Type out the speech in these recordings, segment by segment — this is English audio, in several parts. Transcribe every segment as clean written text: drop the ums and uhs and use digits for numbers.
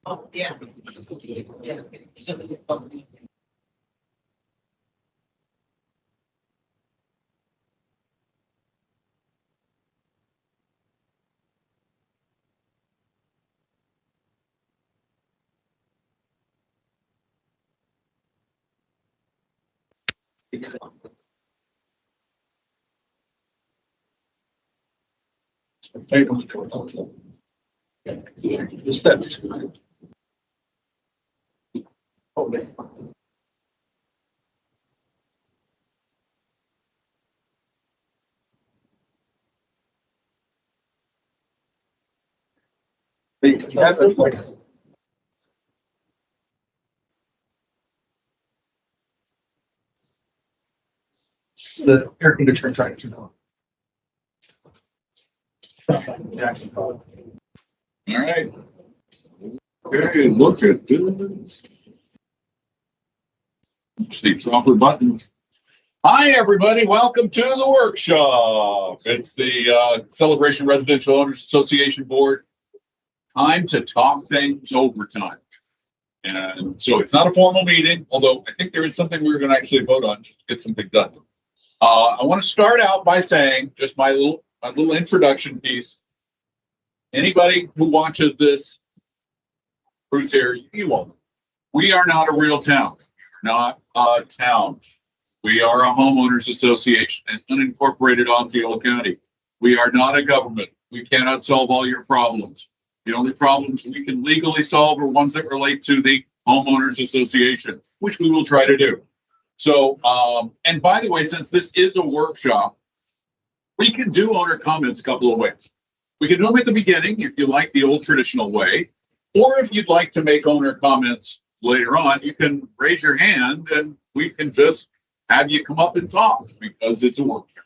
Oh, yeah. Yeah. The steps. The air conditioner trying to turn on. All right. Okay, look at this. It's the proper button. Hi, everybody. Welcome to the workshop. It's the Celebration Residential Owners Association Board. Time to talk things overtime. And so it's not a formal meeting, although I think there is something we're going to actually vote on just to get something done. I want to start out by saying just my little introduction piece. Anybody who watches this, who's here, you won't. We are not a real town. We are not a town. We are a homeowners association in unincorporated Osceola County. We are not a government. We cannot solve all your problems. The only problems we can legally solve are ones that relate to the homeowners association, which we will try to do. So, and by the way, since this is a workshop, we can do owner comments a couple of ways. We can do them at the beginning if you like the old traditional way, or if you'd like to make owner comments later on, you can raise your hand and we can just have you come up and talk because it's a workshop.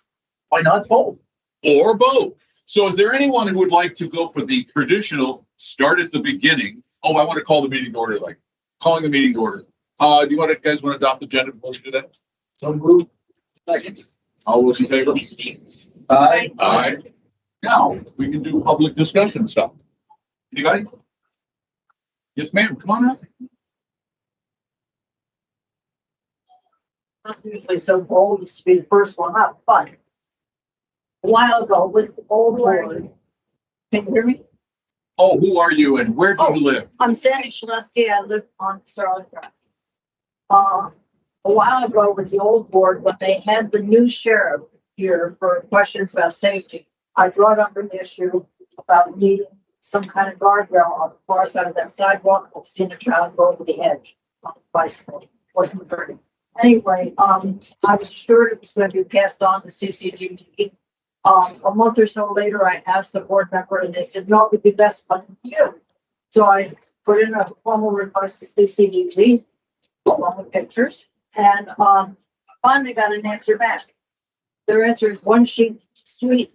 Why not both? Or both. So is there anyone who would like to go for the traditional start at the beginning? Oh, I want to call the meeting to order, like calling the meeting to order. Do you guys want to adopt the agenda before we do that? So move. Second. All those in favor? Aye. Aye. Now we can do public discussion stuff. Anybody? Yes, ma'am. Come on up. Not usually so bold used to be the first one up, but a while ago with the old board. Can you hear me? Oh, who are you and where do you live? I'm Sandy Shaleski. I live on Starlight Drive. A while ago with the old board, when they had the new sheriff here for questions about safety, I brought up an issue about needing some kind of guardrail on the far side of that sidewalk. I've seen a child go over the edge on a bicycle. Wasn't very. Anyway, I was assured it was going to be passed on to CCGT. A month or so later, I asked the board member and they said, no, it would be best for you. So I put in a formal request to CCGT, along with pictures. And Finally got an answer back. Their answer is one sweet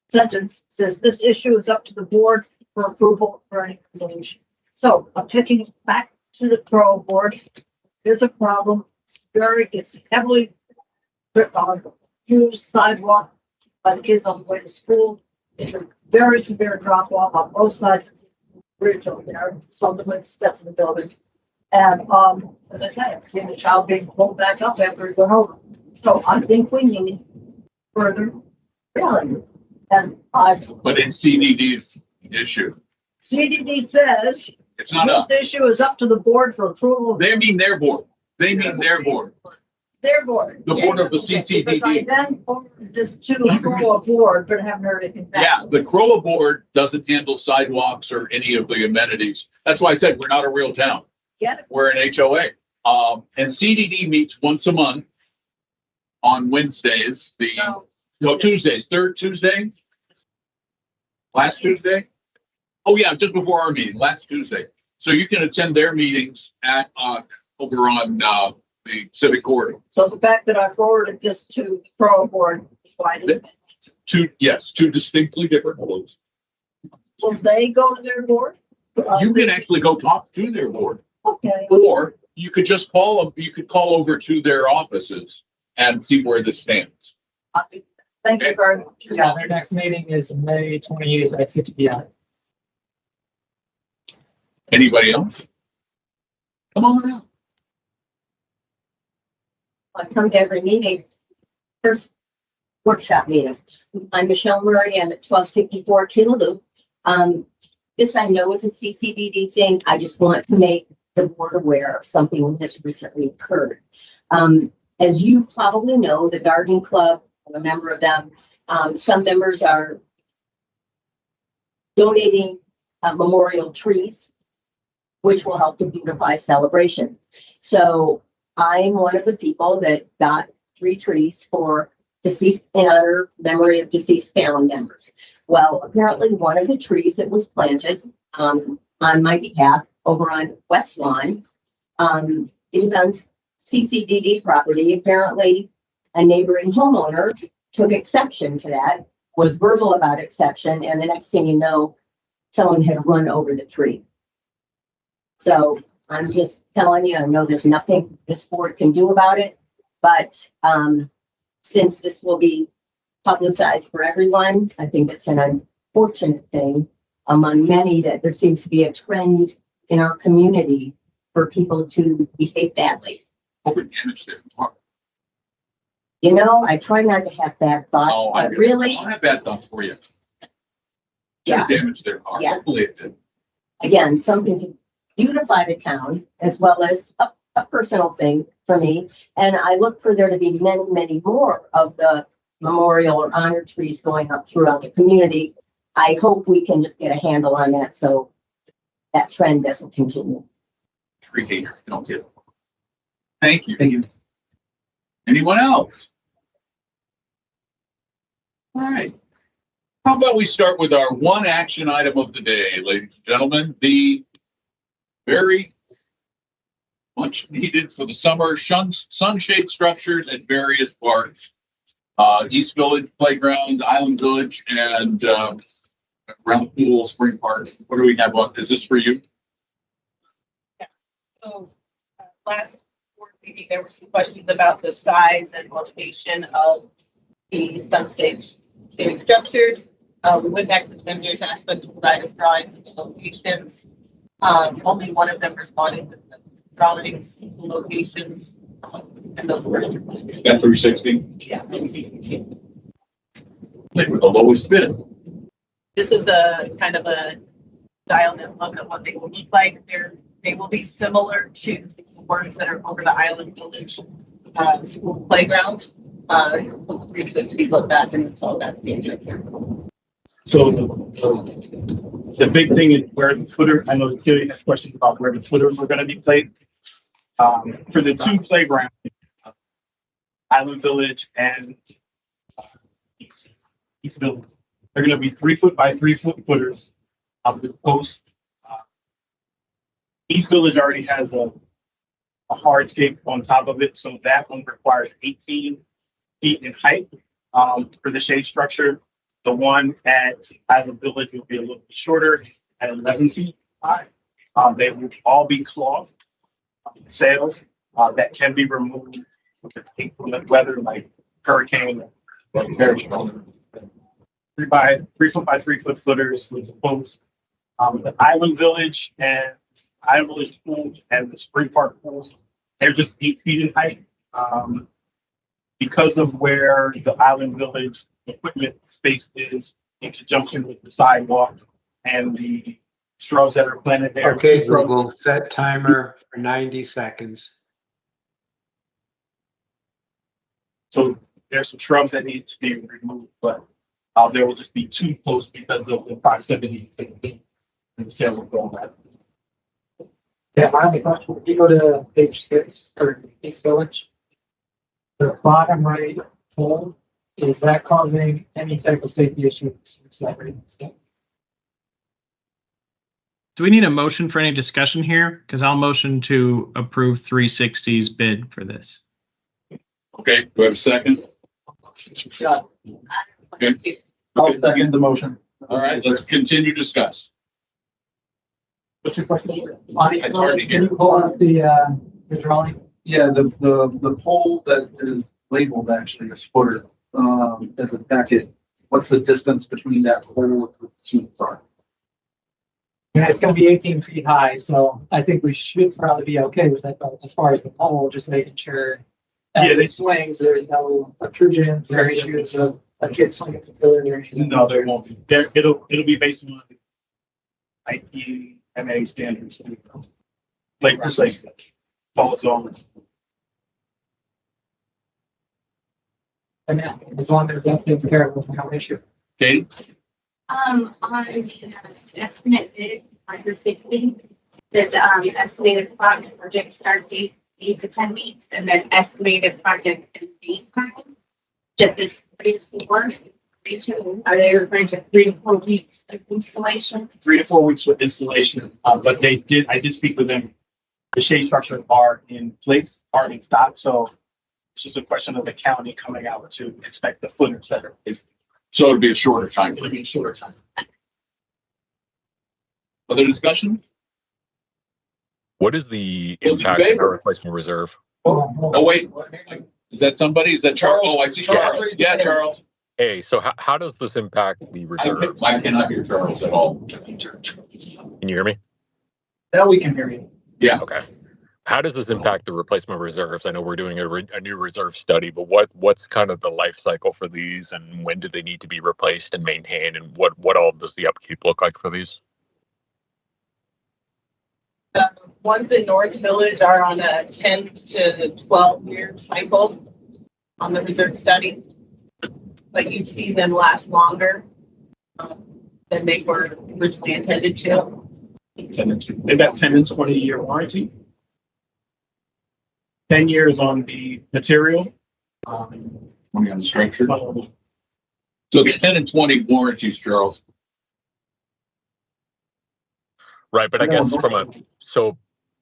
sentence, says this issue is up to the board for approval for any resolution. So I'm picking back to the CROA board. There's a problem. It's heavily used sidewalk by the kids on the way to school. It's a very severe drop off on both sides of the bridge over there, some of the steps in the building. And as I say, I've seen the child being pulled back up after it's gone over. So I think we need further reality. And But it's CDD's issue. CDD says It's not us. this issue is up to the board for approval. They mean their board. They mean their board. Their board. The board of the Because I CCDD. then forwarded this to the CROA board, but haven't heard anything back. Yeah, the CROA board doesn't handle sidewalks or any of the amenities. That's why I said we're not a real town. Get it? We're an HOA. And CDD meets once a month on Wednesdays, So Tuesdays, third Tuesday? Last Tuesday? Oh, yeah, just before our meeting, last Tuesday. So you can attend their meetings at, over on, the civic corridor. So the fact that I forwarded this to the CROA board is why I didn't. Two distinctly different boards. Will they go to their board? You can actually go talk to their board, Okay. or you could just call them, you could call over to their offices and see where this stands. Thank you very much. Yeah, their next meeting is May 28th at 6 p.m. Anybody else? Come on out. I come to every meeting. First workshop meeting. I'm Michelle Murray. I'm at 1264 Killaloop. This I know is a CCDD thing. I just want to make the board aware of something that has recently occurred. As you probably know, the garden club, I'm a member of them. Some members are donating memorial trees, which will help to beautify celebration. So I'm one of the people that got 3 trees for deceased in honor memory of deceased family members. Well, apparently one of the trees that was planted on my behalf over on West Lawn, it was on CCDD property. Apparently a neighboring homeowner took exception to that, was verbal about exception, and the next thing you know, someone had run over the tree. So I'm just telling you, I know there's nothing this board can do about it, but since this will be publicized for everyone, I think it's an unfortunate thing among many that there seems to be a trend in our community for people to behave badly. Hope it damaged their car. You know, I try not to have bad thoughts, Oh, I but really, don't have bad thoughts for you. Yeah. It damaged their car. Yeah. Hopefully it did. again, something to beautify the town as well as a personal thing for me. And I look for there to be many, many more of the memorial or honor trees going up throughout the community. I hope we can just get a handle on that so that trend doesn't continue. Tree hater, don't get it. Thank you. Thank you. Anyone else? All right. How about we start with our one action item of the day, ladies and gentlemen, the very much needed for the summer sunshade structures at various parks. East Village Playground, Island Village, and around the pool, Spring Park. What do we have on? Is this for you? So last board meeting, there were some questions about the size and location of the sunshade structures. We went back to the vendors, asked them to provide us drawings of the locations. Only one of them responded with the drawings, the locations, and those were. That 360? Yeah. They were the lowest bid. This is a kind of a dialed in look at what they will look like. They will be similar to the ones that are over the Island Village school playground. Pretty good to be looked at and all that. So the big thing is where the footer, I know Celia has questions about where the footers are gonna be placed. For the two playgrounds, Island Village and East Village, they're gonna be 3 foot by 3 foot footers of the post. East Village already has a a hardscape on top of it. So that one requires 18 feet in height for the shade structure. The one at Island Village will be a little bit shorter at 11 feet high. They will all be cloth sails that can be removed with inclement weather like hurricane or very strong. 3 foot by 3 foot footers with the post. The Island Village and Island Village pool and the Spring Park pools, they're just 8 feet in height. Because of where the Island Village equipment space is in conjunction with the sidewalk and the shrubs that are planted there. Okay, Google, set timer for 90 seconds. So there's some shrubs that need to be removed, but there will just be 2 posts because of the proximity to the and the sale will go on that. Yeah, my only question, if you go to page 6 or East Village, the bottom right pole, is that causing any type of safety issues? Is that right? Do we need a motion for any discussion here? Because I'll motion to approve 360's bid for this. Okay, do I have a second? Scott. Okay. I'll second the motion. All right, let's continue to discuss. What's your question? Bonnie, It's hard to can hear. you pull up the drawing? Yeah, the pole that is labeled actually as footer, in the packet, what's the distance between that pole and the seat are? Yeah, it's gonna be 18 feet high, so I think we should probably be okay with that, but as far as the pole, just making sure Yeah, as they- it swings, there's no obtrusions or issues of a kid swinging from the or anything. No, there won't be. It'll be based on IPMA standards. Like follow zones. And yeah, as long as that's taken care of, with no issue. Katie? On estimate bid, under 60, the estimated project start date 8 to 10 weeks, and then estimated project and date time, just as 3 to 4. Are they referring to 3 to 4 weeks of installation? 3 to 4 weeks with installation, but I did speak with them. The shade structures are in place, are in stock, so it's just a question of the county coming out to inspect the footers that are placed. So it'd be a shorter time It'll frame. be a shorter time. Other discussion? What is the Those in impact of favor? our replacement reserve? Oh, wait, is that somebody? Is that Charles? Oh, I see Charles. Charles. Yeah, Charles. Hey, so how does this impact the reserve? I cannot hear Charles at all. Can you hear me? Now we can hear you. Yeah, Okay. How does this impact the replacement reserves? I know we're doing a new reserve study, but what's kind of the life cycle for these, and when do they need to be replaced and maintained, and what all does the upkeep look like for these? The ones in North Village are on a 10 to 12 year cycle on the reserve study. But you see them last longer than they were originally intended to. They've got 10 and 20-year warranty. 10 years on the material. money on the structure. Well, So it's 10 and 20 warranties, Charles. Right, but I guess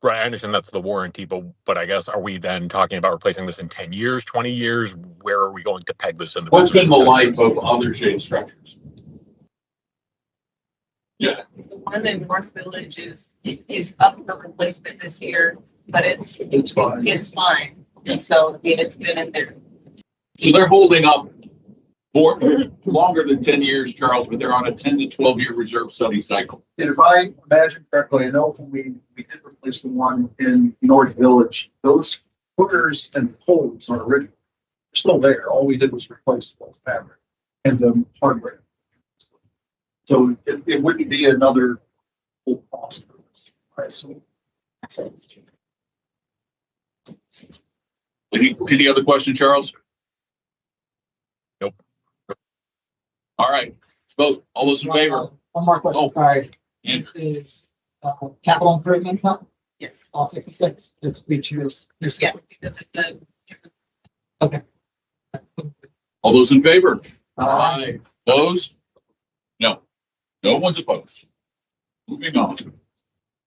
right, I understand that's the warranty, but I guess are we then talking about replacing this in 10 years, 20 years? Where are we going to peg this in the What's been the business? life of other shade structures? Yeah, The one in North Village is up for replacement this year, but it's fine. It's fine. Yeah. So, I mean, it's been in there. so they're holding up for longer than 10 years, Charles, but they're on a 10 to 12 year reserve study cycle. And if I imagine correctly, I know when we did replace the one in North Village, those footers and poles are original. They're still there. All we did was replace the fabric and the hardware. So it wouldn't be another full cost for this, I assume. Any other question, Charles? Nope. All right, vote. All those in favor? One more question, Oh. sorry. Yeah. This is capital improvement fund, Yes, all 66, if we choose. There's yes, because it's All those in favor? Aye. Opposed? No. No one's opposed. Moving on.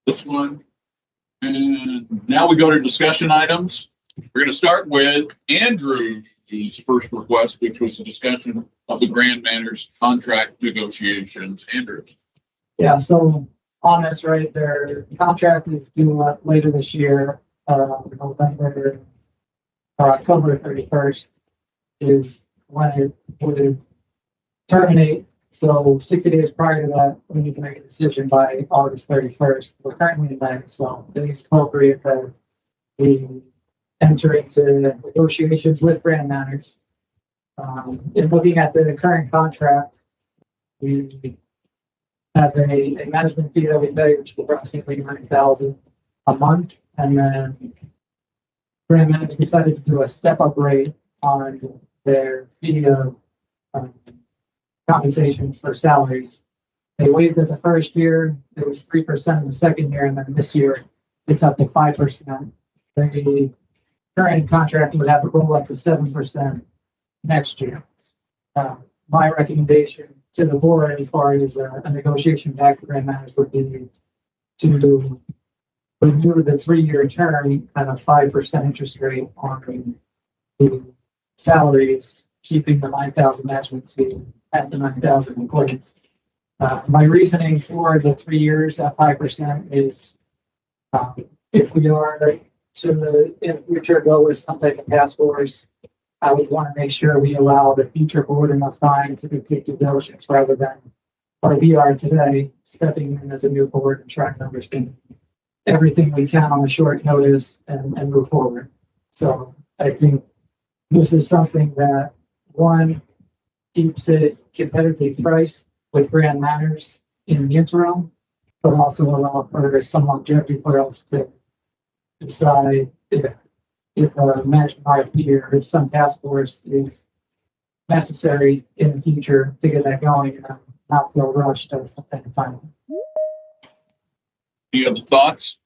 This one And now we go to discussion items. We're going to start with Andrew's first request, which was a discussion of the Grand Manor's contract negotiations. Andrew. Yeah, so on this, right, their contract is due up later this year, November or October 31st is when it would terminate. So 60 days prior to that, we need to make a decision by August 31st. We're currently in May, so it is appropriate that we enter into negotiations with Grand Manors. In looking at the current contract, we have a management fee that we pay, which is approximately $9,000 a month, and then Grand Manors decided to do a step-up rate on their fee of compensation for salaries. They waived it the first year, it was 3% in the second year, and then this year it's up to 5%. The current contract would have it roll up to 7% next year. My recommendation to the board as far as a negotiation back to Grand Manors would be to renew the 3-year term at a 5% interest rate on the salaries, keeping the 9,000 management fee at the 9,000 employees. My reasoning for the 3 years at 5% is if we are to in future go with some type of task force, I would want to make sure we allow the future board enough time to complete due diligence rather than where we are today, stepping in as a new board and trying to understand everything we can on a short notice and move forward. So I think this is something that, one, keeps it competitively priced with Grand Manors in the interim, but also allow for some longevity for us to decide if a management RFP or if some task force is necessary in the future to get that going and not feel rushed at the time. Any other thoughts?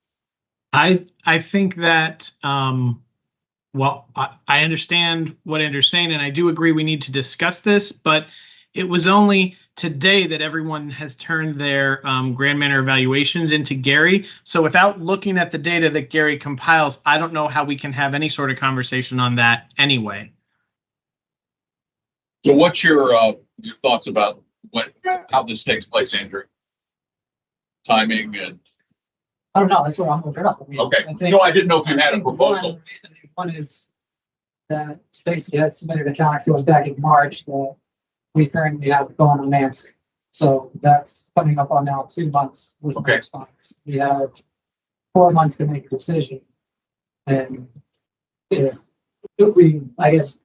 I think that, well, I understand what Andrew's saying, and I do agree we need to discuss this, but it was only today that everyone has turned their Grand Manor evaluations into Gary. So without looking at the data that Gary compiles, I don't know how we can have any sort of conversation on that anyway. So what's your thoughts about how this takes place, Andrew? Timing and. I don't know. That's what I'm looking up. I mean, Okay. I think, No, I didn't know if you had a proposal. One is that Stacy had submitted a counter to us back in March that we currently have going unanswered. So that's coming up on now 2 months with Okay. response. We have 4 months to make a decision. And if we, I guess,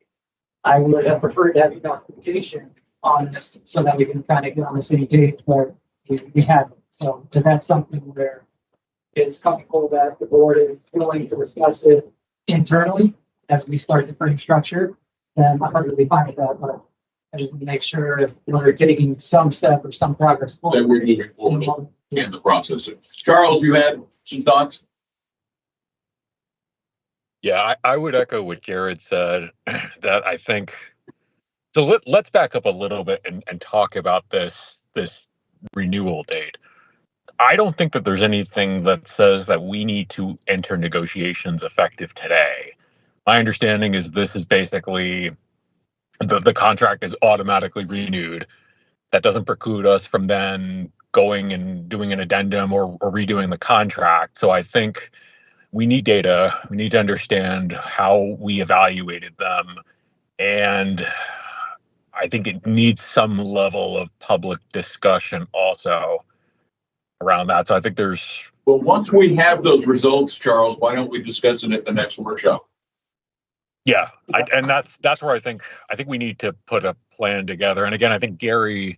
I would have preferred to have a documentation on this so that we can kind of get on the same page, but we haven't. So that's something where it's comfortable that the board is willing to discuss it internally as we start to frame structure, then I'm perfectly fine with that, but I just want to make sure if we're taking some step or some progress That we're moving forward in the process. Charles, you had some thoughts? Yeah, I would echo what Jared said, that I think, so let's back up a little bit and talk about this renewal date. I don't think that there's anything that says that we need to enter negotiations effective today. My understanding is this is basically the contract is automatically renewed. That doesn't preclude us from then going and doing an addendum or redoing the contract. So I think we need data. We need to understand how we evaluated them. And I think it needs some level of public discussion also around that. So I think there's. Well, once we have those results, Charles, why don't we discuss it at the next workshop? Yeah, and that's where I think we need to put a plan together. And again, I think we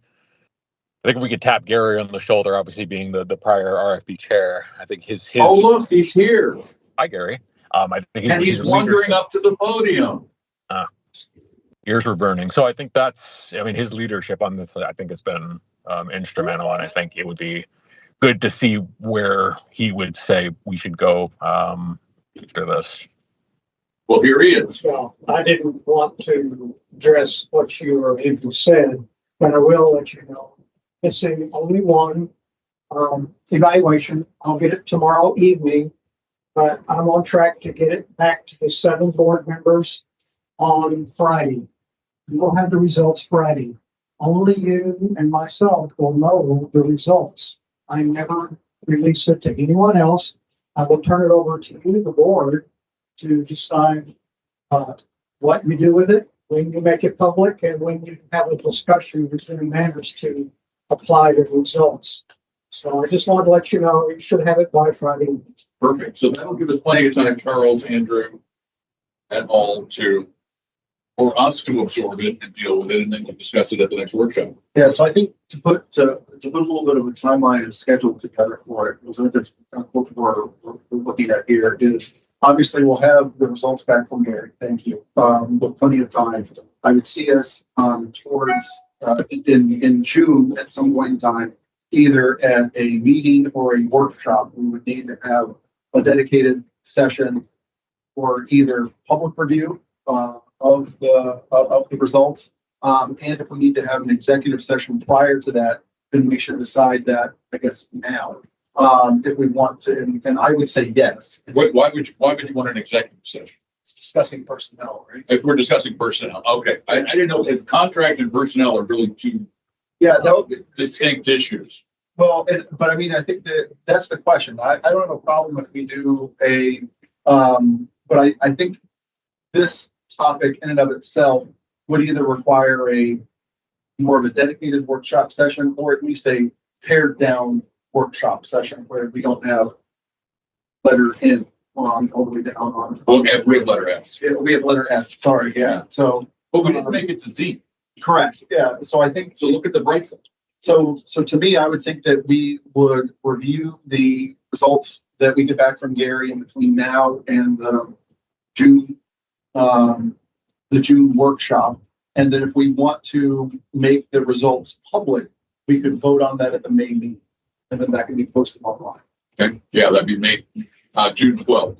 could tap Gary on the shoulder, obviously being the prior RFP chair. I think his. Oh, look, he's here. Hi, Gary. I think and he's wandering up to the podium. Ears were burning. So I think his leadership on this, I think, has been instrumental, and I think it would be good to see where he would say we should go after this. Well, here he is. Well, I didn't want to address what you or Andrew said, but I will let you know. It's the only one evaluation. I'll get it tomorrow evening. but I'm on track to get it back to the 7 board members on Friday. We'll have the results Friday. Only you and myself will know the results. I never release it to anyone else. I will turn it over to you, the board, to decide what you do with it, when you make it public, and when you have a discussion between members to apply the results. So I just wanted to let you know, you should have it by Friday. Perfect. So that'll give us plenty of time, Charles, Andrew, and all for us to absorb it and deal with it, and then to discuss it at the next workshop. Yeah, so I think to put a little bit of a timeline and schedule together for it, because I think that's what we're looking at here is obviously we'll have the results back from Gary. Thank you. With plenty of time. I would see us towards in June at some point in time, either at a meeting or a workshop. We would need to have a dedicated session for either public review of the results. And if we need to have an executive session prior to that, then we should decide that, I guess, now. If we want to, and I would say yes. Why would you want an executive session? It's discussing personnel, right? If we're discussing personnel, okay. I didn't know if contract and personnel are really two distinct issues. Well, but I mean, I think that's the question. I don't have a problem if we do but I think this topic in and of itself would either require more of a dedicated workshop session or at least a pared down workshop session where we don't have letter in all the way down on. Okay, we have letter S. Yeah, we have letter S. Sorry, yeah. So, but we didn't make it to Z. Correct. Yeah. So I think. So look at the bright side. So to me, I would think that we would review the results that we get back from Gary in between now and the June workshop. And then if we want to make the results public, we could vote on that at the May meeting. And then that can be posted online. Okay. Yeah, that'd be May, June 12th.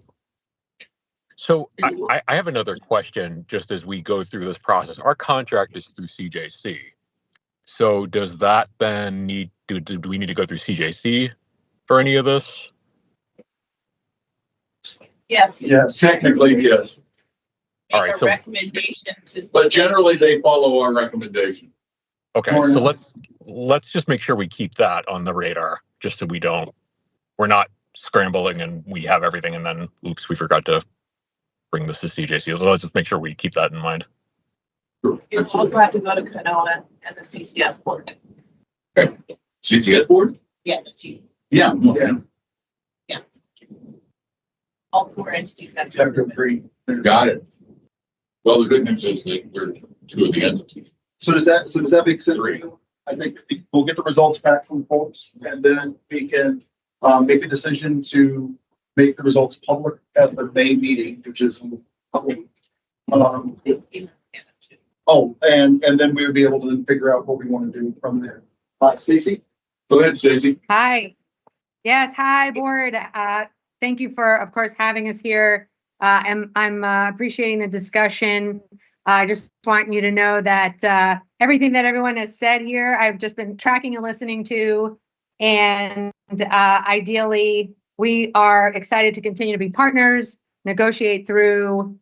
So I have another question just as we go through this process. Our contract is through CJC. So does that then do we need to go through CJC for any of this? Yes. Yes. Technically, yes. All right. So, recommendation but generally they follow our recommendation. Okay. So let's just make sure we keep that on the radar, just so we're not scrambling and we have everything and then oops, we forgot to bring this to CJC. So let's just make sure we keep that in mind. You also have to go to CROA and the CCS board. Okay. CCS board? Yeah, the two. Yeah. Yeah. All 4 entities have Chapter to. 3. Got it. Well, the good news is that we're 2 of the entities. So does that make sense? I think we'll get the results back from folks and then we can make a decision to make the results public at the May meeting, which is public. And then we would be able to then figure out what we want to do from there. Stacy? Go ahead, Stacy. Hi. Yes, hi, board. Thank you for, of course, having us here. I'm appreciating the discussion. I just want you to know that everything that everyone has said here, I've just been tracking and listening to. And ideally, we are excited to continue to be partners, negotiate through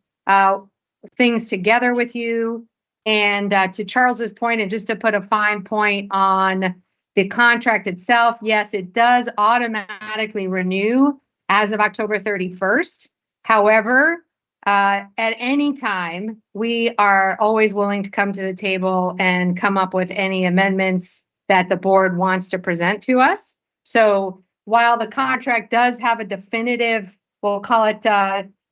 things together with you. And to Charles's point, and just to put a fine point on the contract itself, yes, it does automatically renew as of October 31st. However, at any time, we are always willing to come to the table and come up with any amendments that the board wants to present to us. So while the contract does have a definitive, we'll call it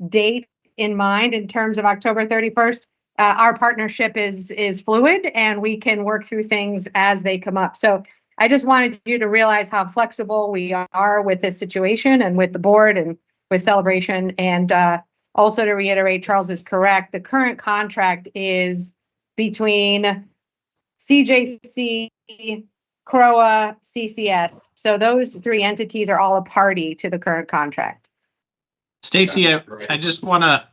date in mind in terms of October 31st, our partnership is fluid and we can work through things as they come up. So I just wanted you to realize how flexible we are with this situation and with the board and with Celebration. And also to reiterate, Charles is correct. The current contract is between CJC, CROA, CCS. So those 3 entities are all a party to the current contract. Stacy, I just want to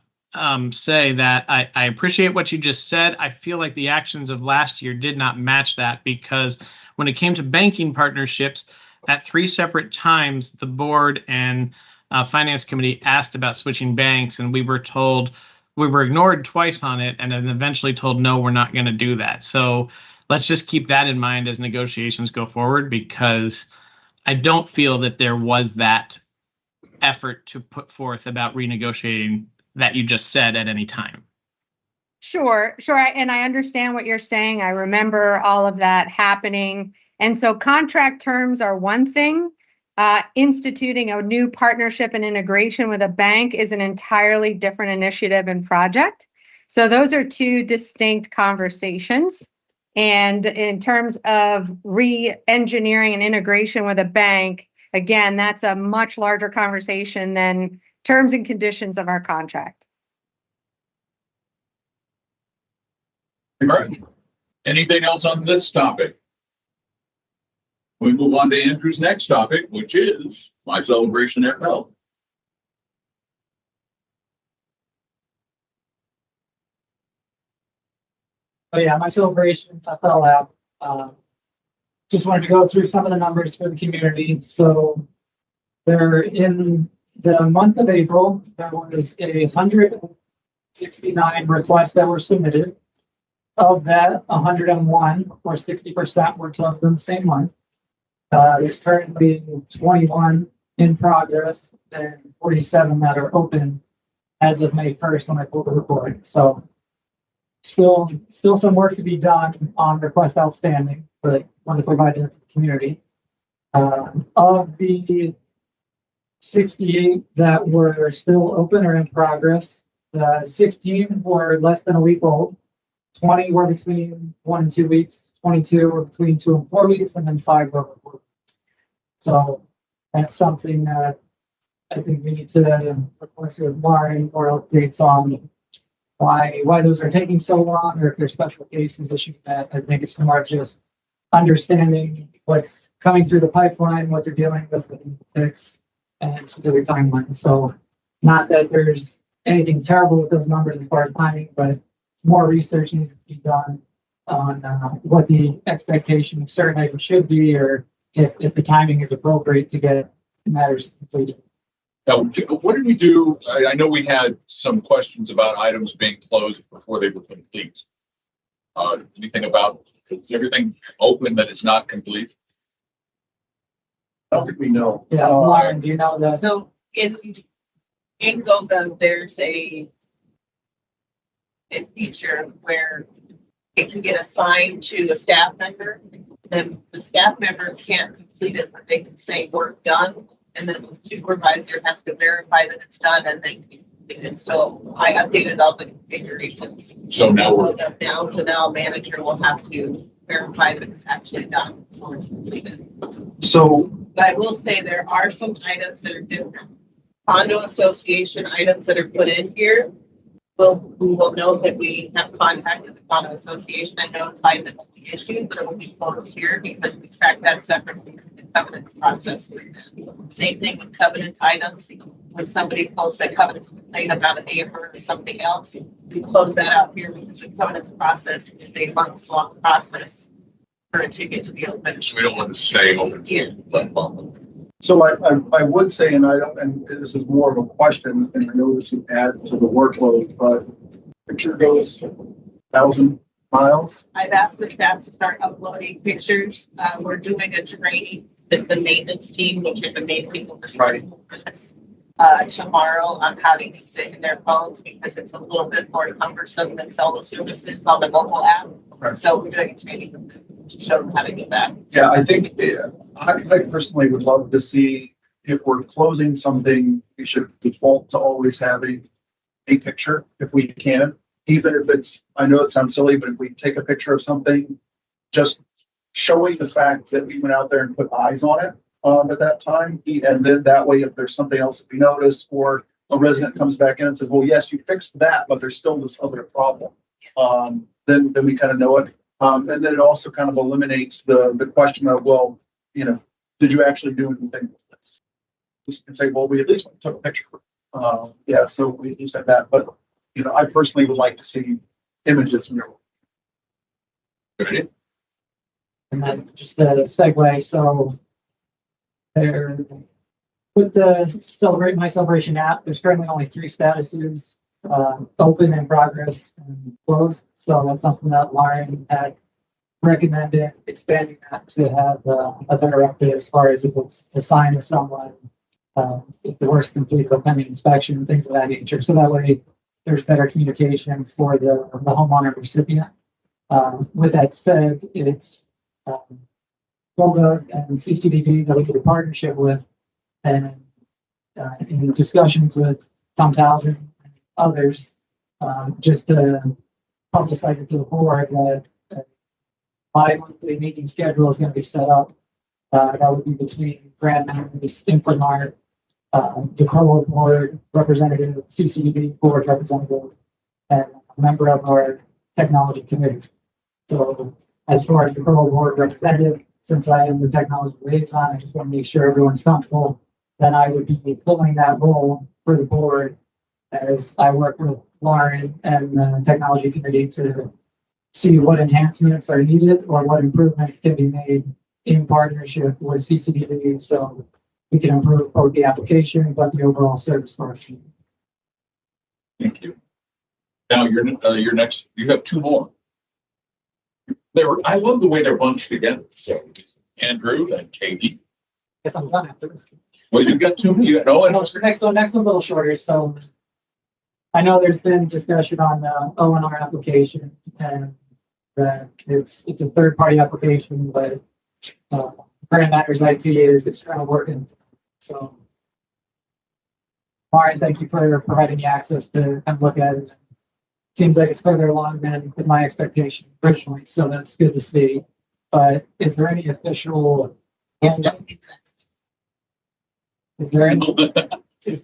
say that I appreciate what you just said. I feel like the actions of last year did not match that, because when it came to banking partnerships, at 3 separate times, the board and finance committee asked about switching banks, and we were ignored twice on it, and then eventually told, no, we're not going to do that. So let's just keep that in mind as negotiations go forward, because I don't feel that there was that effort to put forth about renegotiating that you just said at any time. Sure. And I understand what you're saying. I remember all of that happening. And so contract terms are one thing. Instituting a new partnership and integration with a bank is an entirely different initiative and project. So those are two distinct conversations. And in terms of re-engineering and integration with a bank, again, that's a much larger conversation than terms and conditions of our contract. All right. Anything else on this topic? We move on to Andrew's next topic, which is my celebration at Bell. Oh yeah, my celebration FL app. Just wanted to go through some of the numbers for the community. So there in the month of April, there was 169 requests that were submitted. Of that, 101 or 60% were closed in the same month. There's currently 21 in progress and 47 that are open as of May 1st when I pulled the report. So still some work to be done on requests outstanding, but want to provide that to the community. Of the 68 that were still open or in progress, 16 were less than a week old. 20 were between 1 and 2 weeks, 22 were between 2 and 4 weeks, and then 5 were over 4 weeks. So that's something that I think we need to request with Lauren or updates on why those are taking so long, or if there's special cases, issues that I think it's more just understanding what's coming through the pipeline, what they're dealing with the fix, and specific timelines. So not that there's anything terrible with those numbers as far as timing, but more research needs to be done on what the expectation of certain items should be, or if the timing is appropriate to get matters completed. Now, what did we do? I know we had some questions about items being closed before they were complete. Anything about, is everything open that it's not complete? I don't think we know. Yeah, Lauren, do you know that? So in GoGov, there's a feature where it can get assigned to a staff member. Then the staff member can't complete it, but they can say work done. And then the supervisor has to verify that it's done and they can complete it. So I updated all the configurations. So now So now a manager will have to verify that it's actually done before it's completed. So, But I will say there are some items that are different. Condo association items that are put in here. We will know that we have contacted the condo association and notified them of the issue, but it will be closed here because we track that separately through the covenants process with them. Same thing with covenant items. When somebody posts a covenants complaint about a neighbor or something else, we close that out here because the covenants process is a months-long process for a ticket to be open. So we don't want to stay open. Yeah. so I would say, and this is more of a question, and I know this would add to the workload, but picture goes 1,000 miles. I've asked the staff to start uploading pictures. We're doing a training with the maintenance team, which are the main people responsible for this, tomorrow on how to use it in their phones because it's a little bit more cumbersome than cell phone services on the mobile app. Right. So we're doing a training with them to show them how to do that. Yeah, I think I personally would love to see if we're closing something, we should default to always having a picture if we can, even if it's, I know it sounds silly, but if we take a picture of something, just showing the fact that we went out there and put eyes on it at that time. And then that way, if there's something else that we notice or a resident comes back in and says, well, yes, you fixed that, but there's still this other problem. Then we kind of know it. And then it also kind of eliminates the question of, well, did you actually do anything with this? You can say, well, we at least took a picture. Yeah, so we at least have that. But, I personally would like to see images. Good. And then just a segue, so there with the Celebrate My Celebration app, there's currently only 3 statuses, open, in progress, and closed. So that's something that Lauren had recommended, expanding that to have a better update as far as if it's assigned to someone, if the work's completed or pending inspection, things of that nature. So that way there's better communication for the homeowner recipient. With that said, it's Bulldog and CCDD that we did a partnership with, and in discussions with Tom Townsend and others, just to publicize it to the board that bi-monthly meeting schedule is going to be set up. That would be between grant members, Infomart, the CROA board representative, CCDB board representative, and a member of our technology committee. So as far as the CROA board representative, since I am the technology liaison, I just want to make sure everyone's comfortable that I would be filling that role for the board as I work with Lauren and the technology committee to see what enhancements are needed or what improvements can be made in partnership with CCDB so we can improve both the application but the overall service function. Thank you. Now your next, you have 2 more. I love the way they're bunched together. So Andrew and Katie. Guess I'm done after this. Well, you got 2. You got the next one a little shorter. So I know there's been discussion on the O&R application and that it's a third-party application, but Grand Matters IT is kind of working. So, Lauren, thank you for providing the access to come look at it. Seems like it's further along than my expectation originally, so that's good to see. But is there any official? Yes, Is there any?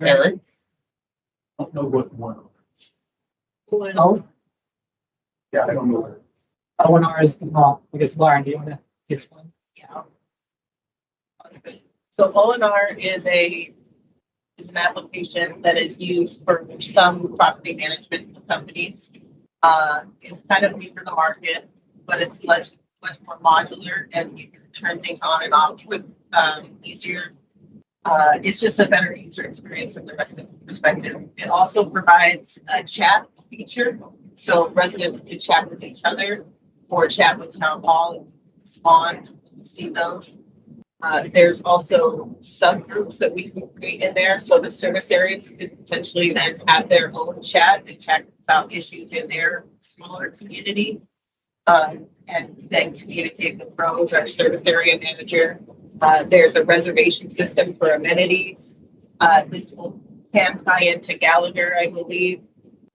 Eric? I don't know what one. Oh, Yeah, I don't know. O&R is, well, I guess Lauren, do you want to explain? Yeah. So O&R is an application that is used for some property management companies. It's kind of new to the market, but it's much more modular and you can turn things on and off with easier. It's just a better user experience from the resident perspective. It also provides a chat feature, so residents can chat with each other or chat with town hall and respond. See those. There's also subgroups that we can create in there. So the service areas could potentially then have their own chat and chat about issues in their smaller community. And then communicate with Rose, our service area manager. There's a reservation system for amenities. This can tie into Gallagher, I believe,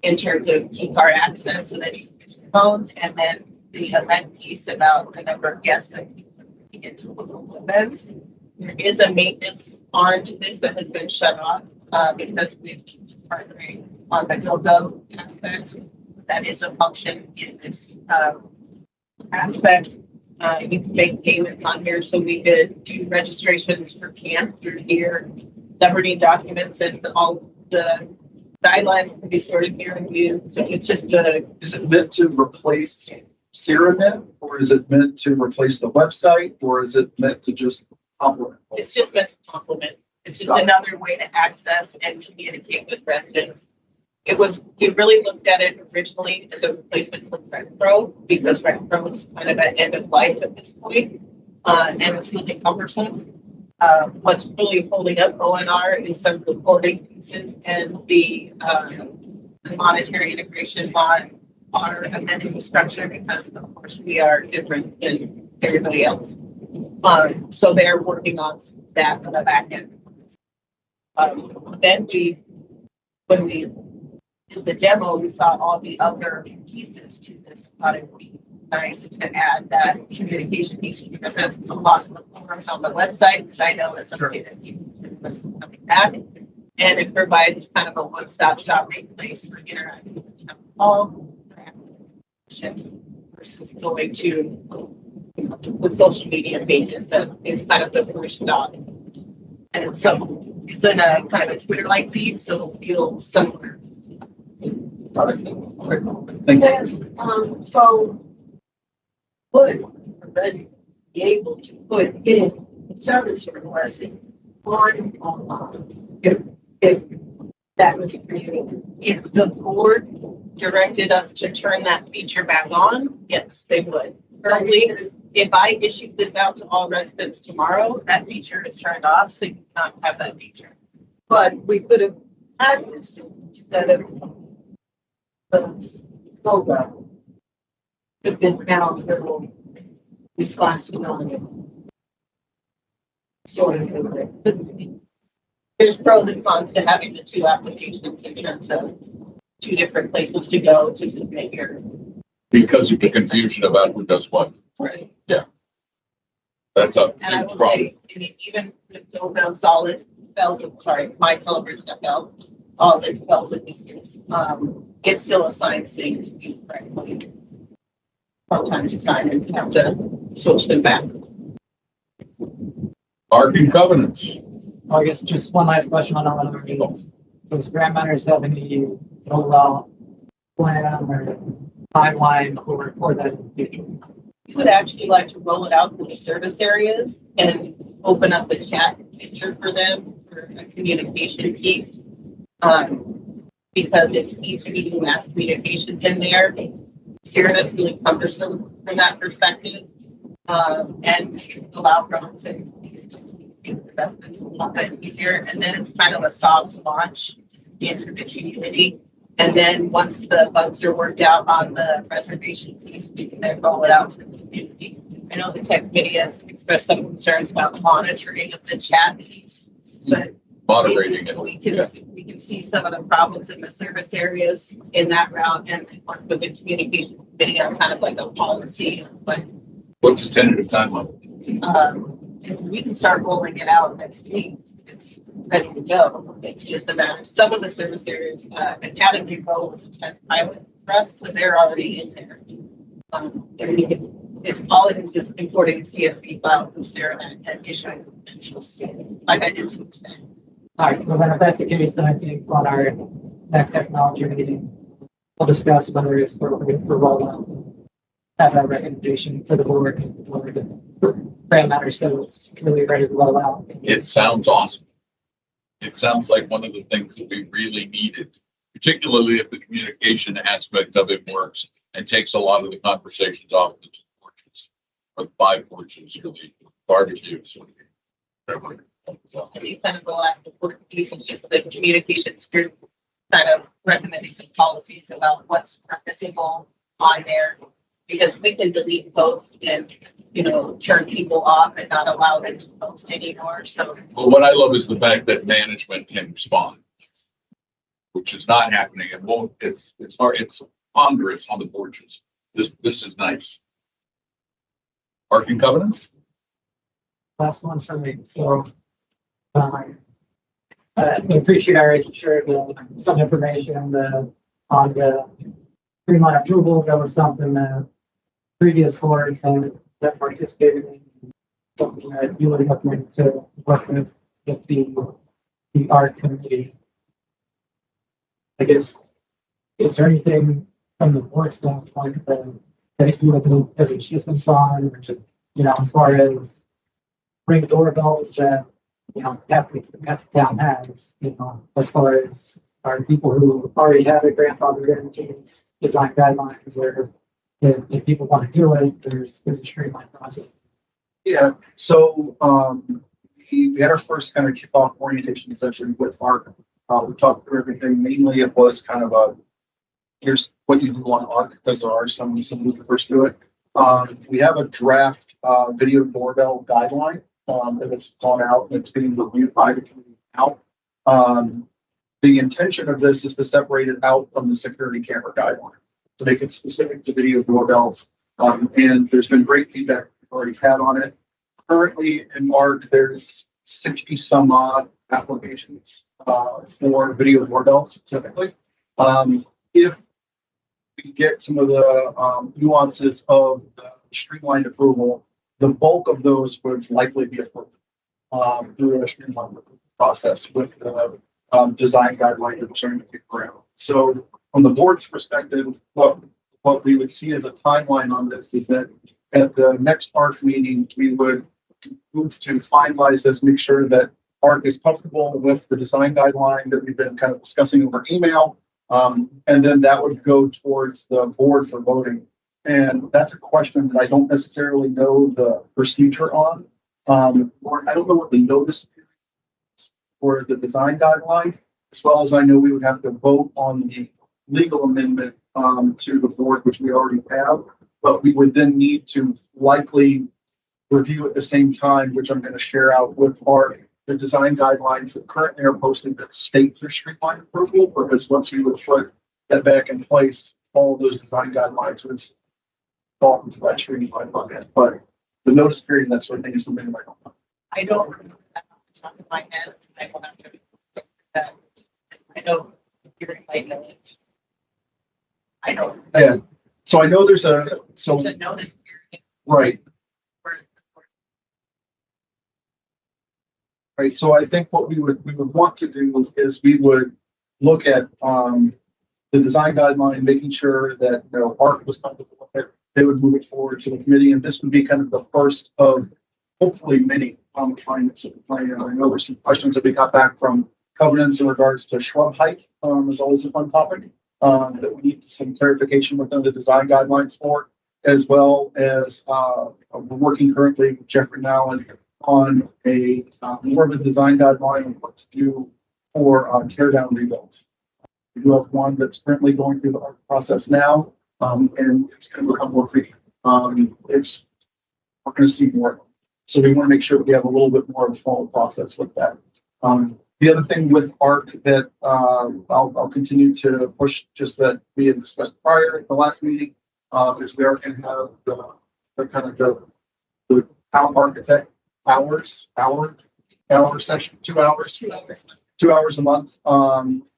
in terms of key card access so that you can use your phones. And then the event piece about the number of guests that people into local events. There is a maintenance arm to this that has been shut off because we've been partnering on the GoGo aspect. That is a function in this aspect. You can make payments on here, so we could do registrations for camp through here, governing documents, and all the guidelines can be stored here and viewed. So it's just Is it meant to replace CROA, or is it meant to replace the website, or is it meant to just complement? It's just meant to complement. It's just another way to access and communicate with residents. We really looked at it originally as a replacement for RecPro because RecPro is kind of at end of life at this point, and it's really cumbersome. What's really holding up ONR is some reporting pieces and the monetary integration on our amenity structure because of course we are different than everybody else. So they're working on that on the back end. Then when we did the demo, we saw all the other pieces to this. Thought it would be nice to add that communication piece because that's a loss of the forums on the website, which I know is something that people can listen coming back. And it provides kind of a one-stop shopping place for interacting with town hall versus going to the social media pages that is kind of the first stop. And so it's in a kind of a Twitter-like feed, so it'll feel similar. Thank you. So would be able to put in service requesting on, if that was really, If the board directed us to turn that feature back on, yes, they would. Currently, if I issued this out to all residents tomorrow, that feature is turned off, so you cannot have that feature. but we could have had this instead of the logo. Have been found little responsibility. Sort of thing. There's pros and cons to having the two applications in terms of two different places to go to submit your. Because of the confusion about who does what. Right. That's a And I huge will problem. say, I mean, even with GoGo solid bells, sorry, my celebration of bell, all its bells and whistles, it's still assigns things incorrectly from time to time, and you have to switch them back. Parking covenants. I guess just one last question on all of our meetings. Does grandmothers have any rollout plan or timeline for that in the future? We would actually like to roll it out in the service areas and open up the chat feature for them for a communication piece. Because it's easy to do mass communications in there. That's really cumbersome from that perspective. And allow roads and these to communicate with residents a little bit easier. And then it's kind of a soft launch into the community. And then once the bugs are worked out on the reservation piece, we can then roll it out to the community. I know the tech committee has expressed some concerns about monitoring of the chat piece, but Moderating it. we can see some of the problems in the service areas in that route and work with the communication committee on kind of like a policy, but What's the tentative timeline? if we can start rolling it out next week. It's ready to go. It's just a matter. Some of the service areas, Academy Row was a test pilot for us, so they're already in there. It's all it is importing CSV file from Sarah and issuing credentials, like I did today. All right, well then if that's the case, then I think on our next technology meeting, we'll discuss whether it's appropriate for rollout. Have that recommendation to the board or the brand matter, so it's really ready to roll out. It sounds awesome. It sounds like one of the things that we really needed, particularly if the communication aspect of it works and takes a lot of the conversations off the 2 porches or the 5 porches or the barbecues. I think kind of the last important piece is just the communications group kind of recommending some policies about what's permissible on there. Because we can delete posts and, turn people off and not allow them to post anymore. So. But what I love is the fact that management can respond, which is not happening. It won't, it's hard, it's ponderous on the porches. This is nice. Parking covenants? Last one for me. So, we appreciate our shared some information on the Fremont approvals. That was something that previous boards that participated in, something that you would have to work with the art committee. I guess, is there anything from the board standpoint that you would do every systems on, as far as ring doorbells that, half the town has, as far as are people who already have a grandfather in design guidelines, or if people want to do it, there's a streamlined process. Yeah, so we had our first kind of kickoff orientation session with ARC. We talked through everything. Mainly it was kind of here's what you do on ARC, because there are some loopers to it. We have a draft video doorbell guideline that has gone out and it's being reviewed by the community now. The intention of this is to separate it out from the security camera guideline to make it specific to video doorbells. And there's been great feedback we've already had on it. Currently in ARC, there's 60 some odd applications for video doorbells specifically. If we get some of the nuances of the streamlined approval, the bulk of those would likely be approved through a streamlined process with the design guidelines that we're starting to kick around. So from the board's perspective, what we would see as a timeline on this is that at the next ARC meeting, we would move to finalize this, make sure that ARC is comfortable with the design guideline that we've been kind of discussing over email. And then that would go towards the board for voting. And that's a question that I don't necessarily know the procedure on. Or I don't know what the notice is for the design guideline, as well as I know we would have to vote on the legal amendment to the board, which we already have. But we would then need to likely review at the same time, which I'm going to share out with the design guidelines that currently are posted that state for streamline approval, because once we would put that back in place, all of those design guidelines would fall into that streamline bucket. But the notice period and that sort of thing is something that I don't know. I don't remember that off the top of my head. I will have to look at that. I know you're might know it. I don't. Yeah. So I know there's a notice period. Right. Right. So I think what we would want to do is we would look at the design guideline, making sure that ARC was comfortable with it. They would move it forward to the committee, and this would be kind of the first of hopefully many refinements of the plan. I know there's some questions that we got back from covenants in regards to shrub height. Is always a fun topic that we need some clarification within the design guidelines for, as well as we're working currently with Jeffrey now on a more of a design guideline on what to do for tear down rebuilds. We do have one that's currently going through the ARC process now, and it's going to become more frequent. We're going to see more. So we want to make sure we have a little bit more of a formal process with that. The other thing with ARC that I'll continue to push, just that we had discussed prior at the last meeting, is we are going to have the kind of the town architect hour session, 2 hours. 2 hours a month,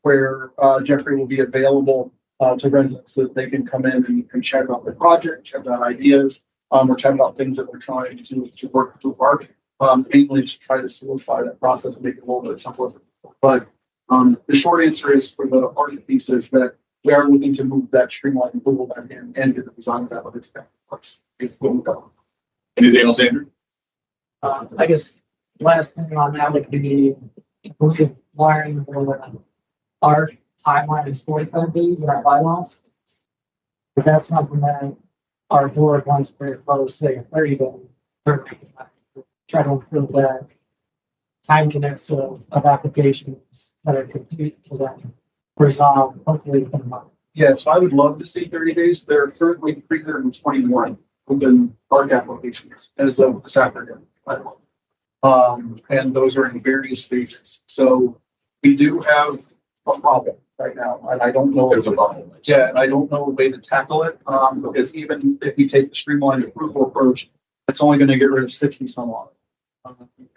where Jeffrey will be available to residents so that they can come in and chat about the project, chat about ideas, or chat about things that we're trying to work through ARC, mainly to try to solidify that process and make it a little bit simpler. But the short answer is for the ARC piece is that we are looking to move that streamlined approval back in and get the design of that with its back in place. Anything else, Andrew? I guess last thing on that would be, I believe wiring our timeline is 45 days in our bylaws. Is that something that our board wants to propose, say, 30 days? Try to improve that time connects of applications that are complete to then resolve hopefully within a month. Yeah, so I would love to see 30 days. There are currently 321 open ARC applications as of this afternoon. And those are in various stages. So we do have a problem right now, and I don't know. There's a problem. Yeah, and I don't know a way to tackle it, because even if we take the streamlined approval approach, it's only going to get rid of 60 some odd.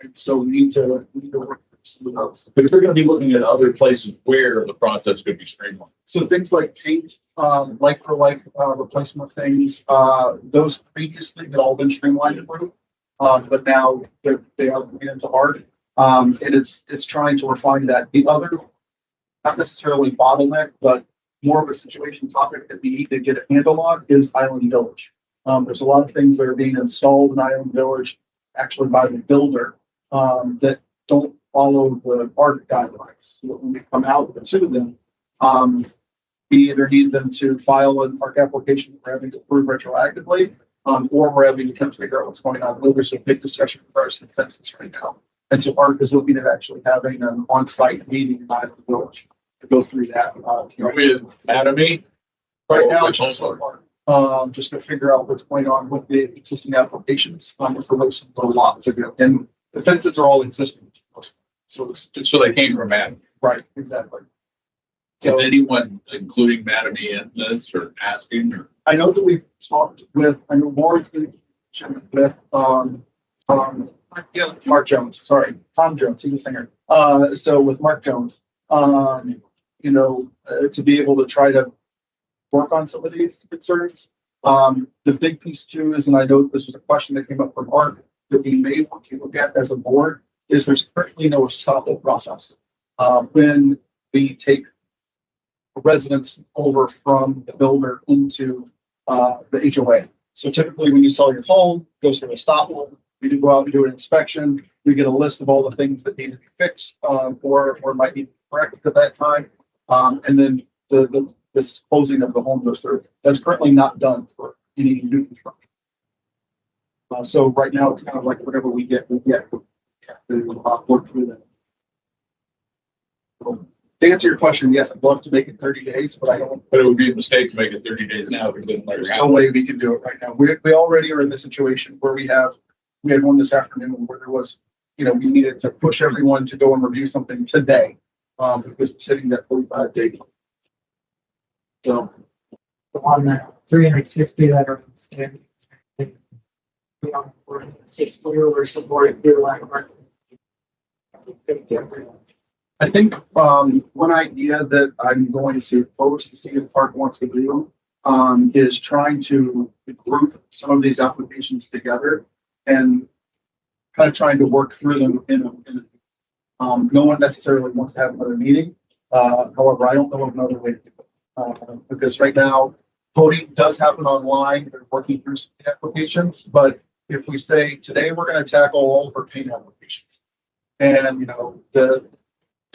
And so we need to work through some of those. But if you're going to be looking at other places where the process could be streamlined. So things like paint, like for like replacement things, those previously had all been streamlined approved. But now they are moving into ARC. And it's trying to refine that. The other, not necessarily bottleneck, but more of a situation topic that we need to get a handle on is Island Village. There's a lot of things that are being installed in Island Village, actually by the builder, that don't follow the ARC guidelines. So when we come out to them, we either need them to file an ARC application that we're having to approve retroactively, or we're having to come figure out what's going on. There's a big discussion with regards to fences right now. And so ARC is looking at actually having an on-site meeting in Island Village to go through that. With Academy? Right now, it's also ARC, just to figure out what's going on with the existing applications for most of the lots ago. And the fences are all existing. So they came from Madame. Right, exactly. Is anyone, including Madame, in this or asking? Or? I know that we've talked with, I know Lauren's going to check with Mark Jones, sorry, Tom Jones, he's a singer. So with Mark Jones, to be able to try to work on some of these concerns. The big piece too is, and I know this was a question that came up from ARC that we may want to look at as a board, is there's currently no estoppel process. When we take residents over from the builder into the HOA. So typically when you sell your home, it goes through estoppel, We do go out and do an inspection. We get a list of all the things that need to be fixed, or might be corrected at that time. And then this closing of the home goes through. That's currently not done for any new construction. So right now it's kind of like whatever we get, we have to work through that. So, to answer your question, yes, I'd love to make it 30 days, but I don't. But it would be a mistake to make it 30 days now because then There's no way we can do it right now. We already are in the situation where we had one this afternoon where there was, we needed to push everyone to go and review something today, because we're sitting that 45 day. So On that 360 that are standing. Or 6 or support your lack of art. I think one idea that I'm going to pose to see if Park wants to do is trying to group some of these applications together and kind of trying to work through them no one necessarily wants to have another meeting. However, I don't know of another way to do it. Because right now, voting does happen online. They're working through some applications, but if we say today we're going to tackle all of our paint applications, and the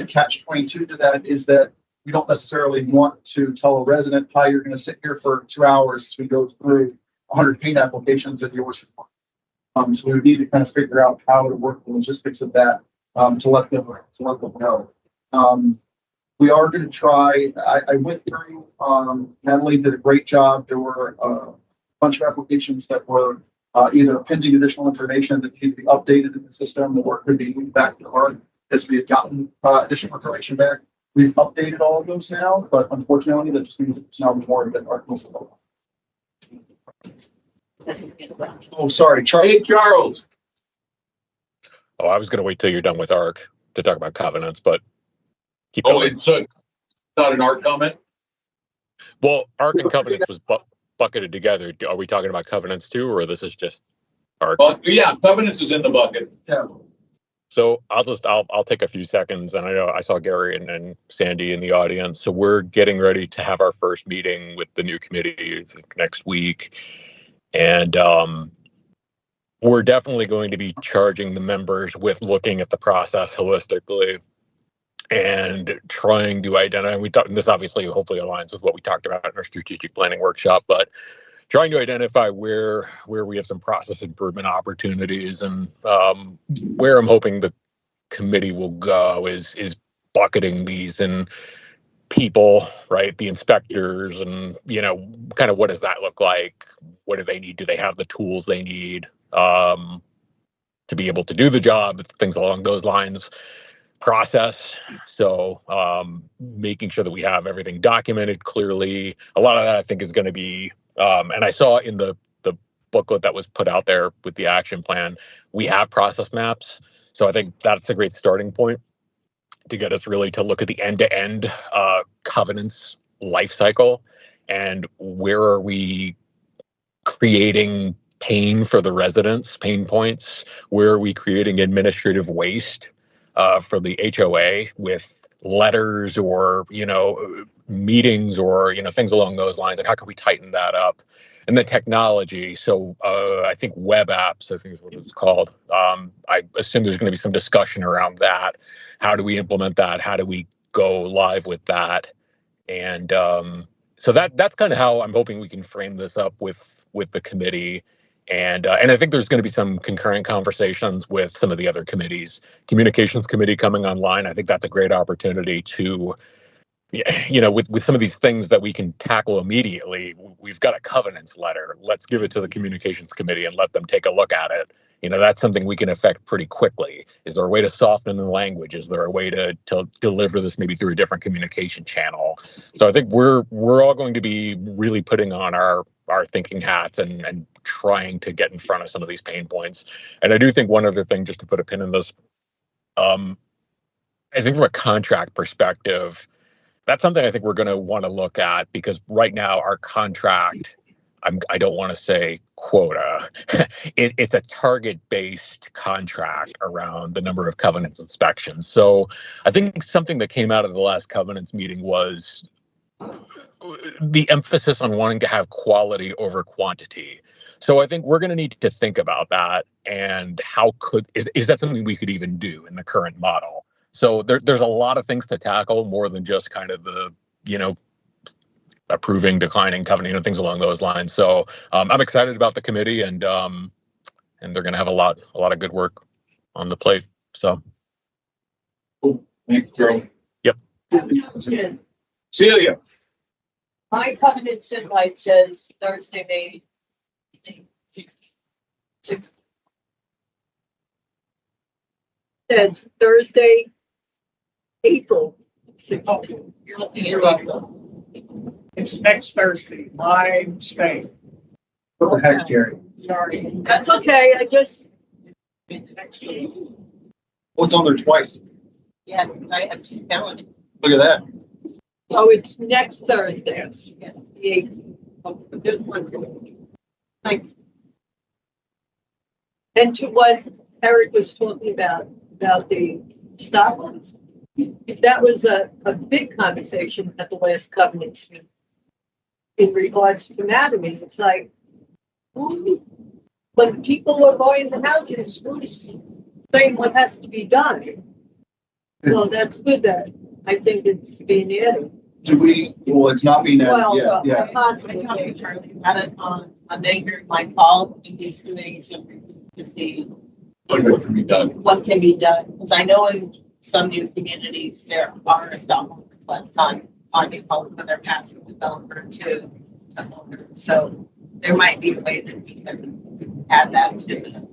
catch 22 to that is that we don't necessarily want to tell a resident how you're going to sit here for 2 hours as we go through 100 paint applications at yours. So we would need to kind of figure out how to work the logistics of that to let them know. We are going to try. I went through. Natalie did a great job. There were a bunch of applications that were either pending additional information that needed to be updated in the system, or could be moved back to ARC as we had gotten additional information back. We've updated all of those now, but unfortunately, that just means it's now more than ARC was about. Oh, sorry, Charlie. Hey, Charles. Oh, I was going to wait till you're done with ARC to talk about covenants, but keep Oh, going. it's not an ARC comment? Well, ARC and covenants was bucketed together. Are we talking about covenants too, or this is just ARC? Well, yeah, covenants is in the bucket. Yeah. So I'll take a few seconds, and I know I saw Gary and Sandy in the audience. So we're getting ready to have our first meeting with the new committee next week, and we're definitely going to be charging the members with looking at the process holistically and trying to identify. And this obviously hopefully aligns with what we talked about in our strategic planning workshop, but trying to identify where we have some process improvement opportunities, and where I'm hoping the committee will go is bucketing these in people, right? The inspectors, and kind of what does that look like? What do they need? Do they have the tools they need to be able to do the job? Things along those lines. Process. So making sure that we have everything documented clearly. A lot of that I think is going to be, and I saw in the booklet that was put out there with the action plan, we have process maps. So I think that's a great starting point to get us really to look at the end-to-end covenants life cycle, and where are we creating pain for the residents, pain points, where are we creating administrative waste for the HOA with letters or meetings or things along those lines, and how can we tighten that up? And the technology, so I think web apps, I think is what it's called. I assume there's going to be some discussion around that. How do we implement that? How do we go live with that? And so that's kind of how I'm hoping we can frame this up with the committee. And I think there's going to be some concurrent conversations with some of the other committees. Communications committee coming online. I think that's a great opportunity to, with some of these things that we can tackle immediately. We've got a covenants letter. Let's give it to the communications committee and let them take a look at it. That's something we can affect pretty quickly. Is there a way to soften the language? Is there a way to deliver this maybe through a different communication channel? So I think we're all going to be really putting on our thinking hats and trying to get in front of some of these pain points. And I do think one other thing, just to put a pin in this, I think from a contract perspective, that's something I think we're going to want to look at, because right now our contract, I don't want to say quota, it's a target-based contract around the number of covenants inspections. So I think something that came out of the last covenants meeting was the emphasis on wanting to have quality over quantity. So I think we're going to need to think about that and is that something we could even do in the current model? So there's a lot of things to tackle more than just kind of the, approving, declining, covenant, things along those lines. So I'm excited about the committee and they're going to have a lot of good work on the plate. So. Cool. Thanks, Joe. Yep. Celia. My covenant invite says Thursday, May 16th. Says Thursday, April 16th. You're looking You're at welcome. It's next Thursday, my mistake. Go ahead, Gary. Sorry. That's okay, I just, What's on there twice? Yeah, because I have 2 calendars. Look at that. so it's next Thursday, the 18th. Oh, just one. Thanks. And to what Eric was talking about the stop limits. That was a big conversation at the last covenant meeting in regards to anatomy. It's like, when people are buying the houses, who's saying what has to be done? So that's good that I think it's being added. Well, it's not being added Well, yet, yeah. I talked to Charlie about it on Monday during my call, and he's doing some to see What can be done? what can be done. Because I know in some new communities, there are a stop request on new homes when they're passing developer to owner. So there might be a way that we can add that to the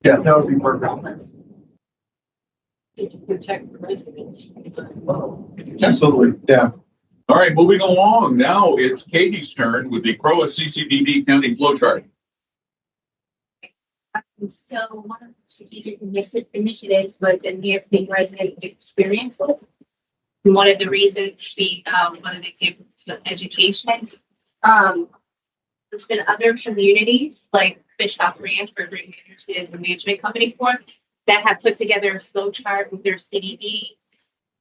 Yeah, that would be perfect. process. To protect the residents. Absolutely, yeah. All right, moving along. Now it's Katie's turn with the CROA CCDD county flowchart. So one of the strategic initiatives was enhancing resident experiences. And one of the reasons one of the examples was education. There's been other communities like Bishop Ranch, where Green Manors is the management company for, that have put together a flow chart with their CDD,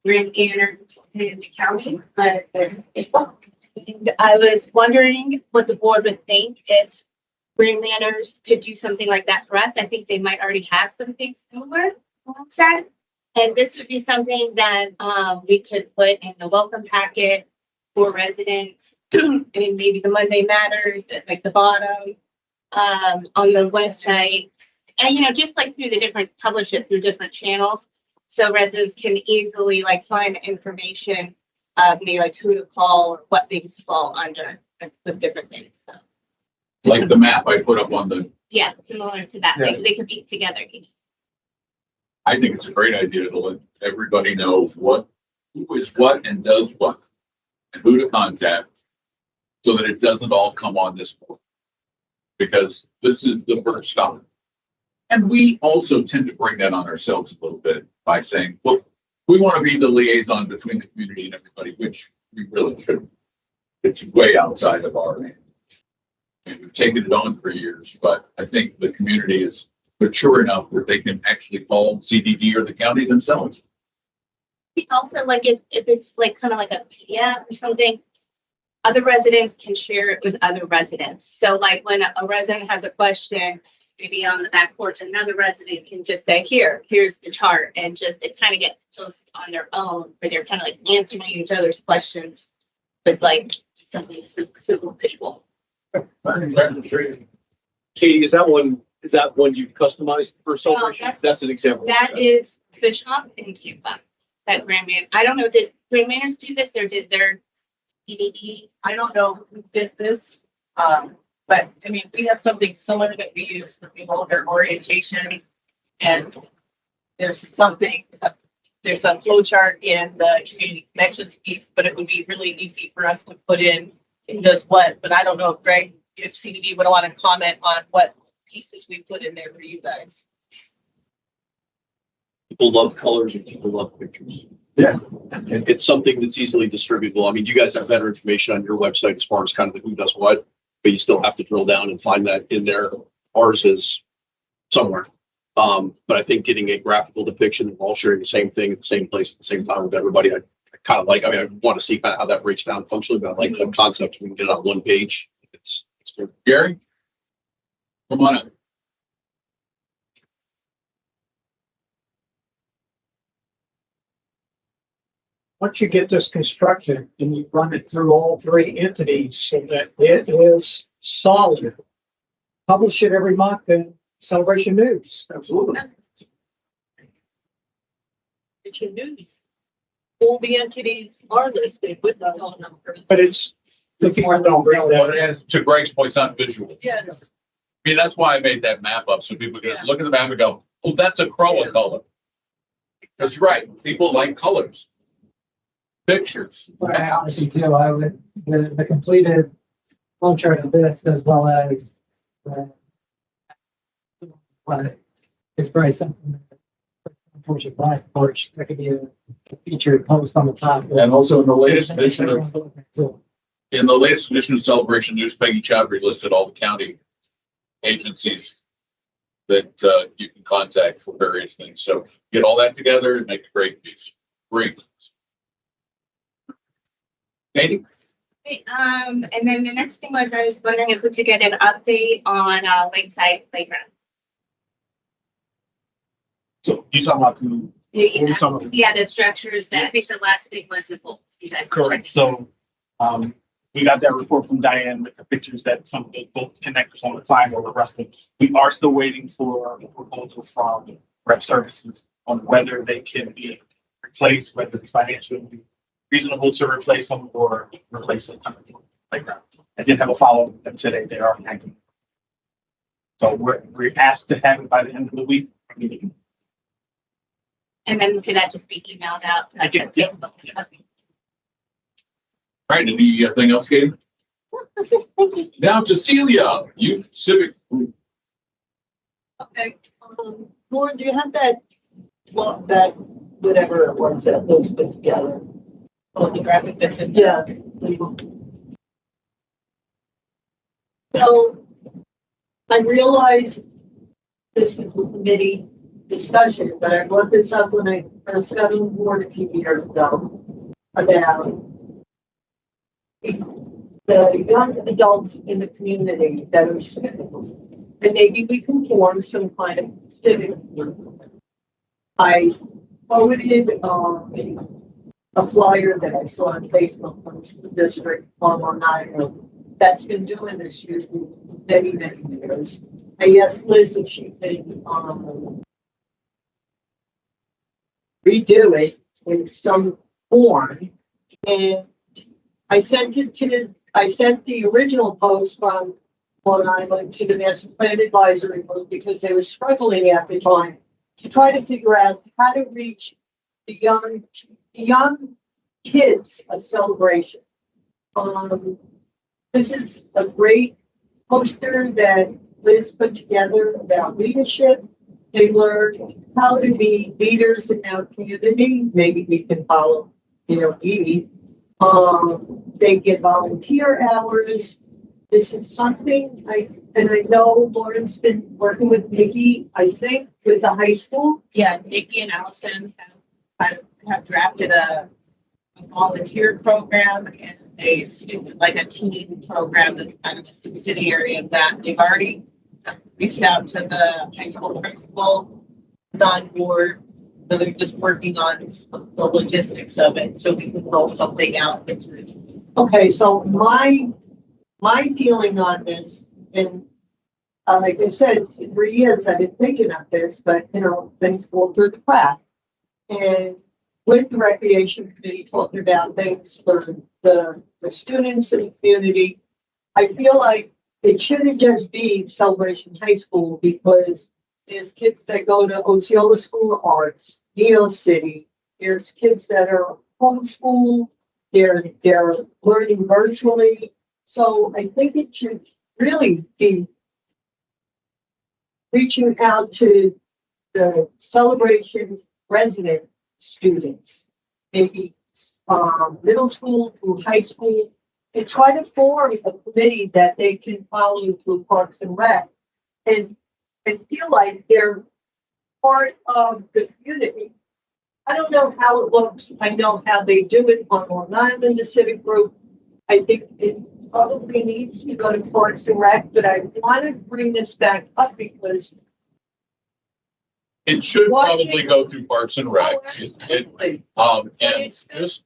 Green Manors, and the county. And I was wondering what the board would think if Green Manors could do something like that for us. I think they might already have something similar alongside. And this would be something that we could put in the welcome packet for residents and maybe the Monday Matters at like the bottom on the website. And, just like through the different, publish it through different channels. So residents can easily like find information, maybe like who to call or what things fall under with different things. So. Like the map I put up on the, Yes, similar to that. Yeah. They could be together. I think it's a great idea to let everybody know who is what and does what and who to contact so that it doesn't all come on this board. Because this is the first stop. And we also tend to bring that on ourselves a little bit by saying, look, we want to be the liaison between the community and everybody, which we really shouldn't. It's way outside of our hand. And we've taken it on for years, but I think the community is mature enough that they can actually call CDD or the county themselves. Also, like if it's like kind of like a PDF or something, other residents can share it with other residents. So like when a resident has a question, maybe on the back porch, another resident can just say, here's the chart, and just it kind of gets posted on their own, where they're kind of like answering each other's questions with like something simple visual. Katie, is that one you customized for celebration? That's an example. That is Bishop in Tampa. That Grand Man. I don't know, did Grand Manors do this or did their CDD? I don't know who did this, but I mean, we have something similar that we use for the older orientation. And there's a flow chart in the community connections piece, but it would be really easy for us to put in who does what. But I don't know if Greg, if CDD would want to comment on what pieces we put in there for you guys. People love colors and people love pictures. Yeah. And it's something that's easily distributable. I mean, you guys have better information on your website as far as kind of the who does what, but you still have to drill down and find that in there. Ours is somewhere. But I think getting a graphical depiction of all sharing the same thing at the same place at the same time with everybody, I kind of like, I want to see kind of how that breaks down functionally, but I like the concept. We can get it on one page. It's good. Gary? Come on up. Once you get this constructed and you run it through all three entities so that it is solid, publish it every month in Celebration News. Absolutely. It's your duties. All the entities are listed with the phone numbers. But it's, But to Greg's point, it's not visual. Yes. I mean, that's why I made that map up, so people can just look at the map and go, oh, that's a CROA color. That's right. People like colors. Pictures. But I honestly too, I would, the completed flow chart of this as well as but it's probably something unfortunately black porch that could be a featured post on the top. And also in the latest edition of Celebration News, Peggy Chowdhury listed all the county agencies that you can contact for various things. So get all that together and make a great piece. Great. Katie? Okay, and then the next thing was I was wondering if we could get an update on Lakeside Playground. So you talking about The structures that, I think the last thing was the bolts. You guys- correct. So, we got that report from Diane with the pictures that some of the bolt connectors on the climb were rusted. We are still waiting for a proposal from Rep Services on whether they can be replaced, whether it's financially reasonable to replace them or replace them playground. I did have a follow up with them today. They are active. So we're asked to have it by the end of the week. And then could that just be emailed out? To I can, yeah. Okay. All right, anything else, Katie? That's it. Thank you. Now to Celia, Youth Civic Group. Okay, Lauren, do you have that, well, that, whatever it was that was put together? Oh, the graphic that's in. Yeah. So I realize this is a committee discussion, but I brought this up when I first got on board a few years ago about the young adults in the community that are students, and maybe we can form some kind of civic group. I forwarded a flyer that I saw on Facebook from the school district on Long Island that's been doing this usually many, many years. I asked Liz if she could redo it in some form, and I sent the original post from Long Island to the Master Plan Advisory Group because they were struggling at the time to try to figure out how to reach the young kids of Celebration. This is a great poster that Liz put together about leadership. They learn how to be leaders in our community. Maybe we can follow, Edie. They get volunteer hours. This is something I know Lauren's been working with Nikki, I think, with the high school. Yeah, Nikki and Allison have drafted a volunteer program and a student, like a teen program that's kind of a subsidiary of that. They've already reached out to the high school principal, is on board. So they're just working on the logistics of it so we can roll something out. Okay, so my feeling on this, and like I said, for 3 years I've been thinking of this, but things fall through the crack. And with the recreation committee talking about things for the students in the community, I feel like it shouldn't just be Celebration High School because there's kids that go to Osceola School of Arts, Neo City. There's kids that are homeschooled. They're learning virtually. So I think it should really be reaching out to the Celebration resident students, maybe middle school through high school, and try to form a committee that they can follow through Parks and Rec and feel like they're part of the community. I don't know how it looks. I know how they do it on Long Island, the civic group. I think probably needs to go to Parks and Rec, but I want to bring this back up because. It should Watching- probably go through Parks and Rec. Oh, absolutely. And it's-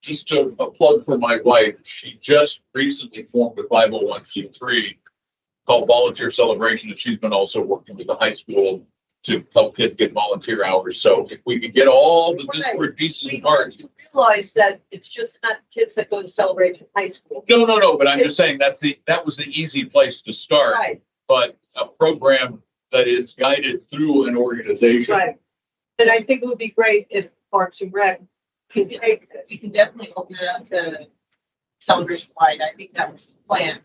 just to a plug for my wife, she just recently formed a 501c3 called Volunteer Celebration, and she's been also working with the high school to help kids get volunteer hours. So if we could get all the disparate pieces We and parts. have to realize that it's just not kids that go to Celebration High School. No, but I'm just saying that was the easy place to start. Right, But a program that is guided through an organization. right. And I think it would be great if Parks and Rec can take, you can definitely open it up to celebration wide. I think that was the plan.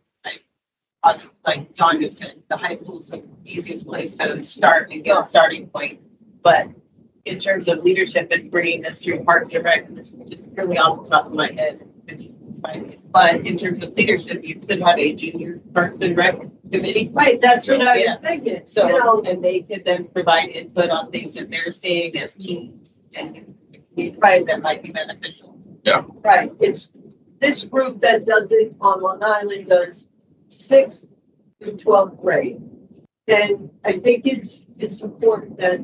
Like John just said, the high school is the easiest place to start and get a starting point. But in terms of leadership and bringing this through Parks and Rec, this is really off the top of my head. But in terms of leadership, you could have a junior Parks and Rec committee. Right, that's what I Yeah. was thinking, So, you know, and they could then provide input on things that they're seeing as teams and right, that might be beneficial. right. It's this group that does it on Long Island does 6th through 12th grade. And I think it's important that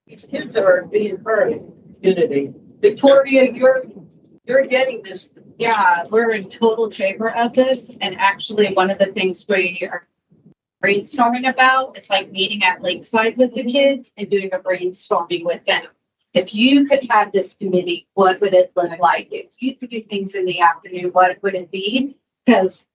these kids are being heard in the community. Victoria, you're getting this. Yeah, we're in total favor of this. And actually, one of the things we are brainstorming about is like meeting at Lakeside with the kids and doing a brainstorming with them. If you could have this committee, what would it look like? If you could do things in the afternoon, what would it be? Because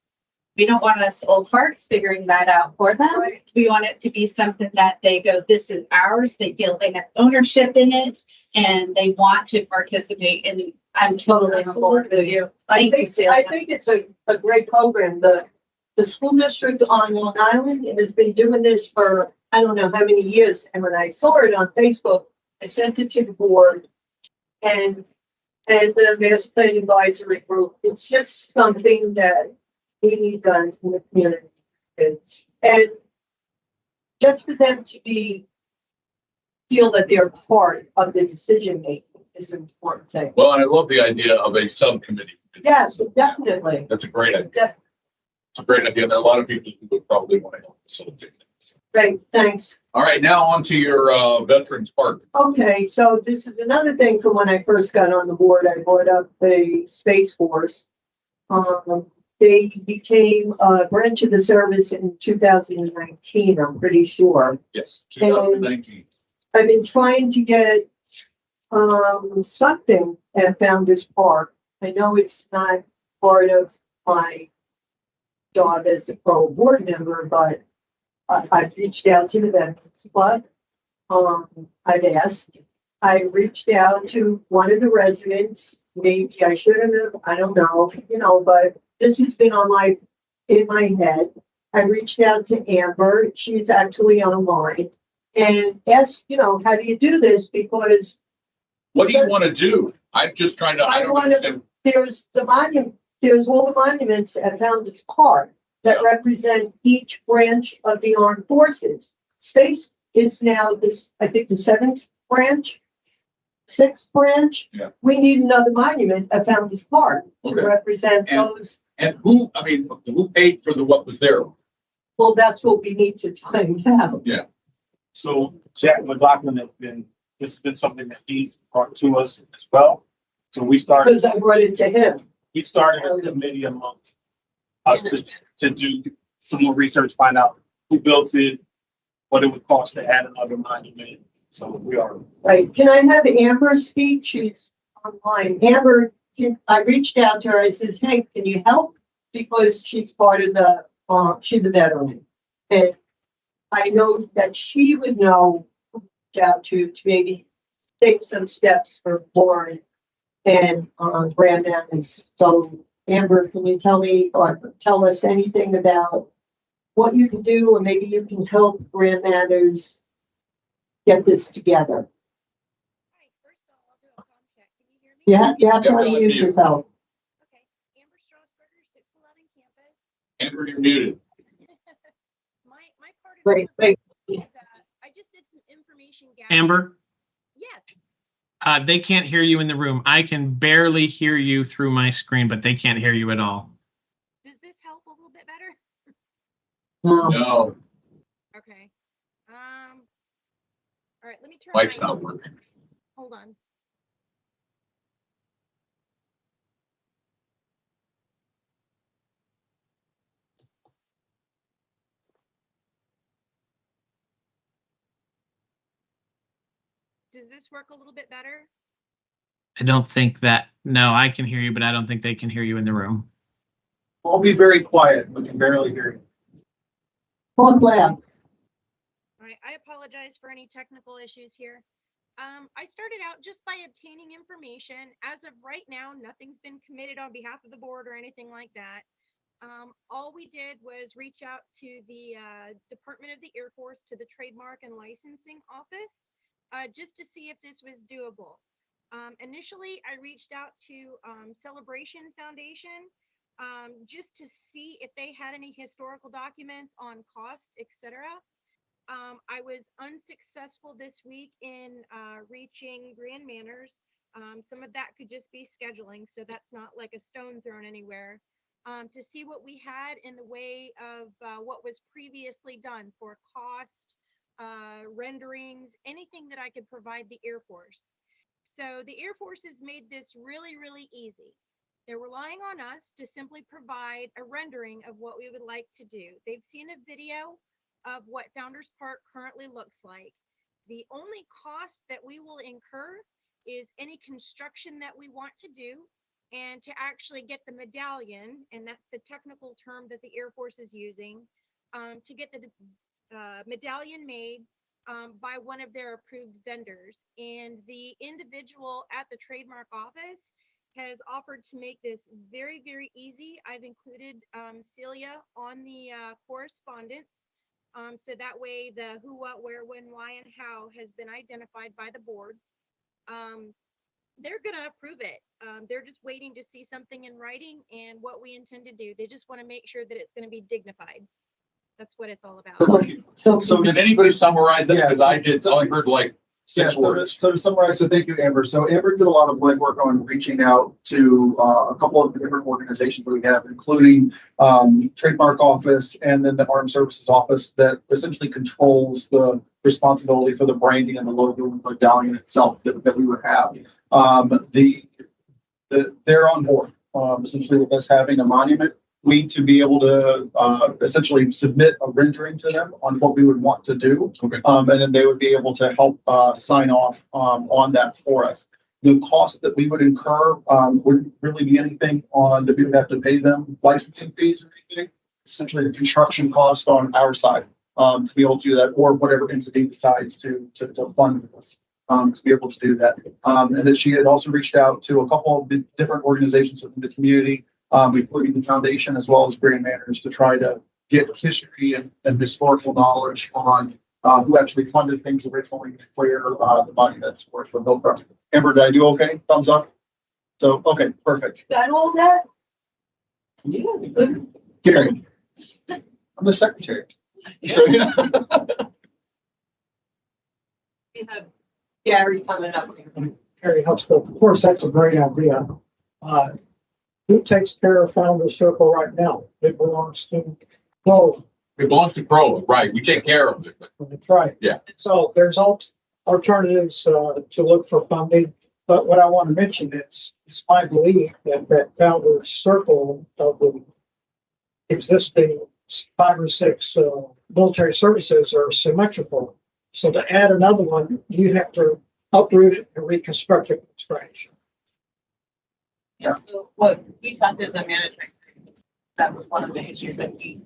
we don't want us old farts figuring that out for them. Right. We want it to be something that they go, this is ours. They feel they have ownership in it and they want to participate. And I'm totally on board with you. I Thank you, think Celia. it's a great program. The school district on Long Island has been doing this for, I don't know how many years. And when I saw it on Facebook, I sent it to the board and the master plan advisory group. It's just something that we need done in the community. And just for them to feel that they're part of the decision making is an important thing. Well, and I love the idea of a subcommittee. Yes, definitely. That's a great idea. It's a great idea. There are a lot of people who would probably want to help facilitate this. Great, thanks. All right, now on to your Veterans Park. Okay, so this is another thing from when I first got on the board. I brought up the Space Force. They became a branch of the service in 2019, I'm pretty sure. Yes, 2019. I've been trying to get something at Founders Park. I know it's not part of my job as a pro board member, but I've reached out to the Veterans Club. I've asked. I reached out to one of the residents. Maybe I shouldn't have. I don't know. But this has been in my head. I reached out to Amber. She's actually online, and asked, how do you do this? Because what do you want to do? I'm just trying to. I don't understand. There's the monument. There's all the monuments at Founders Park that represent each branch of the armed forces. Space is now this, I think, the 7th branch, 6th branch. Yeah. We need another monument at Founders Park to represent those. And who paid for what was there? Well, that's what we need to find out. Yeah. So Jack McLaughlin this has been something that he's brought to us as well. So we started. Because I brought it to him. We started a committee among us to do some more research, find out who built it, what it would cost to add another monument. So we are. Right. Can I have Amber speak? She's online. Amber, I reached out to her. I says, hey, can you help? Because she's part of she's a veteran. And I know that she would know to maybe take some steps for Lauren and Grand Mountains. So Amber, can you tell me or tell us anything about what you can do, or maybe you can help Grand Mountains get this together? Yeah, you have to unmute yourself. Amber, you're muted. Great, great. Amber, Yes. they can't hear you in the room. I can barely hear you through my screen, but they can't hear you at all. Does this No, Okay. All right, let me try. mic's not working. Hold on. Does this work a little bit better? I don't think that, no, I can hear you, but I don't think they can hear you in the room. I'll be very quiet. We can barely hear you. One lab. All right, I apologize for any technical issues here. I started out just by obtaining information. As of right now, nothing's been committed on behalf of the board or anything like that. All we did was reach out to the Department of the Air Force, to the Trademark and Licensing Office, just to see if this was doable. Initially, I reached out to Celebration Foundation, just to see if they had any historical documents on cost, etc. I was unsuccessful this week in reaching Grand Manners. Some of that could just be scheduling, so that's not like a stone thrown anywhere. To see what we had in the way of what was previously done for cost, renderings, anything that I could provide the Air Force. So the Air Force has made this really, really easy. They're relying on us to simply provide a rendering of what we would like to do. They've seen a video of what Founders Park currently looks like. The only cost that we will incur is any construction that we want to do, and to actually get the medallion, and that's the technical term that the Air Force is using, to get the medallion made by one of their approved vendors. And the individual at the trademark office has offered to make this very, very easy. I've included Celia on the correspondence. So that way the who, what, where, when, why, and how has been identified by the board. They're going to approve it. They're just waiting to see something in writing and what we intend to do. They just want to make sure that it's going to be dignified. That's what it's all about. So did anybody summarize that? Because I only heard like six words. So to summarize, so thank you, Amber. So Amber did a lot of legwork on reaching out to a couple of different organizations that we have, including Trademark Office and then the Armed Services Office that essentially controls the responsibility for the branding and the logo and medallion itself that we would have. They're on board, essentially with us having a monument. We to be able to essentially submit a rendering to them on what we would want to do. Okay. And then they would be able to help sign off on that for us. The cost that we would incur wouldn't really be anything on that we would have to pay them licensing fees or anything. Essentially the construction cost on our side to be able to do that, or whatever entity decides to fund this. To be able to do that. And then she had also reached out to a couple of different organizations within the community, including the foundation as well as Grand Manners, to try to get history and historical knowledge on who actually funded things originally, where the money that's worth for Bill Cross. Amber, did I do okay? Thumbs up? So, okay, perfect. Got all that? Yeah, good. Gary, I'm the secretary. So, yeah. We have Gary coming up here. Harry Huxtable. Of course, that's a great idea. Who takes care of Founders Circle right now? It belongs to CROA. It belongs to CROA, right? We take care of it. That's right. Yeah. So there's alternatives to look for funding. But what I want to mention is it's my belief that Founders Circle of the existing 5 or 6 military services are symmetrical. So to add another one, you have to uproot it and reconstruct it from scratch. And so what we talked as a management group, that was one of the issues that we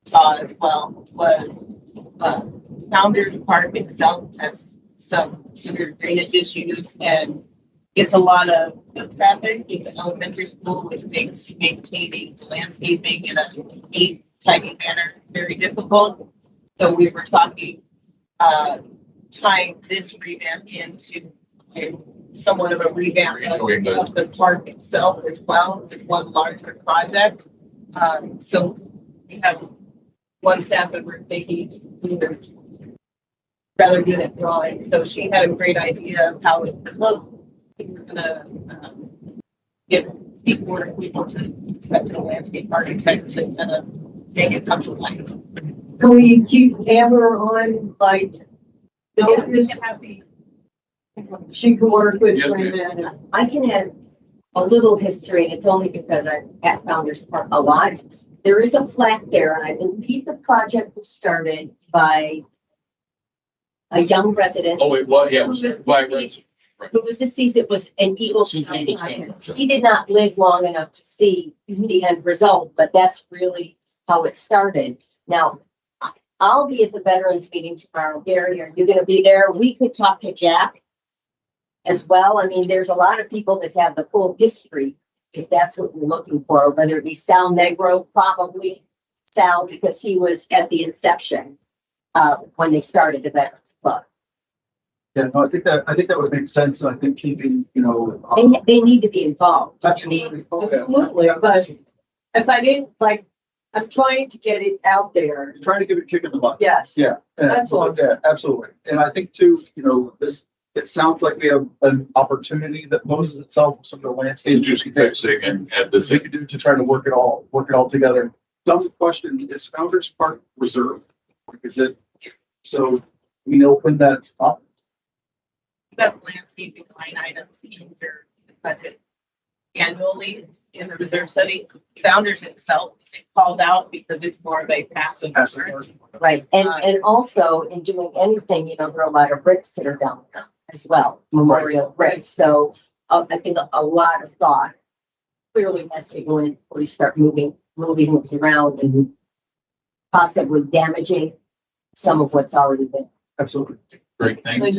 saw as well, was Founders Park itself has some severe drainage issues and gets a lot of foot traffic in the elementary school, which makes maintaining the landscaping in a neat, tidy manner very difficult. So we were talking, tying this revamp into somewhat of a revamp of the park itself as well, with one larger project. So we have one staff member, Becky, who is rather good at drawing. So she had a great idea of how it could look. We were gonna get people to accept a landscape architect to make it come to life. Can we keep Amber on, like, notice? She can work with Yes, Raymond. I can add a little history, and it's only because I'm at Founders Park a lot. There is a plaque there, and I believe the project was started by a young resident. Oh, it was, yeah, it who was was by deceased. Right. Who was deceased. It was an Eagle Since Scout Eagle Scout, project. yeah. He did not live long enough to see the end result, but that's really how it started. Now, I'll be at the veterans meeting tomorrow. Gary, are you gonna be there? We could talk to Jack as well. I mean, there's a lot of people that have the full history, if that's what we're looking for, whether it be Sal Negro, probably Sal, because he was at the inception when they started the Veterans Club. Yeah, no, I think that would make sense. And I think keeping, They need to be involved. absolutely. Absolutely, but if I didn't, like, I'm trying to get it out there. Trying to give it a kick in the butt. Yes. Yeah. Absolutely. Yeah, absolutely. And I think too, it sounds like we have an opportunity that poses itself with some of the landscape. And just fixing and add this we in. could do to try to work it all together. Dumb question, is Founders Park reserved? Is it, so we know when that's up? That landscaping line items in your budget annually in the reserve study. Founders itself is called out because it's more of a passive. Right, and also in doing anything, there are a lot of bricks that are down there as well, memorial bricks. So I think a lot of thought clearly has to go in before you start moving things around and possibly damaging some of what's already there. Absolutely. Great, thanks.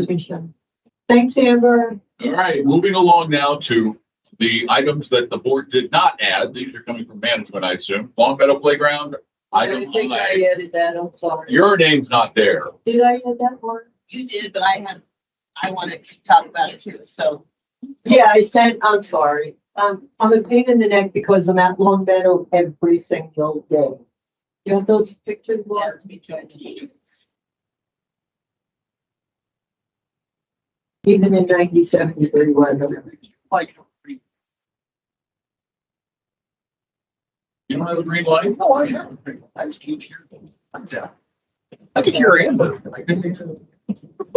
Thanks, Amber. All right, moving along now to the items that the board did not add. These are coming from management, I assume. Long Meadow Playground, I item think I I. added that, I'm sorry. Your name's not there. Did I add that one? You did, but I wanted to talk about it too, so. Yeah, I said, I'm sorry. I'm a pain in the neck because I'm at Long Meadow every single day. You have those pictures? Yeah, let me try to. Even in 97, 31. Like, You don't have a green light? no, I have. I just can't hear them. I'm down. I can hear Amber. I can hear.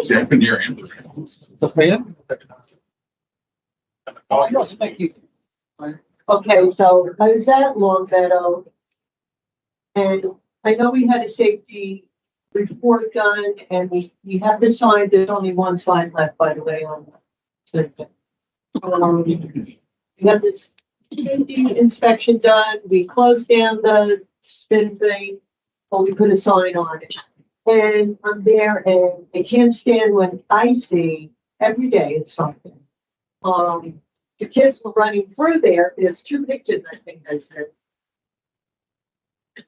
See, I can hear him. It's a fan? Oh, yes, thank you. Okay, so I was at Long Meadow. And I know we had a safety report done and we have the sign, there's only one sign left, by the way, on the. We have this safety inspection done, we closed down the spin thing, but we put a sign on it. And I'm there and I can't stand when I see every day it's something. The kids were running through there, there's two pictures, I think I said.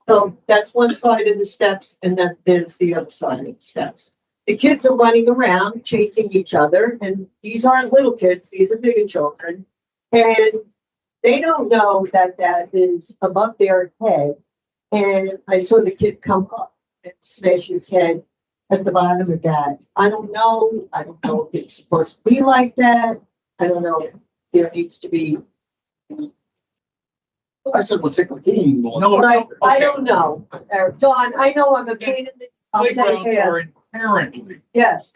So that's one side of the steps and then there's the other side of the steps. The kids are running around chasing each other and these aren't little kids, these are bigger children. And they don't know that that is above their head. And I saw the kid come up and smash his head at the bottom of that. I don't know if it's supposed to be like that. I don't know if there needs to be. I said, we'll take a game. No, I don't know. Don, I know I'm a pain in the. I'll say Playgrounds here. are inherently, Yes.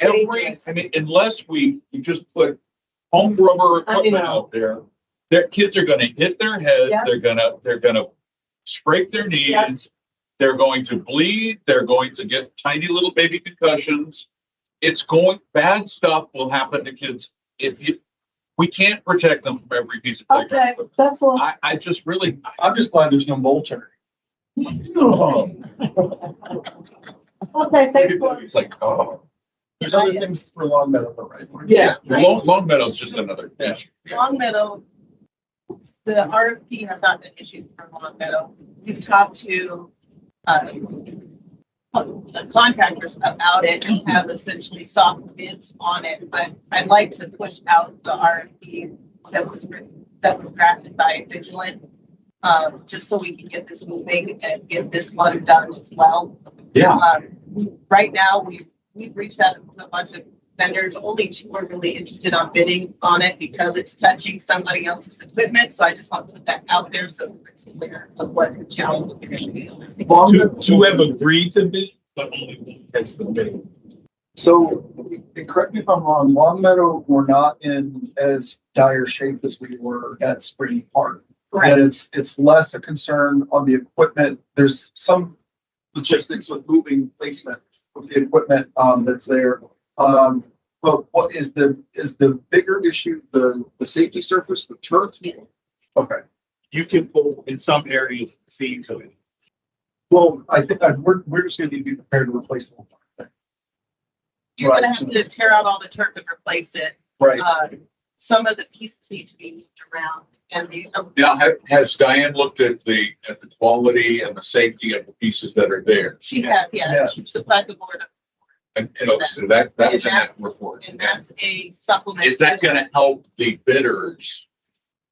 unless we just put home rubber equipment know. out there, their kids are gonna hit their heads, Yeah. they're gonna scrape their knees, Yeah. they're going to bleed, they're going to get tiny little baby concussions. Bad stuff will happen to kids we can't protect them from every piece of playground Okay, equipment. that's all. I just really, I'm just glad there's no mulcher. no. Okay, thanks for. It's like, oh, There's other things for Long Meadow, though, right? Yeah. Long Meadow's just another issue. Long Meadow, the RFP has not been issued for Long Meadow. We've talked to the contractors about it and have essentially soft bids on it, but I'd like to push out the RFP that was drafted by Vigilant, just so we can get this moving and get this one done as well. Yeah. Right now, we've reached out to a bunch of vendors, only 2 are really interested on bidding on it because it's touching somebody else's equipment. So I just want to put that out there so it's aware of what the challenge is going to be on it. Two have agreed to bid, but only one has submitted. So, correct me if I'm wrong, Long Meadow, we're not in as dire shape as we were at Spring Park. Correct. And it's less a concern on the equipment. There's some logistics with moving placement of the equipment that's there. But what is the bigger issue, the safety surface, the turf? Yeah. Okay. You can pull in some areas, see to it. Well, I think we're just gonna need to be prepared to replace the whole thing. You're Right, going to have to tear out all the turf and replace it. Right. Some of the pieces need to be moved around, and Now, has Diane looked at the quality and the safety of the pieces that are there? she has, Yeah. she supplied the board, And so that's in that report. and that's a supplement. Is that gonna help the bidders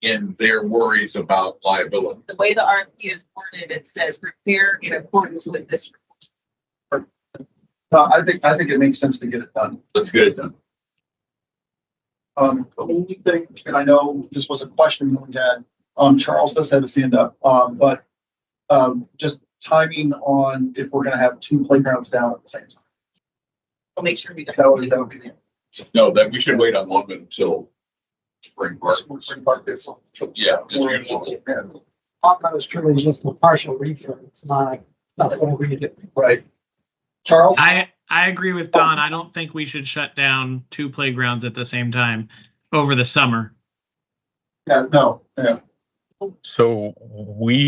in their worries about liability? The way the RFP is worded, it says prepare in accordance with this. No, I think it makes sense to get it done. Let's get it done. The only thing, and I know this was a question that we had, Charles does have his hand up, but just timing on if we're gonna have 2 playgrounds down at the same time. We'll make sure we don't. That would be. No, that we should wait on one until Spring Park. Spring Park is. Yeah, just usually. Long Meadow is truly just a partial refurb. It's not a full redo. Right. Charles? I agree with Don. I don't think we should shut down 2 playgrounds at the same time over the summer. Yeah, no, yeah. So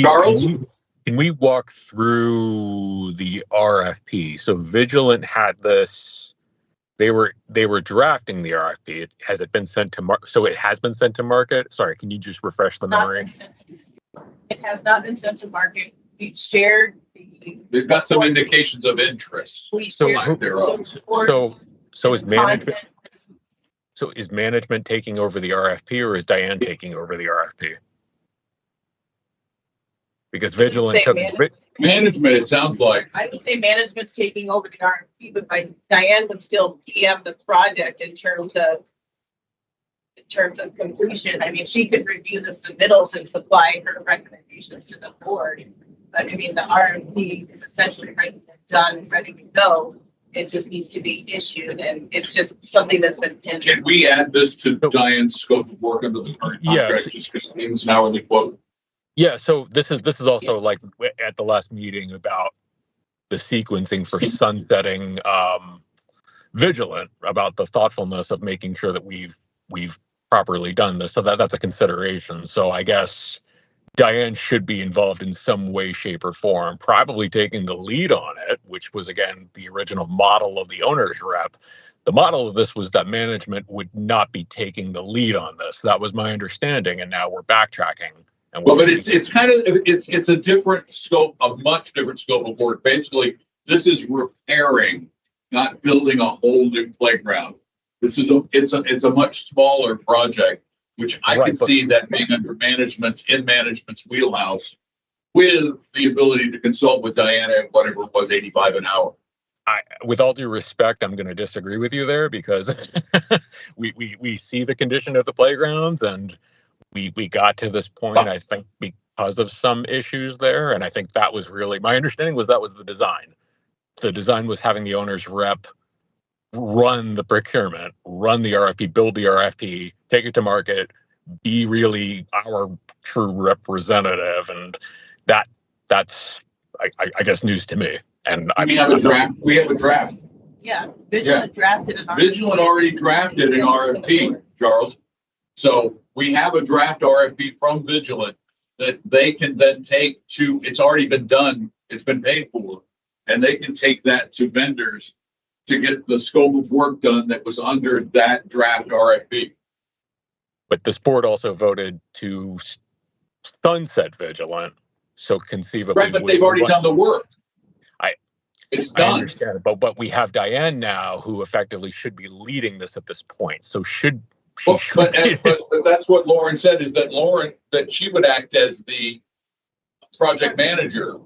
Charles? can we walk through the RFP? So Vigilant had this, they were drafting the RFP. Has it been sent to so it has been sent to market? Sorry, can you just refresh the memory? It has not been sent to market. We shared They've got some indications of interest. We So shared thereof. So is management content. is management taking over the RFP, or is Diane taking over the RFP? Because Vigilant Say took Management, it sounds like. I would say management's taking over the RFP, but Diane would still PM the project in terms of completion. I mean, she could review the submittals and supply her recommendations to the board. But I mean, the RFP is essentially ready and done, ready to go. It just needs to be issued, and it's just something that's been pinned. Can we add this to Diane's scope of work under the current contract? Just because it's an hourly quote. Yeah, so this is also like at the last meeting about the sequencing for sunsetting Vigilant, about the thoughtfulness of making sure that we've properly done this. So that's a consideration. So I guess Diane should be involved in some way, shape, or form, probably taking the lead on it, which was, again, the original model of the owner's rep. The model of this was that management would not be taking the lead on this. That was my understanding, and now we're backtracking. And Well, but it's kind of, it's a different scope, a much different scope of work. Basically, this is repairing, not building a whole new playground. This is it's a much smaller project, which I can see that being under management's wheelhouse, with the ability to consult with Diana at whatever it was, 85 an hour. With all due respect, I'm going to disagree with you there, because we see the condition of the playgrounds, and we got to this point, I think, because of some issues there. And I think that was really, my understanding was that was the design. The design was having the owner's rep run the procurement, run the RFP, build the RFP, take it to market, be really our true representative. And that's I guess news to me. And We have a draft. Yeah, Vigilant drafted an RFP. Vigilant already drafted an RFP, Charles. So we have a draft RFP from Vigilant that they can then take to, it's already been done, it's been paid for, and they can take that to vendors to get the scope of work done that was under that draft RFP. But this board also voted to sunset Vigilant, so conceivably. Right, but they've already done the work. It's done. I understand it, but we have Diane now, who effectively should be leading this at this point. So but that's what Lauren said, is that she would act as the project manager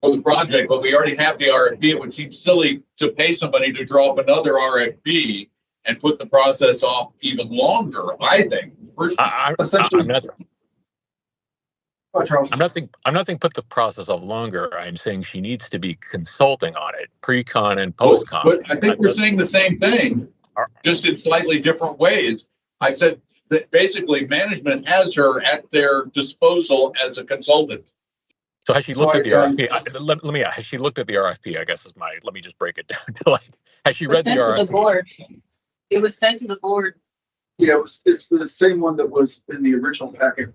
for the project, but we already have the RFP. It would seem silly to pay somebody to draw up another RFP and put the process off even longer, I think. I'm not saying put the process off longer. I'm saying she needs to be consulting on it, pre-con and post-con. But I think we're saying the same thing, just in slightly different ways. I said that basically management has her at their disposal as a consultant. So has she looked at the RFP? Let me ask, has she looked at the RFP? I guess let me just break it down to like, has she read the RFP? To the board. It was sent to the board. Yeah, it's the same one that was in the original packet.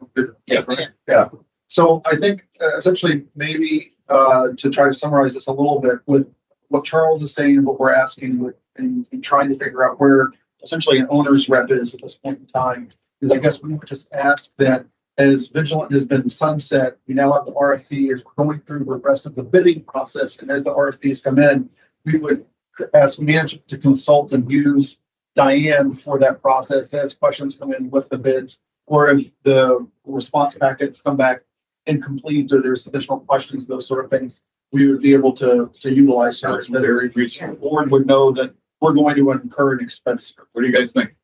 Yeah, right. Yeah. So I think essentially maybe to try to summarize this a little bit with what Charles is saying and what we're asking with and trying to figure out where essentially an owner's rep is at this point in time is I guess we would just ask that as Vigilant has been sunset, we now have the RFP as we're going through the rest of the bidding process. And as the RFPs come in, we would ask management to consult and use Diane for that process as questions come in with the bids, or if the response packets come back incomplete or there's additional questions, those sort of things, we would be able to utilize her. That the board would know that we're going to incur an expense. What do you guys think?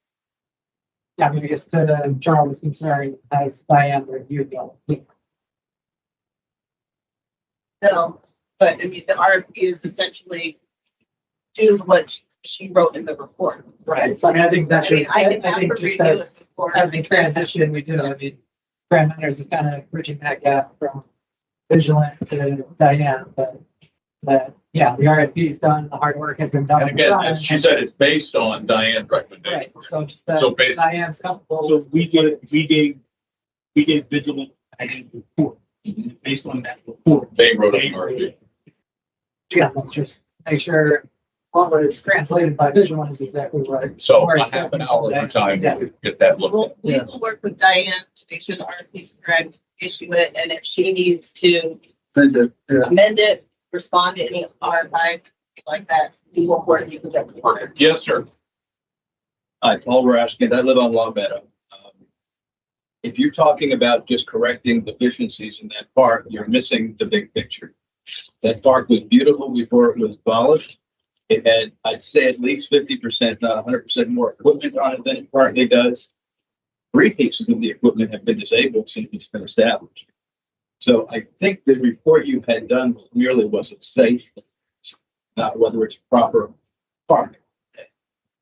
Yeah, I mean, I guess to Charles' concern, has Diane reviewed the No, but I mean, the RFP is essentially do what she wrote in the report. Right. So I mean, I think that's just, I can think just as the transition we do, I mean, Grant Hunters is kind of bridging that gap from Vigilant to Diane, but yeah, the RFP is done, the hard work has been done. And again, as she said, it's based on Diane's recommendation. Right. So just that Diane's comfortable. So we gave Vigilant a report. Based on that report, they wrote an RFP. Yeah, let's just make sure all that is translated by Vigilant is exactly right. So a half an hour of time to get that looked at. We will work with Diane to make sure the RFP is correct, issue it, and if she needs to amend it, respond to any RFI like that, we will work with them. Perfect. Yes, sir. Hi, Paul Rashkin. I live on Long Meadow. If you're talking about just correcting deficiencies in that park, you're missing the big picture. That park was beautiful before it was abolished. It had, I'd say, at least 50%, not 100% more equipment on it than it currently does. 3 pieces of the equipment have been disabled since it's been established. So I think the report you had done merely was it safe, not whether it's proper park.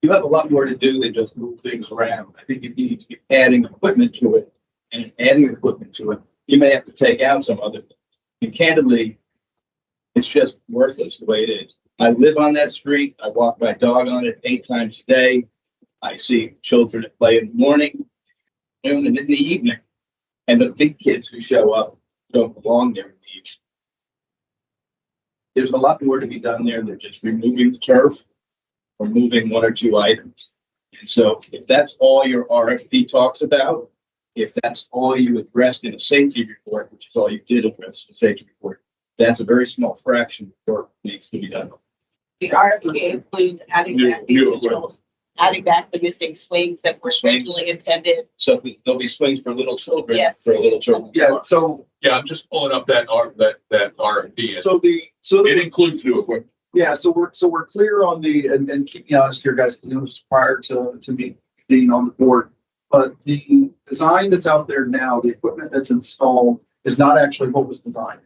You have a lot more to do than just move things around. I think you need to be adding equipment to it, and adding equipment to it, you may have to take out some other things. And candidly, it's just worthless the way it is. I live on that street. I walk my dog on it 8 times a day. I see children that play in the morning, noon, and in the evening. And the big kids who show up don't belong there in the evening. There's a lot more to be done there than just removing the turf or moving 1 or 2 items. And so if that's all your RFP talks about, if that's all you addressed in a safety report, which is all you did address in a safety report, that's a very small fraction of work that needs to be done. The RFP includes adding back the additional, adding back the missing swings that were originally intended. So there'll be swings for little children. Yes. For little children. Yeah. So yeah, I'm just pulling up that RFP. So it includes new equipment. Yeah. So we're clear on the and keep me honest here, guys, because it was prior to me being on the board. But the design that's out there now, the equipment that's installed, is not actually what was designed.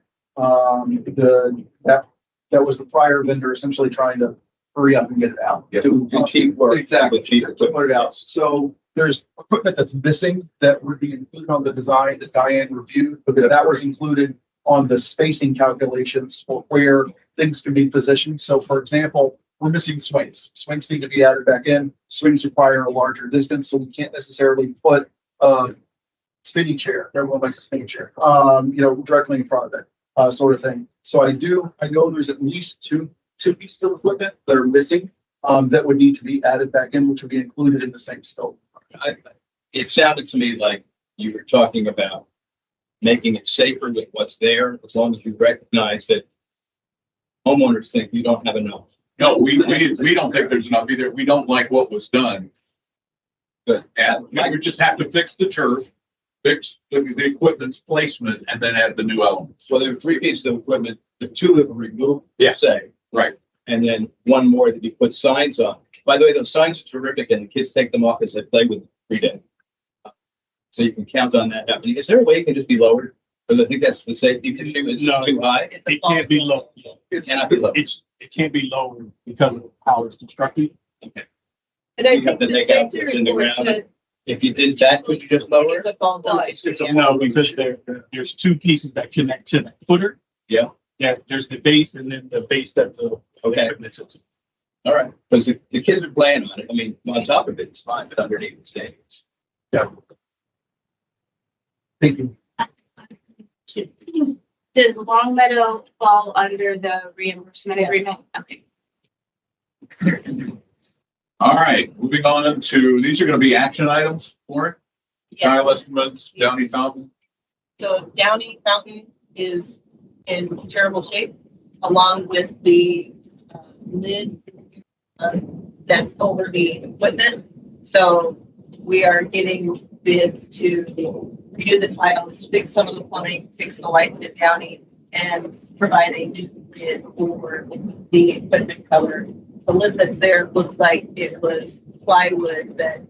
That was the prior vendor essentially trying to hurry up and get it out. Yeah, do cheap work. Exactly. To put it out. So there's equipment that's missing that would be included on the design that Diane reviewed, because that was included on the spacing calculations for where things can be positioned. So for example, we're missing swings. Swings need to be added back in. Swings require a larger distance, so we can't necessarily put a spinning chair. Everyone likes a spinning chair, directly in front of it, sort of thing. So I know there's at least two pieces of equipment that are missing that would need to be added back in, which would be included in the same scope. It sounded to me like you were talking about making it safer with what's there, as long as you recognize that homeowners think you don't have enough. No, we don't think there's enough either. We don't like what was done. But you just have to fix the turf, fix the equipment's placement, and then add the new elements. So there are 3 pieces of equipment the two that were removed, Yeah. say, Right. and then one more that you put signs on. By the way, those signs are terrific, and the kids take them off as they play with them every day. So you can count on that happening. Is there a way it can just be lowered? Because I think that's the safety issue. Is No. too high? It can't be low. It cannot be low. It can't be lower because of how it's constructed. Okay. And I You have think to the make out safety what's in the report ground. said If you did that, could you just lower it? it's a bone issue. No, because there's two pieces that connect to that footer. Yeah. Yeah, there's the base and then the base that the Okay. equipment sits. All right, because the kids are playing on it. I mean, on top of it, it's fine, but underneath it's dangerous. Yeah. Thank you. Does Long Meadow fall under the reimbursement Yes. agreement? Okay. All right, moving on to, these are gonna be action items for it. Yes. Tile estimates, Downey Fountain. So Downey Fountain is in terrible shape, along with the lid that's over the equipment. So we are getting bids to redo the tiles, fix some of the plumbing, fix the lights at Downey, and provide a new lid over the equipment cover. The lid that's there looks like it was plywood that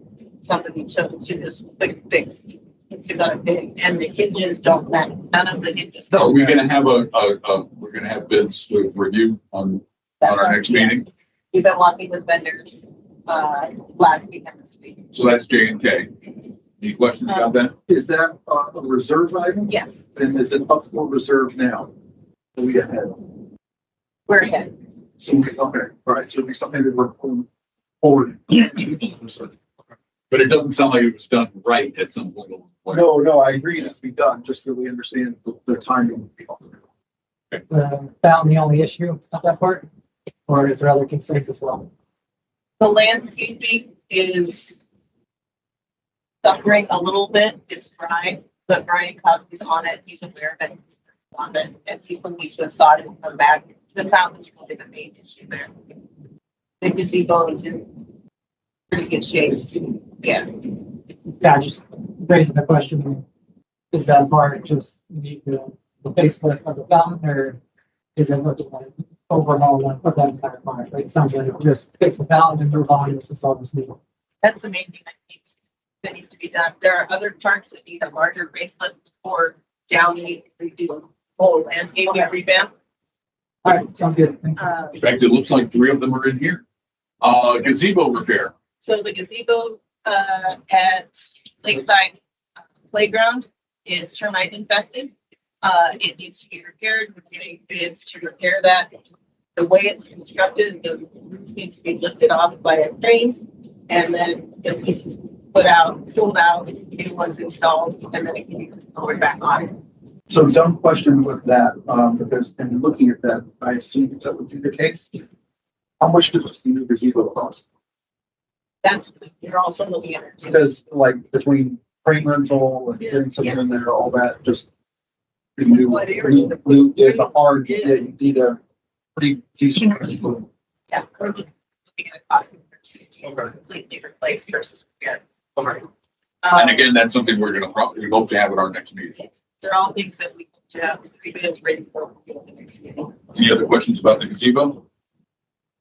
somebody took to just quick fix. It's got a big, and the hinges don't match. None of the hinges. Are we gonna have we're gonna have bids to review on our next meeting? We've been walking with vendors, last week and this week. So that's J and K. Any questions about that? Is that a reserve item? Yes, And is it up for reserve now? Are we ahead? we're ahead. So okay, all right, so it'd be something that we're pulling forward. But it doesn't sound like it was done right at some point along the way. No, I agree, it has to be done, just so we understand the timing. Found the only issue of that part? Or is there other concerns as well? The landscaping is suffering a little bit. It's dry, but Brian Cosby's on it. He's aware of it. He's on it. And he believes the sod will come back. The fountain's really the main issue there. The gazebo is in pretty good shape too. Yeah. Yeah, just raising the question, is that part just need the facelift of the fountain, or is it looking like overhaul of that entire part? Like, it sounds like just fix the fountain and move on, this is all this new. That's the main thing that needs to be done. There are other parks that need a larger facelift or Downey redo a whole landscaping revamp. All right, sounds good. Thank you. In fact, it looks like 3 of them are in here. Gazebo repair. So the gazebo at Lakeside Playground is termite infested. It needs to be repaired. We're getting bids to repair that. The way it's constructed, the roof needs to be lifted off by a crane, and then the pieces pulled out, new ones installed, and then it can be lowered back on. So dumb question with that, because in looking at that, I assume that would be the case. How much does the new gazebo cost? That's what you're also looking at. Because like between crane rental and getting something in there, all that, just new, it's a hard, you need a pretty decent. Yeah, we're looking at a cost comparison to completely replace versus repair. Okay. And again, that's something we hope to have at our next meeting. They're all things that we hope to have 3 bids ready for the next meeting. Any other questions about the gazebo?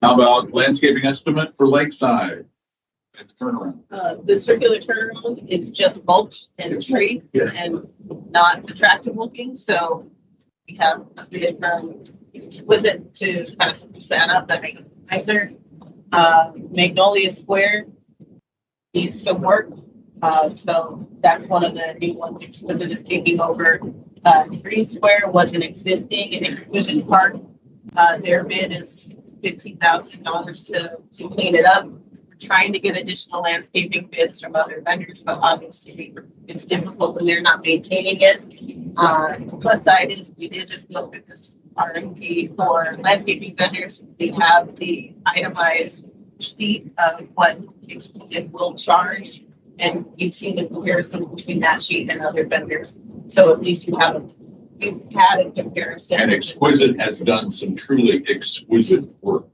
How about landscaping estimate for Lakeside and the turnaround? The circular turnaround is just mulch and tree and not attractive looking, so we have a bid from Exquisite to kind of spruce that up, that make it nicer. Magnolia Square needs some work, so that's one of the new ones Exquisite is taking over. Green Square was an existing in Exquisite Park. Their bid is $15,000 to clean it up. We're trying to get additional landscaping bids from other vendors, but obviously it's difficult when they're not maintaining it. Plus side is we did just go through this RFP for landscaping vendors. We have the itemized sheet of what Exquisite will charge, and you've seen the comparison between that sheet and other vendors. So at least you've had a comparison. And Exquisite has done some truly exquisite work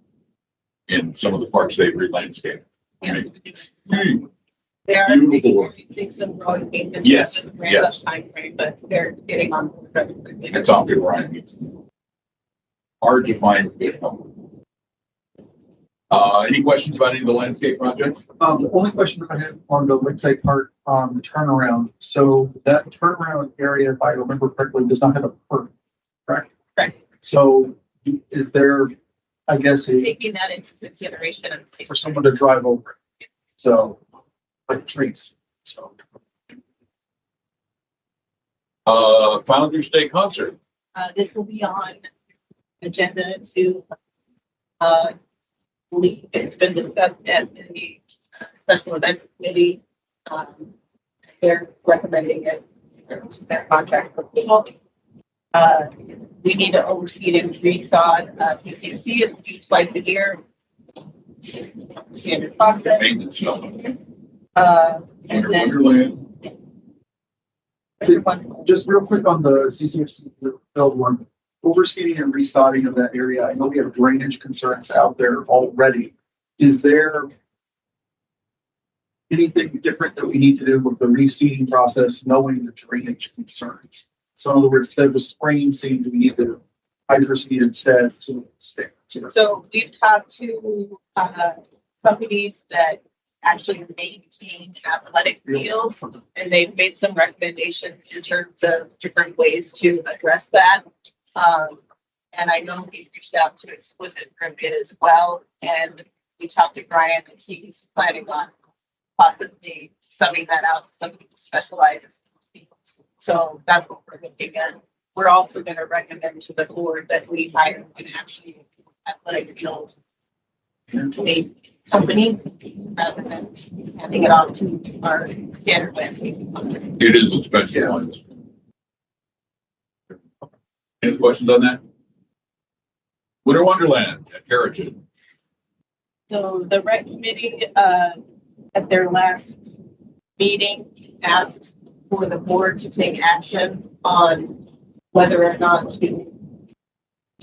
in some of the parks they've re-landscaped. Yeah. Hmm. They are Beautiful. experiencing some growing pains and Yes, ramp up yes. time frame, but they're getting on board very quickly. It's all good, Ryan. hard to find. Any questions about any of the landscape projects? The only question I had on the Lakeside Park, the turnaround. So that turnaround area, if I remember correctly, does not have a perk, correct? Correct. So is there, I guess, Taking that into consideration and place. for someone to drive over? So, like trees, so. Founders Day concert. This will be on agenda to, it's been discussed at the special events committee. They're recommending it, their contract for people. We need to oversee it and resod, CCC, it will be twice a year. Just standard process. Maintenance stuff. And then. Wonderland. Just real quick on the CCFC build one, overseeding and resodding of that area. I know we have drainage concerns out there already. Is there anything different that we need to do with the reseeding process, knowing the drainage concerns? So in other words, instead of spraying seed, we need to hydroseed instead so it sticks. So we've talked to companies that actually maintain athletic fields, and they've made some recommendations in terms of different ways to address that. And I know we've reached out to Exquisite for a bit as well, and we talked to Brian, and he's planning on possibly subbing that out to somebody who specializes in those fields. So that's what we're looking at. We're also going to recommend to the board that we hire an actually athletic field company rather than handing it off to our standard landscaping contractor. It is a specialized. Any questions on that? Winter Wonderland at Heritage. So the rec committee at their last meeting asked for the board to take action on whether or not to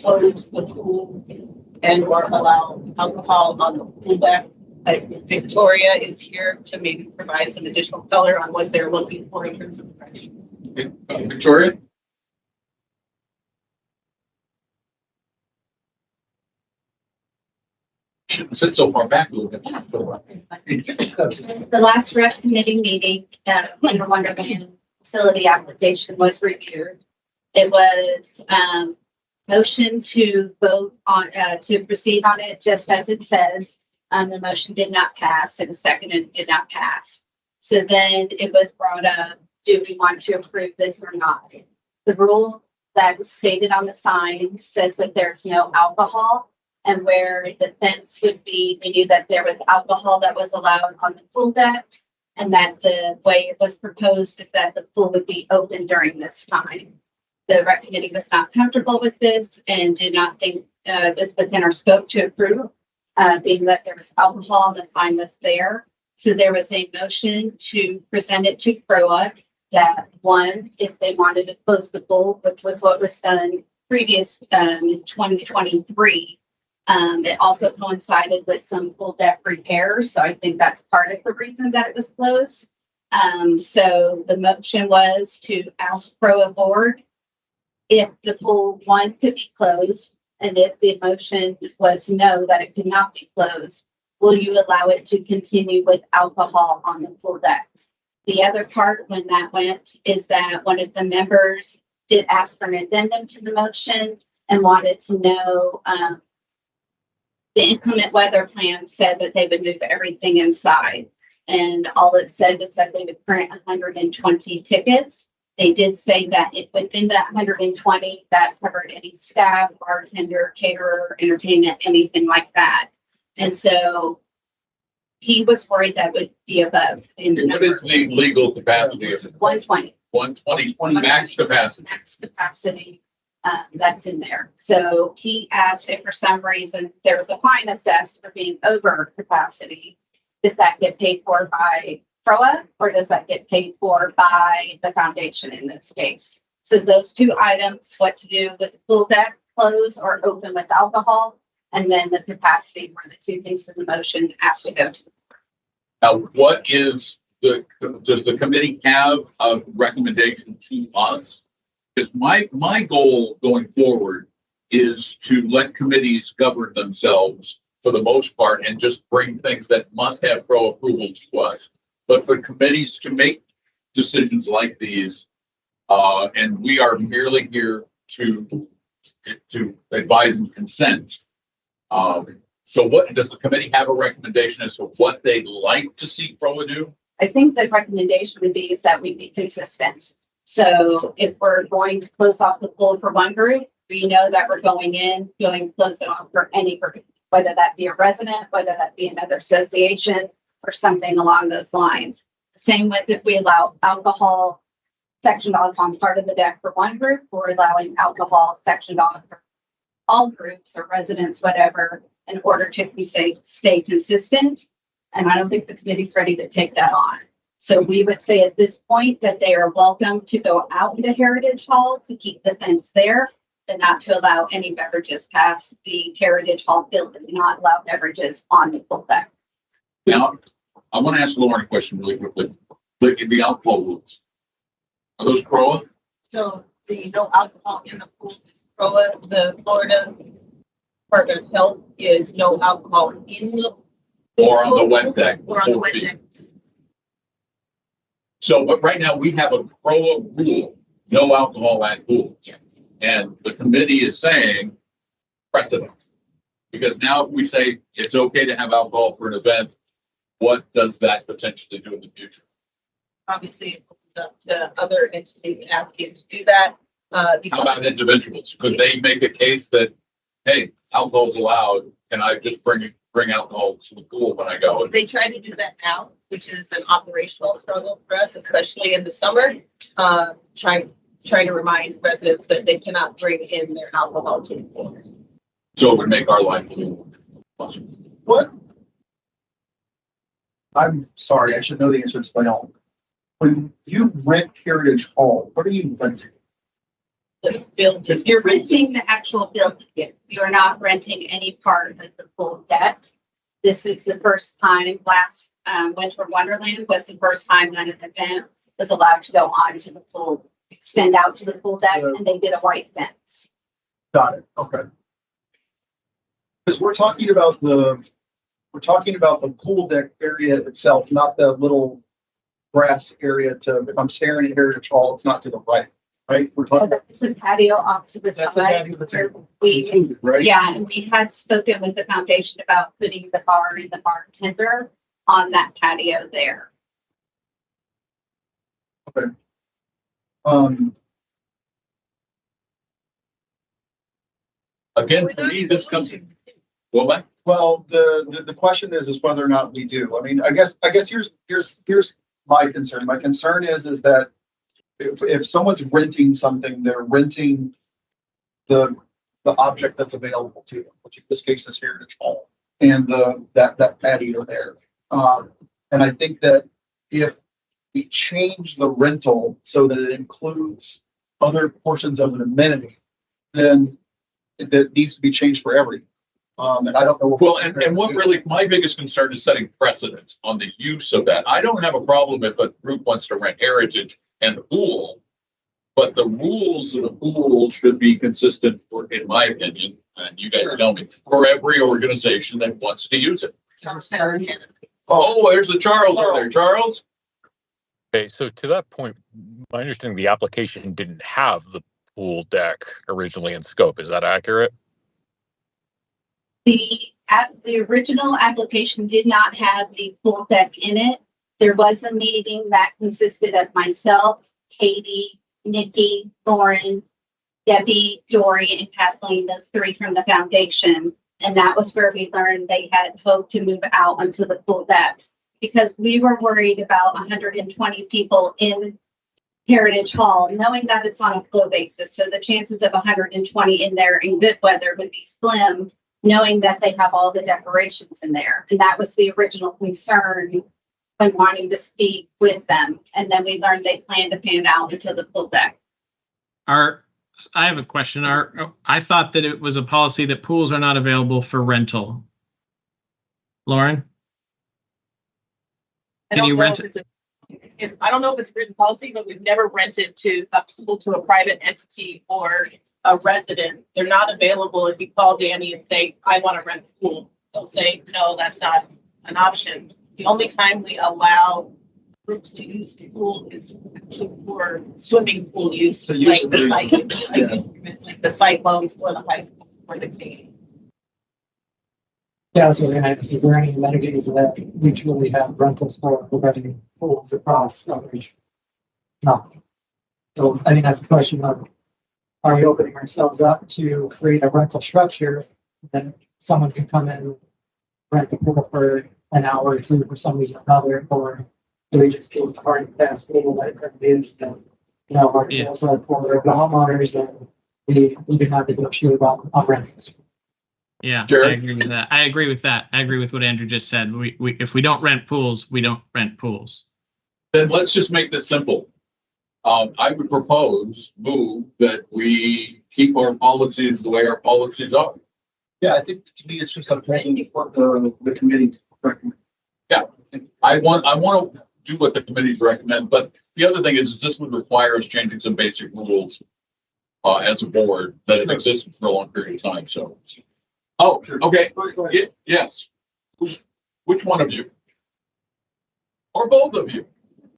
close the pool and or allow alcohol on the pool deck. Victoria is here to maybe provide some additional color on what they're looking for in terms of direction. Okay. Victoria? Shouldn't sit so far back a little bit. The last rec committee meeting, Winter Wonderland facility application was reviewed. It was, motion to vote on, to proceed on it just as it says. The motion did not pass. It was seconded, did not pass. So then it was brought up, do we want to approve this or not? The rule that was stated on the sign says that there's no alcohol. And where the fence would be, we knew that there was alcohol that was allowed on the pool deck. And that the way it was proposed is that the pool would be open during this time. The rec committee was not comfortable with this and did not think it was within our scope to approve, being that there was alcohol, the sign was there. So there was a motion to present it to CROA that one, if they wanted to close the pool, which was what was done previous in 2023. It also coincided with some pool deck repairs. So I think that's part of the reason that it was closed. So the motion was to ask CROA board if the pool one could be closed, and if the motion was no, that it could not be closed, will you allow it to continue with alcohol on the pool deck? The other part when that went is that one of the members did ask for an addendum to the motion and wanted to know, the inclement weather plan said that they would move everything inside. And all it said is that they would print 120 tickets. They did say that within that 120, that covered any staff, bartender, caterer, entertainment, anything like that. And so he was worried that would be above. What is the legal capacity? 120. 120 max capacity. Max capacity. That's in there. So he asked if for some reason there was a fine assessed for being over capacity. Does that get paid for by CROA or does that get paid for by the foundation in this case? So those two items, what to do with the pool deck, close or open with alcohol, and then the capacity were the two things in the motion has to go to. Now, what is does the committee have a recommendation to us? Because my goal going forward is to let committees govern themselves for the most part and just bring things that must have CROA approval to us. But for committees to make decisions like these, and we are merely here to advise and consent. So what, does the committee have a recommendation as to what they'd like to see CROA do? I think the recommendation would be is that we be consistent. So if we're going to close off the pool for one group, we know that we're going to close it off for any group, whether that be a resident, whether that be another association or something along those lines. Same with if we allow alcohol sectioned off on part of the deck for one group, we're allowing alcohol sectioned off for all groups or residents, whatever, in order to be stay consistent. And I don't think the committee's ready to take that on. So we would say at this point that they are welcome to go out into Heritage Hall to keep the fence there, and not to allow any beverages past the Heritage Hall building, not allow beverages on the pool deck. Now, I want to ask Lauren a question really quickly. The alcohol rules, are those CROA? So the no alcohol in the pool is CROA. The Florida Department of Health is no alcohol in the Or on the wet deck? Or on the wet deck. So, but right now we have a CROA rule, no alcohol at pools. Yeah. And the committee is saying precedent. Because now if we say it's okay to have alcohol for an event, what does that potentially do in the future? Obviously, it opens up to other entities asking to do that. How about individuals? Could they make a case that, hey, alcohol is allowed, and I just bring alcohol to the pool when I go? They try to do that now, which is an operational struggle for us, especially in the summer. Trying to remind residents that they cannot bring in their alcohol to the pool. So it would make our life a little more. What? I'm sorry, I should know the answer to this by now. When you rent Heritage Hall, what are you renting? The building. If you're renting the actual building, you are not renting any part of the pool deck. This is the first time last Winter Wonderland was the first time that an event was allowed to go onto the pool, extend out to the pool deck, and they did a white fence. Got it, okay. Because we're talking about the pool deck area itself, not the little grass area if I'm staring at Heritage Hall, it's not to the right? We're talking. It's a patio off to the That's the side. patio that's We, right? yeah, and we had spoken with the foundation about putting the bar and the bartender on that patio there. Okay. Again, for me, this comes. Well, the question is whether or not we do. I mean, I guess here's my concern. My concern is that if someone's renting something, they're renting the object that's available to them, which in this case is Heritage Hall and that patio there. And I think that if we change the rental so that it includes other portions of an amenity, then it needs to be changed for everything. And I don't know. Well, and what really, my biggest concern is setting precedent on the use of that. I don't have a problem if a group wants to rent Heritage and the pool, but the rules of the pool should be consistent for, in my opinion, and you guys tell me, for every organization that wants to use it. Oh, there's a Charles over there. Charles? Okay, so to that point, my understanding the application didn't have the pool deck originally in scope. Is that accurate? The original application did not have the pool deck in it. There was a meeting that consisted of myself, Katie, Nikki, Lauren, Debbie, Dory, and Kathleen, those three from the foundation. And that was where we learned they had hoped to move out onto the pool deck because we were worried about 120 people in Heritage Hall, knowing that it's on a flow basis. So the chances of 120 in there in good weather would be slim, knowing that they have all the decorations in there. And that was the original concern when wanting to speak with them. And then we learned they planned to pan out into the pool deck. I have a question. I thought that it was a policy that pools are not available for rental. Lauren? Can you rent it? I don't know if it's a written policy, but we've never rented to a pool to a private entity or a resident, they're not available. If you call Danny and say, I want to rent a pool, they'll say, no, that's not an option. The only time we allow groups to use the pool is for swimming pool use, So use like the the- like the cyclones or the high school or the game. Yeah, so then is there any amenities that we truly have rentals for providing pools across outreach? No. So I think that's the question of, are we opening ourselves up to create a rental structure? Then someone can come in, rent the pool for an hour or two for some reason or another, or do we just keep the hard and fast rule that it is that, you know, our rules are for the homeowners and we do not negotiate on rentals. Yeah, Jared? I agree with that. I agree with that. I agree with what Andrew just said. We if we don't rent pools, we don't rent pools. Then let's just make this simple. I would move that we keep our policies the way our policies are. Yeah, I think to me, it's just updating what the committee recommends. Yeah, I want to do what the committees recommend, but the other thing is this would require us changing some basic rules as a board that have existed for a long period of time, so. Oh, okay, yes. Which one of you? Or both of you?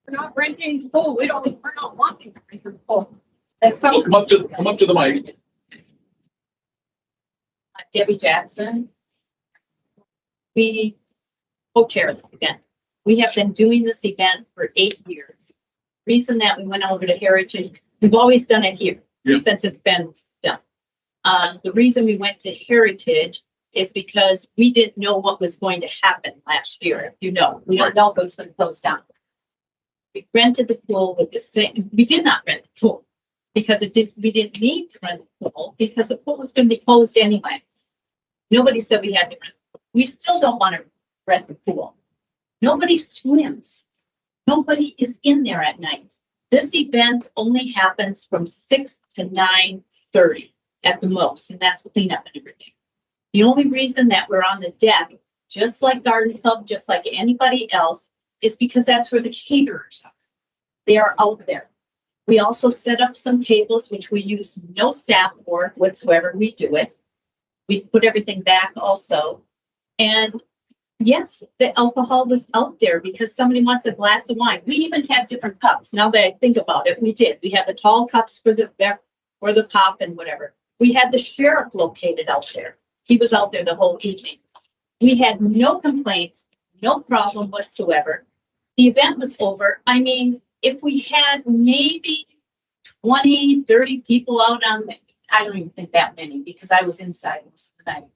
We're not renting the pool. We're not wanting to rent the pool. That's Well, something. come up to the mic. Debbie Jackson. We co-chair this event. We have been doing this event for 8 years. Reason that we went over to Heritage, we've always done it here since it's been done. The reason we went to Heritage is because we didn't know what was going to happen last year. If you know, we don't know if it was going to close down. We rented the pool with the same. We did not rent the pool because we didn't need to rent the pool because the pool was going to be closed anyway. Nobody said we had to rent. We still don't want to rent the pool. Nobody swims. Nobody is in there at night. This event only happens from 6 to 9:30 at the most, and that's cleanup and everything. The only reason that we're on the deck, just like Garden Club, just like anybody else, is because that's where the caterers are. They are out there. We also set up some tables, which we use no staff for whatsoever. We do it. We put everything back also. And yes, the alcohol was out there because somebody wants a glass of wine. We even had different cups. Now that I think about it, we did. We had the tall cups for the pop and whatever. We had the sheriff located out there. He was out there the whole evening. We had no complaints, no problem whatsoever. The event was over. I mean, if we had maybe 20, 30 people out on the, I don't even think that many because I was inside most of the night.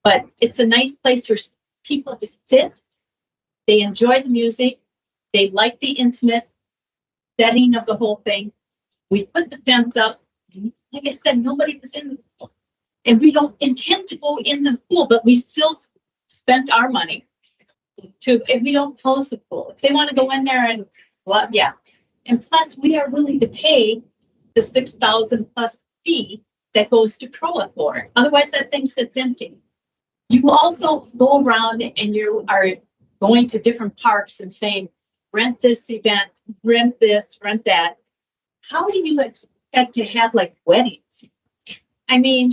But it's a nice place for people to sit. They enjoy the music. They like the intimate setting of the whole thing. We put the fence up. Like I said, nobody was in the pool. And we don't intend to go in the pool, but we still spent our money if we don't close the pool. If they want to go in there and, well, yeah. And plus, we are willing to pay the $6,000 plus fee that goes to CROA for it. Otherwise, that thing sits empty. You also go around and you are going to different parks and saying, rent this event, rent this, rent that. How do you expect to have like weddings? I mean,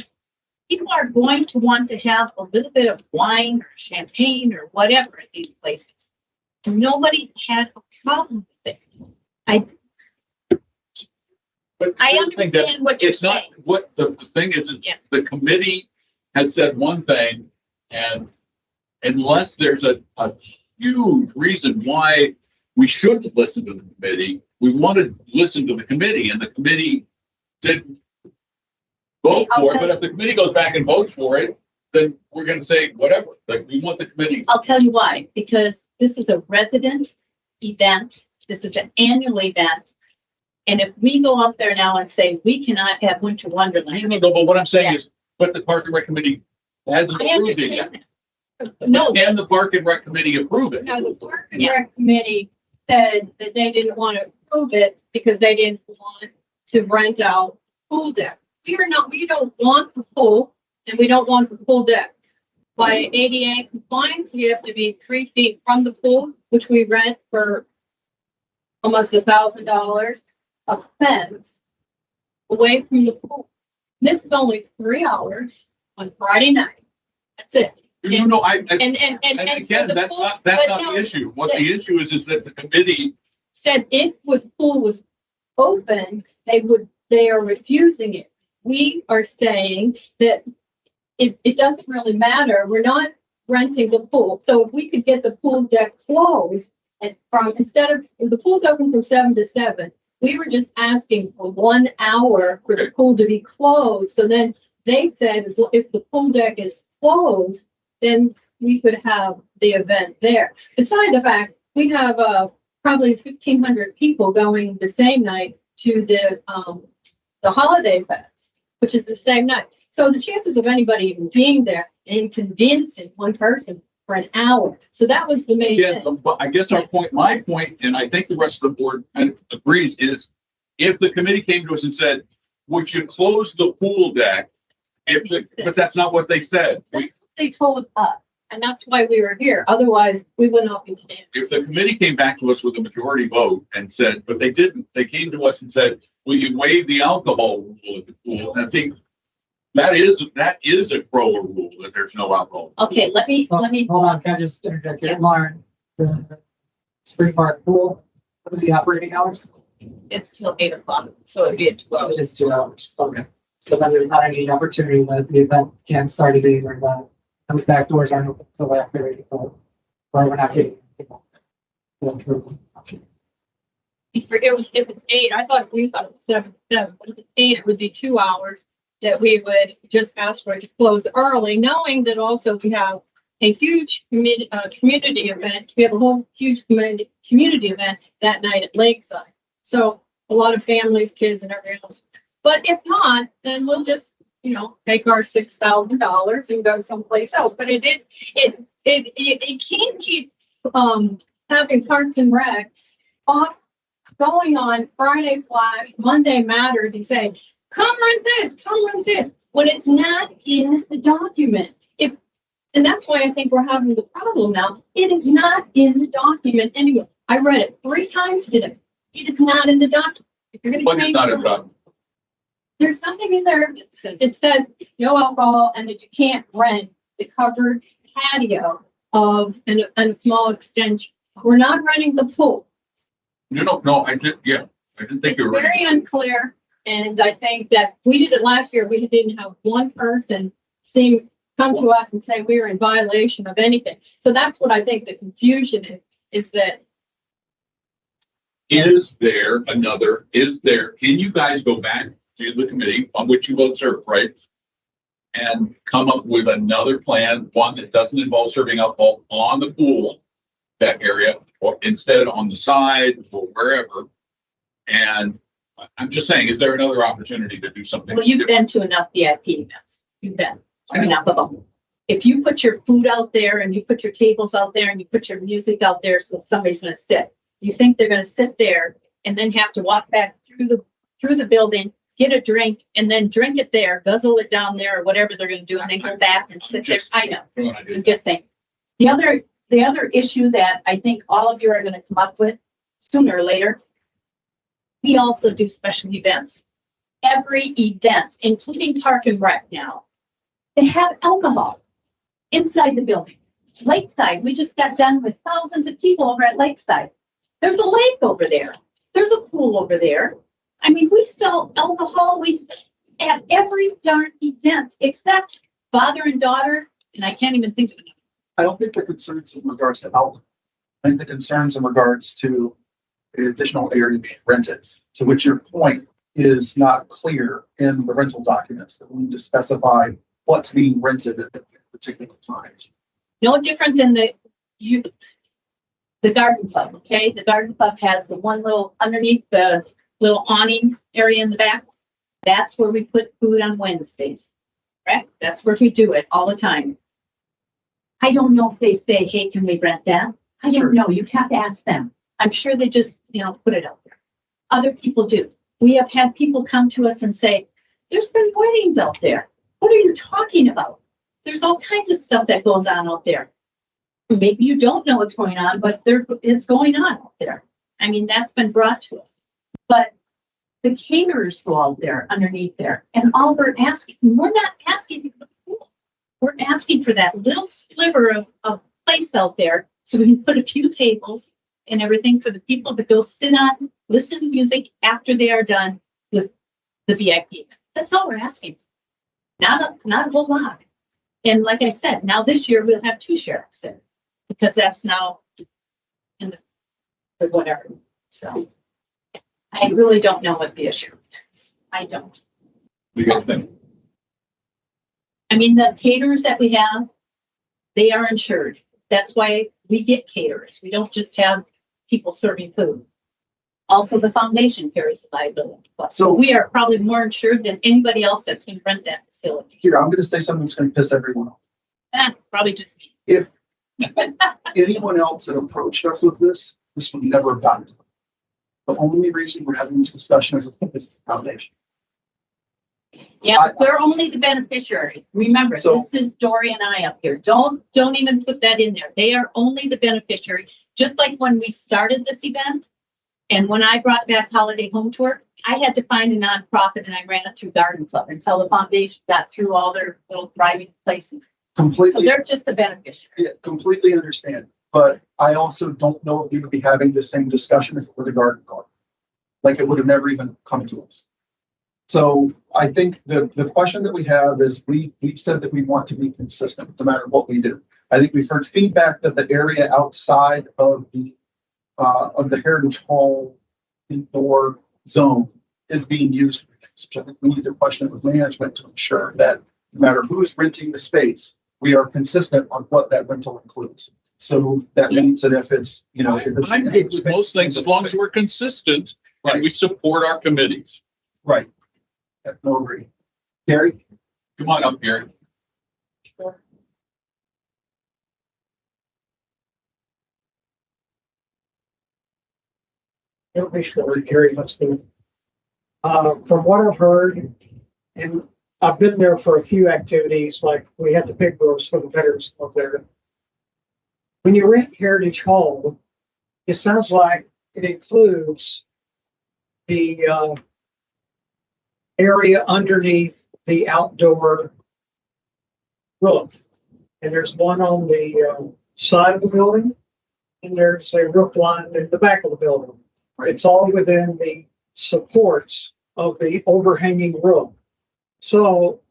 people are going to want to have a little bit of wine or champagne or whatever at these places. Nobody had a problem with it. I understand what you're saying. It's not what the thing is. It's the committee has said one thing, and unless there's a huge reason why we shouldn't listen to the committee, we want to listen to the committee, and the committee didn't vote for it. But if the committee goes back and votes for it, then we're going to say whatever. Like, we want the committee. I'll tell you why. Because this is a resident event. This is an annual event. And if we go up there now and say we cannot have Winter Wonderland. No, but what I'm saying is, but the Park and Rec Committee hasn't approved it yet. No. Can the Park and Rec Committee approve it? Now, the Park and Rec Committee said that they didn't want to approve it because they didn't want to rent out pool deck. We don't want the pool and we don't want the pool deck. By ADA compliance, we have to be 3 feet from the pool, which we rent for almost $1,000, a fence away from the pool. This is only 3 hours on Friday night. That's it. You know, And so again, the that's pool- not but the no, issue. What the issue is that the committee, said if the pool was open, they are refusing it. We are saying that it doesn't really matter. We're not renting the pool. So if we could get the pool deck closed and instead of, if the pool's open from 7 to 7, we were just asking for 1 hour for the pool to be closed. So then they said if the pool deck is closed, then we could have the event there. Beside the fact, we have probably 1,500 people going the same night to the Holiday Fest, which is the same night. So the chances of anybody even being there and convincing one person for an hour. So that was the main thing. but I guess my point, and I think the rest of the board agrees, is if the committee came to us and said, would you close the pool deck? But that's not what they said. That's what they told us. And that's why we were here. Otherwise, we would not be standing. If the committee came back to us with a majority vote and said, but they didn't, they came to us and said, will you waive the alcohol rule at the pool? And I think that is a CROA rule that there's no alcohol. Okay, let me. Hold on, can I just interject here? Lauren, the Spring Park pool, what are the operating hours? It's till 8 o'clock, so it'd be at 12. It is 2 hours, okay. So then there's not any opportunity that the event can't start at 8 or that those back doors aren't open until after 8 o'clock. Or we're not getting people. If it's 8, I thought we thought it was 7, but if it's 8, it would be 2 hours that we would just ask for it to close early, knowing that also we have a huge community event. We have a whole huge community event that night at Lakeside. So a lot of families, kids, and everything else. But if not, then we'll just, take our $6,000 and go someplace else. But it can't keep having Parks and Rec off going on Friday Flash, Monday Matters, and saying, come rent this, when it's not in the document. And that's why I think we're having the problem now. It is not in the document anyway. I read it 3 times today. It is not in the document. If you're going to change the rule, there's nothing in there that says no alcohol and that you can't rent the covered patio of and a small extension. We're not renting the pool. No, I didn't think you were right. Very unclear. And I think that we did it last year. We didn't have one person come to us and say we were in violation of anything. So that's what I think the confusion is that. Can you guys go back to the committee on which you both serve, right? And come up with another plan, one that doesn't involve serving alcohol on the pool, that area, or instead on the side or wherever. And I'm just saying, is there another opportunity to do something? Well, you've been to enough VIP events. You've been enough of them. If you put your food out there and you put your tables out there and you put your music out there, so somebody's going to sit, you think they're going to sit there and then have to walk back through the building, get a drink, and then drink it there, guzzle it down there, or whatever they're going to do, and then go back and sit there. I know. I'm just saying. The other issue that I think all of you are going to come up with sooner or later, we also do special events. Every event, including Park and Rec now, they have alcohol inside the building. Lakeside, we just got done with thousands of people over at Lakeside. There's a lake over there. There's a pool over there. I mean, we sell alcohol at every darn event except father and daughter, and I can't even think of it. I don't think the concerns in regards to alcohol. I think the concerns in regards to the additional area being rented, to which your point is not clear in the rental documents, that we need to specify what's being rented at particular times. No different than the garden club, okay? The garden club has the one little underneath the little awning area in the back. That's where we put food on Wednesdays, correct? That's where we do it all the time. I don't know if they say, hey, can we rent that? I don't know. You have to ask them. I'm sure they just, put it out there. Other people do. We have had people come to us and say, there's been weddings out there. What are you talking about? There's all kinds of stuff that goes on out there. Maybe you don't know what's going on, but it's going on out there. I mean, that's been brought to us. But the caterers go out there underneath there, and all we're not asking for the pool. We're asking for that little sliver of place out there so we can put a few tables and everything for the people to go sit on, listen to music after they are done with the VIP. That's all we're asking. Not a whole lot. And like I said, now this year we'll have 2 sheriffs in because that's now in the whatever. So I really don't know what the issue is. I don't. What do you guys think? I mean, the caterers that we have, they are insured. That's why we get caterers. We don't just have people serving food. Also, the foundation carries the liability. So we are probably more insured than anybody else that's going to rent that facility. Here, I'm gonna say something that's gonna piss everyone off. Probably just me. If anyone else had approached us with this would never have gotten to them. The only reason we're having this discussion is the foundation. Yeah, but they're only the beneficiary. Remember, this is Dory and I up here. Don't even put that in there. They are only the beneficiary. Just like when we started this event, and when I brought back Holiday Home Tour, I had to find a nonprofit and I ran it through Garden Club until the foundation got through all their little thriving places. Completely. So they're just the beneficiary. Yeah, completely understand. But I also don't know if you would be having the same discussion if it were the Garden Club. Like it would have never even come to us. So I think the question that we have is we've said that we want to be consistent no matter what we do. I think we've heard feedback that the area outside of the Heritage Hall indoor zone is being used for things, which I think we need to question it with management to ensure that no matter who's renting the space, we are consistent on what that rental includes. So that means that if it's, I'm good with most things as long as we're consistent and we support our committees. Right. Yeah, no agree. Gary? Come on up, Gary. It'll be short, Gary, let's do. From what I've heard, and I've been there for a few activities, like we had the big roast for the veterans up there. When you rent Heritage Hall, it sounds like it includes the area underneath the outdoor roof. And there's one on the side of the building, and there's a roof line in the back of the building. It's all within the supports of the overhanging roof. So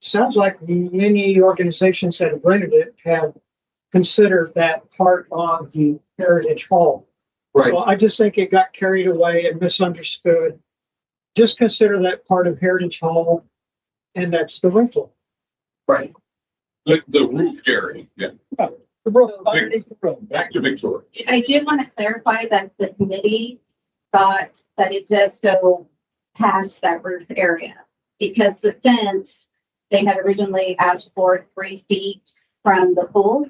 sounds like many organizations that have rented it have considered that part of the Heritage Hall. Right. So I just think it got carried away and misunderstood. Just consider that part of Heritage Hall, and that's the rental. Right. The roof, Gary. Yeah. The roof, underneath the roof. Back to Victoria. I did want to clarify that the committee thought that it does go past that roof area because the fence, they had originally asked for 3 feet from the pool,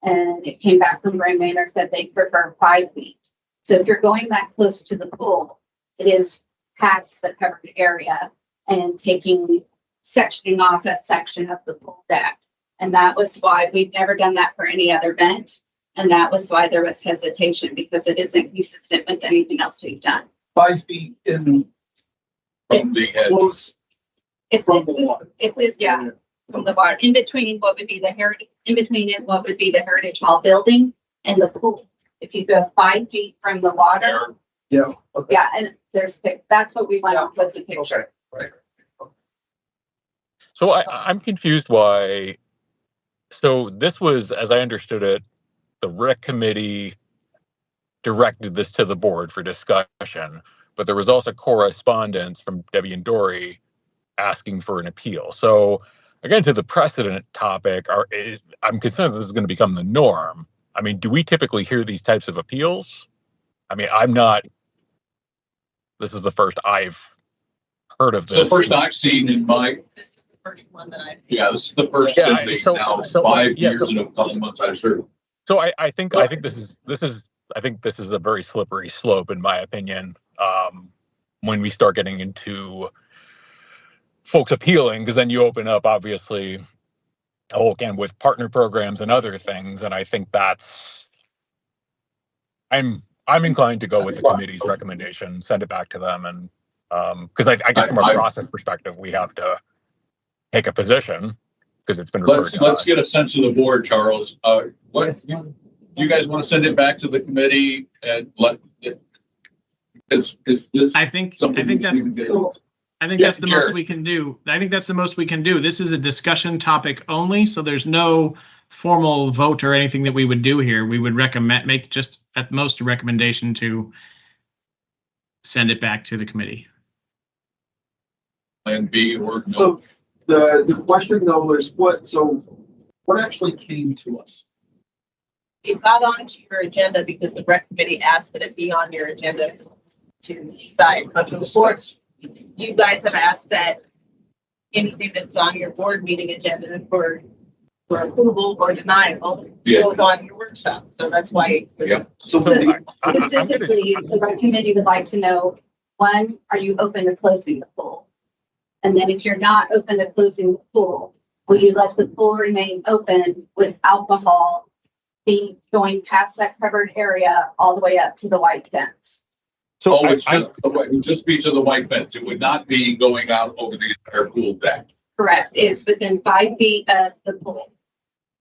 and it came back from Grand Manor said they prefer 5 feet. So if you're going that close to the pool, it is past the covered area and sectioning off a section of the pool deck. And that was why we've never done that for any other event. And that was why there was hesitation because it isn't consistent with anything else we've done. 5 feet in from the edge. Close If from this the is, water. if this, yeah, from the water, in between what would be the heritage, in between it, what would be the Heritage Hall building and the pool. If you go 5 feet from the water, Yeah. Okay. yeah, and that's what we went off was the picture. Okay. Right. So I'm confused why. So this was, as I understood it, the rec committee directed this to the board for discussion, but there was also correspondence from Debbie and Dory asking for an appeal. So again, to the precedent topic, I'm concerned that this is going to become the norm. I mean, do we typically hear these types of appeals? I mean, this is the first I've heard of this. So the first I've seen in my, This is the first one that I've seen. yeah, this is the first Yeah, in the so- now so- 5 yeah, years so- and a couple months I've served. So I think this is a very slippery slope in my opinion. When we start getting into folks appealing, because then you open up obviously, again with partner programs and other things, and I think I'm inclined to go with the committee's recommendation, send it back to them, and Because I guess from a process perspective, we have to take a position because it's been referred to Let's us. get a sense of the board, Charles. What you guys want to send it back to the committee and let it, is this? I think that's the most we can do. I think that's the most we can do. This is a discussion topic only, so there's no formal vote or anything that we would do here. We would make just at most a recommendation to send it back to the committee. Plan B or no? So the question though is what actually came to us? It got onto your agenda because the rec committee asked that it be on your agenda to decide. But before, you guys have asked that anything that's on your board meeting agenda for approval or denial goes on your workshop. So that's why. Yeah. Specifically, the rec committee would like to know, one, are you open to closing the pool? And then if you're not open to closing the pool, will you let the pool remain open with alcohol be going past that covered area all the way up to the white fence? So it's just be to the white fence. It would not be going out over the entire pool deck. Correct. It's within 5 feet of the pool.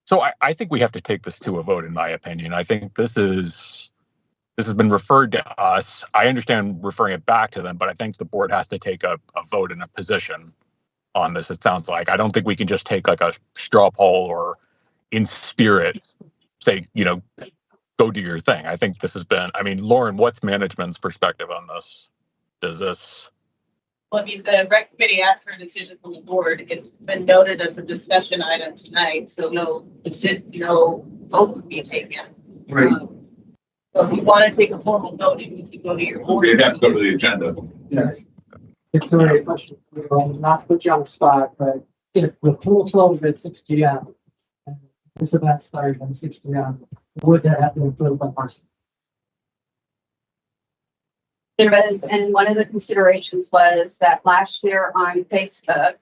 So I think we have to take this to a vote, in my opinion. I think this has been referred to us. I understand referring it back to them, but I think the board has to take a vote and a position on this. It sounds like I don't think we can just take like a straw poll or in spirit say, go do your thing. I think this has been, Lauren, what's management's perspective on this? Well, the rec committee asked for a decision from the board. It's been noted as a discussion item tonight, so no vote to be taken. Right. So if you want to take a formal vote, you need to go to your board. You'd have to go to the agenda. Yes. Victoria, question, not to put you on the spot, but if the pool closed at 6 p.m. and this event started at 6 p.m., would that have been approved by Marcy? There was, and one of the considerations was that last year on Facebook,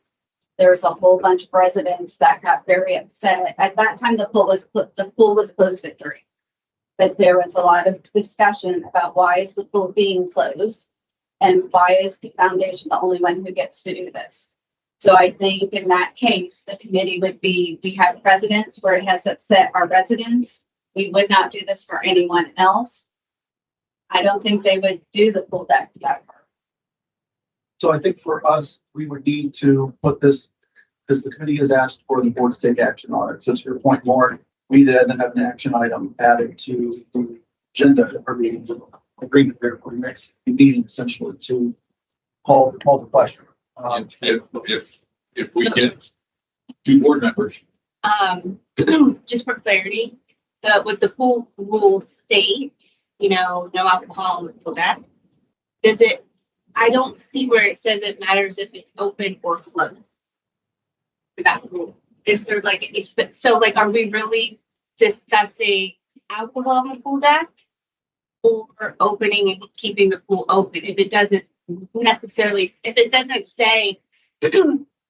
there was a whole bunch of residents that got very upset. At that time, the pool was closed, Victory. But there was a lot of discussion about why is the pool being closed and why is the foundation the only one who gets to do this? So I think in that case, the committee would be, we have residents where it has upset our residents. We would not do this for anyone else. I don't think they would do the pool deck that far. So I think for us, we would need to put this, because the committee has asked for the board to take action on it. So to your point, Lauren, we then have an action item added to the agenda of our meetings, agreement there for the next meeting, essentially to call the question. If we get 2 board members. Just for clarity, with the pool rules state, no alcohol in the pool deck. I don't see where it says it matters if it's open or closed. For that rule. Is there are we really discussing alcohol in the pool deck or opening and keeping the pool open? If it doesn't say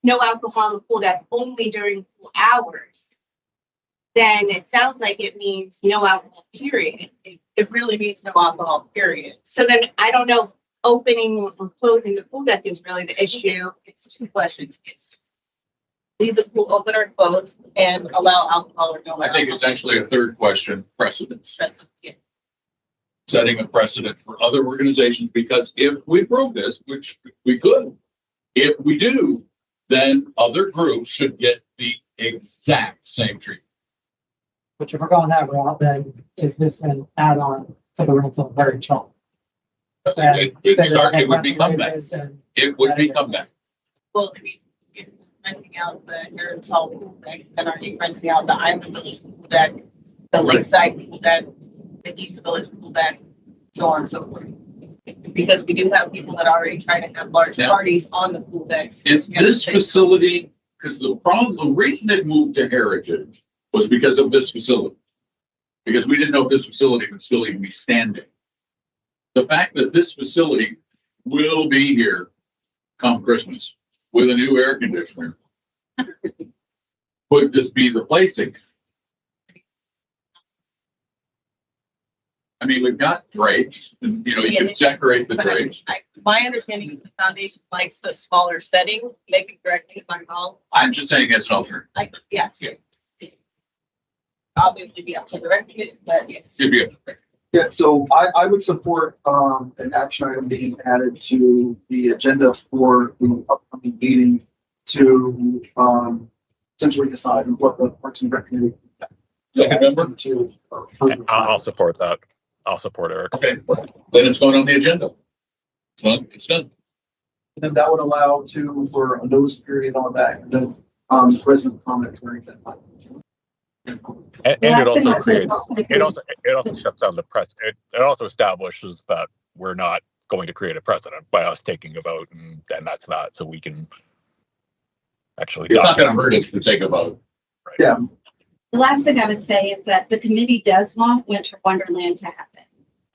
no alcohol in the pool deck only during pool hours, then it sounds like it means no alcohol, period. It really means no alcohol, period. So then I don't know, opening or closing the pool deck is really the issue. It's 2 questions. It's leave the pool open or closed and allow alcohol or no alcohol. I think it's actually a 3rd question, precedence. Yeah. Setting a precedent for other organizations, because if we prove this, which we could, if we do, then other groups should get the exact same treatment. But if we're going that route, then is this an add-on to the rental very cheap? It would become that. It would become that. Well, if you're renting out the Heritage Hall pool deck, then are you renting out the Island Village pool deck, the Lakeside pool deck, the East Village pool deck, so on and so forth? Because we do have people that already try to have large parties on the pool decks. Is this facility, because the reason it moved to Heritage was because of this facility. Because we didn't know if this facility would still even be standing. The fact that this facility will be here come Christmas with a new air conditioner, would this be the place again? I mean, we've got drapes, and, you know, you can decorate the drapes. My understanding is the foundation likes the smaller setting. They can correct me if I'm wrong. I'm just saying as an alternative. Like, yes. Yeah. Obviously be up to the recommendation, but yes. It'd be a, Yeah, so I would support, an action item being added to the agenda for the upcoming meeting to, essentially decide what the Parks and Rec committee. Second member? To. I'll support that. I'll support Eric. Okay, then it's going on the agenda. It's done. And then that would allow for a notice period on that, and then, president comment during that time. And it also creates, it also shuts down the press. It also establishes that we're not going to create a precedent by us taking a vote, and that's that. So we can actually. It's not going to hurt us to take a vote. Right? Yeah. The last thing I would say is that the committee does want Winter Wonderland to happen.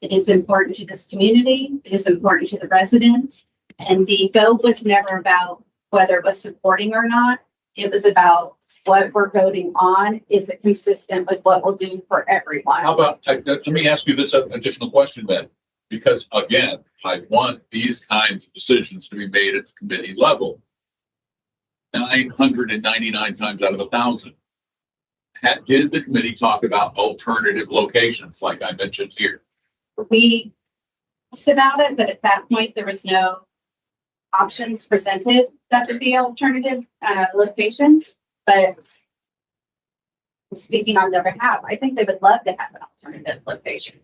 It is important to this community. It is important to the residents. And the vote was never about whether it was supporting or not. It was about what we're voting on. Is it consistent with what we'll do for everyone? How about, let me ask you this additional question then, because again, I want these kinds of decisions to be made at the committee level. 999 times out of 1,000. Did the committee talk about alternative locations like I mentioned here? We asked about it, but at that point, there was no options presented that would be alternative locations. But speaking on their behalf, I think they would love to have an alternative location.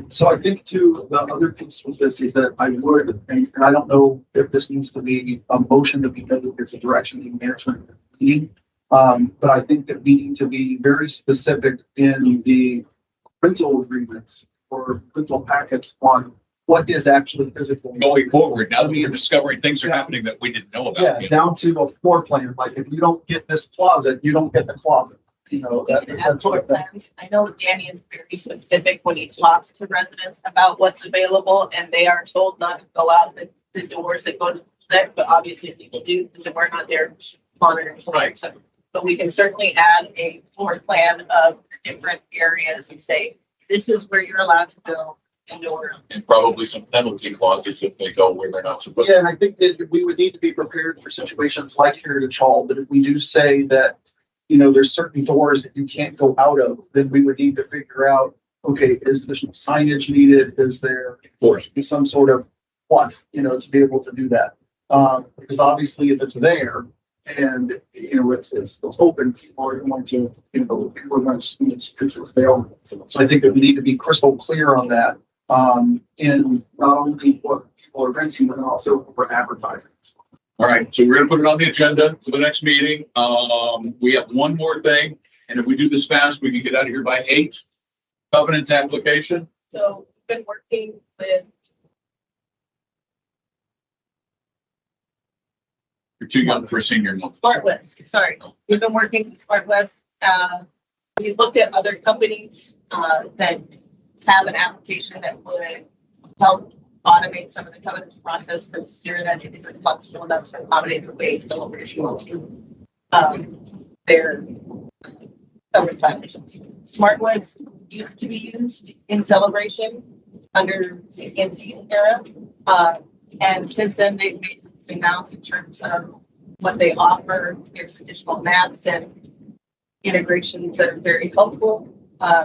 So I think too, the other piece with this is that I would, and I don't know if this needs to be a motion to be made, if it's a direction to management meeting. But I think that we need to be very specific in the rental agreements or rental packets on what is actually physical. Going forward, now that we are discovering things are happening that we didn't know about. Yeah, down to a floor plan. Like if you don't get this closet, you don't get the closet. You know, That's what plans. I know Danny is very specific when he talks to residents about what's available, and they are told not to go out the doors that go to that, but obviously people do because we're not there monitoring. Right. So, but we can certainly add a floor plan of different areas and say, this is where you're allowed to go indoors. And probably some penalty clauses if they go where they're not supposed to. Yeah, and I think that we would need to be prepared for situations like Heritage Hall, that if we do say that, you know, there's certain doors that you can't go out of, then we would need to figure out, okay, is additional signage needed? Is there be some sort of you know, to be able to do that? Because obviously if it's there, and you know it's open, people are going to, you know, people are going to see it's available. So I think that we need to be crystal clear on that, in not only what people are renting, but also for advertising. All right, so we're gonna put it on the agenda for the next meeting. We have one more thing, and if we do this fast, we can get out of here by 8. Covenants application. So we've been working with. You're too young for a senior. Smart West, sorry. We've been working with Smart West. We looked at other companies that have an application that would help automate some of the covenants process, since Syrian isn't flexible enough to accommodate the way celebration wants to their covenants violations. Smart West used to be used in celebration under CCNC's era. And since then, they've made amounts in terms of what they offer. There's additional maps and integrations that are very helpful.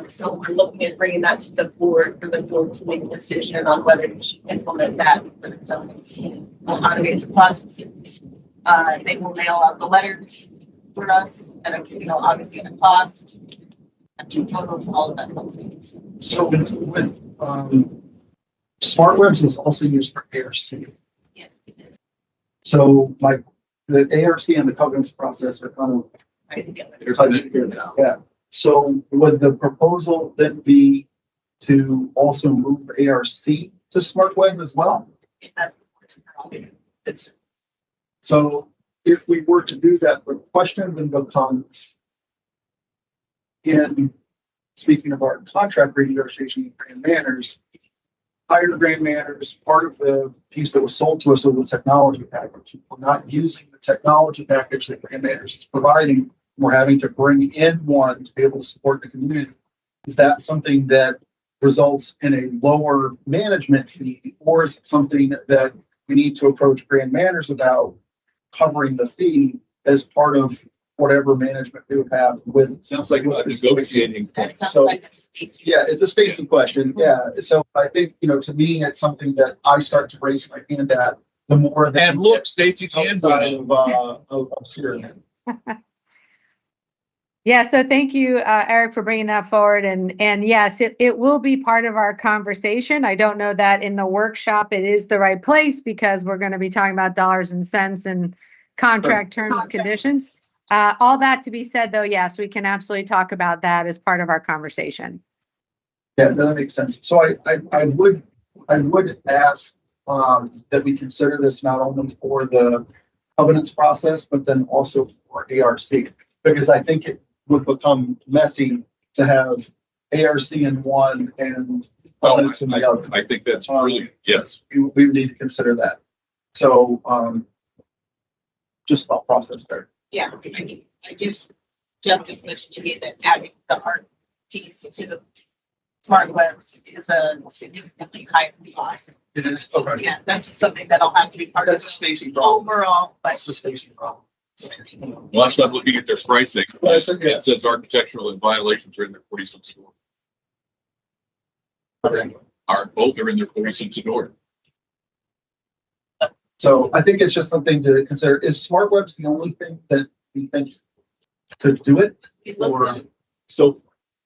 So we're looking at bringing that to the board for the board to make a decision on whether we should implement that for the covenants team. Automate the processes. They will mail out the letters for us, and you know, obviously at a cost. And two totals, all of that. So with Smart Webs is also used for ARC. Yes, it is. So the ARC and the covenants process are kind of they're tied together now. Yeah. So would the proposal then be to also move ARC to Smart Web as well? So if we were to do that, the question then becomes, in speaking of our contract renegotiation with Grand Manners, hired Grand Manners, part of the piece that was sold to us was the technology package. We're not using the technology package that Grand Manners is providing. We're having to bring in one to be able to support the community. Is that something that results in a lower management fee, or is it something that we need to approach Grand Manners about covering the fee as part of whatever management we would have with? Sounds like a negotiating point. That sounds So, like a Stacy. yeah, it's a Stacy question. Yeah. So I think, to me, it's something that I start to raise my hand at the more that. And look, Stacy's hand went outside up. of Syria. Yeah, so thank you, Eric, for bringing that forward. And yes, it will be part of our conversation. I don't know that in the workshop it is the right place because we're going to be talking about dollars and cents and contract terms, conditions. All that to be said, though, yes, we can absolutely talk about that as part of our conversation. Yeah, no, that makes sense. So I would ask that we consider this not only for the covenants process, but then also for ARC, because I think it would become messy to have ARC in one and covenants in the other. I think that's brilliant. Yes. We would need to consider that. So just thought process there. Yeah, I just, Jeff just mentioned to me that adding the art piece to the smart webs is a significantly higher cost. It is. Okay. Yeah, that's just something that'll have to be part of That's a the Stacy problem. overall. That's the Stacy problem. Well, I started looking at their pricing. Well, that's okay. It says architectural and violations are in their 40 cents a door. Okay. Both are in their 40 cents a door. So I think it's just something to consider. Is smart webs the only thing that we think could do it? Or So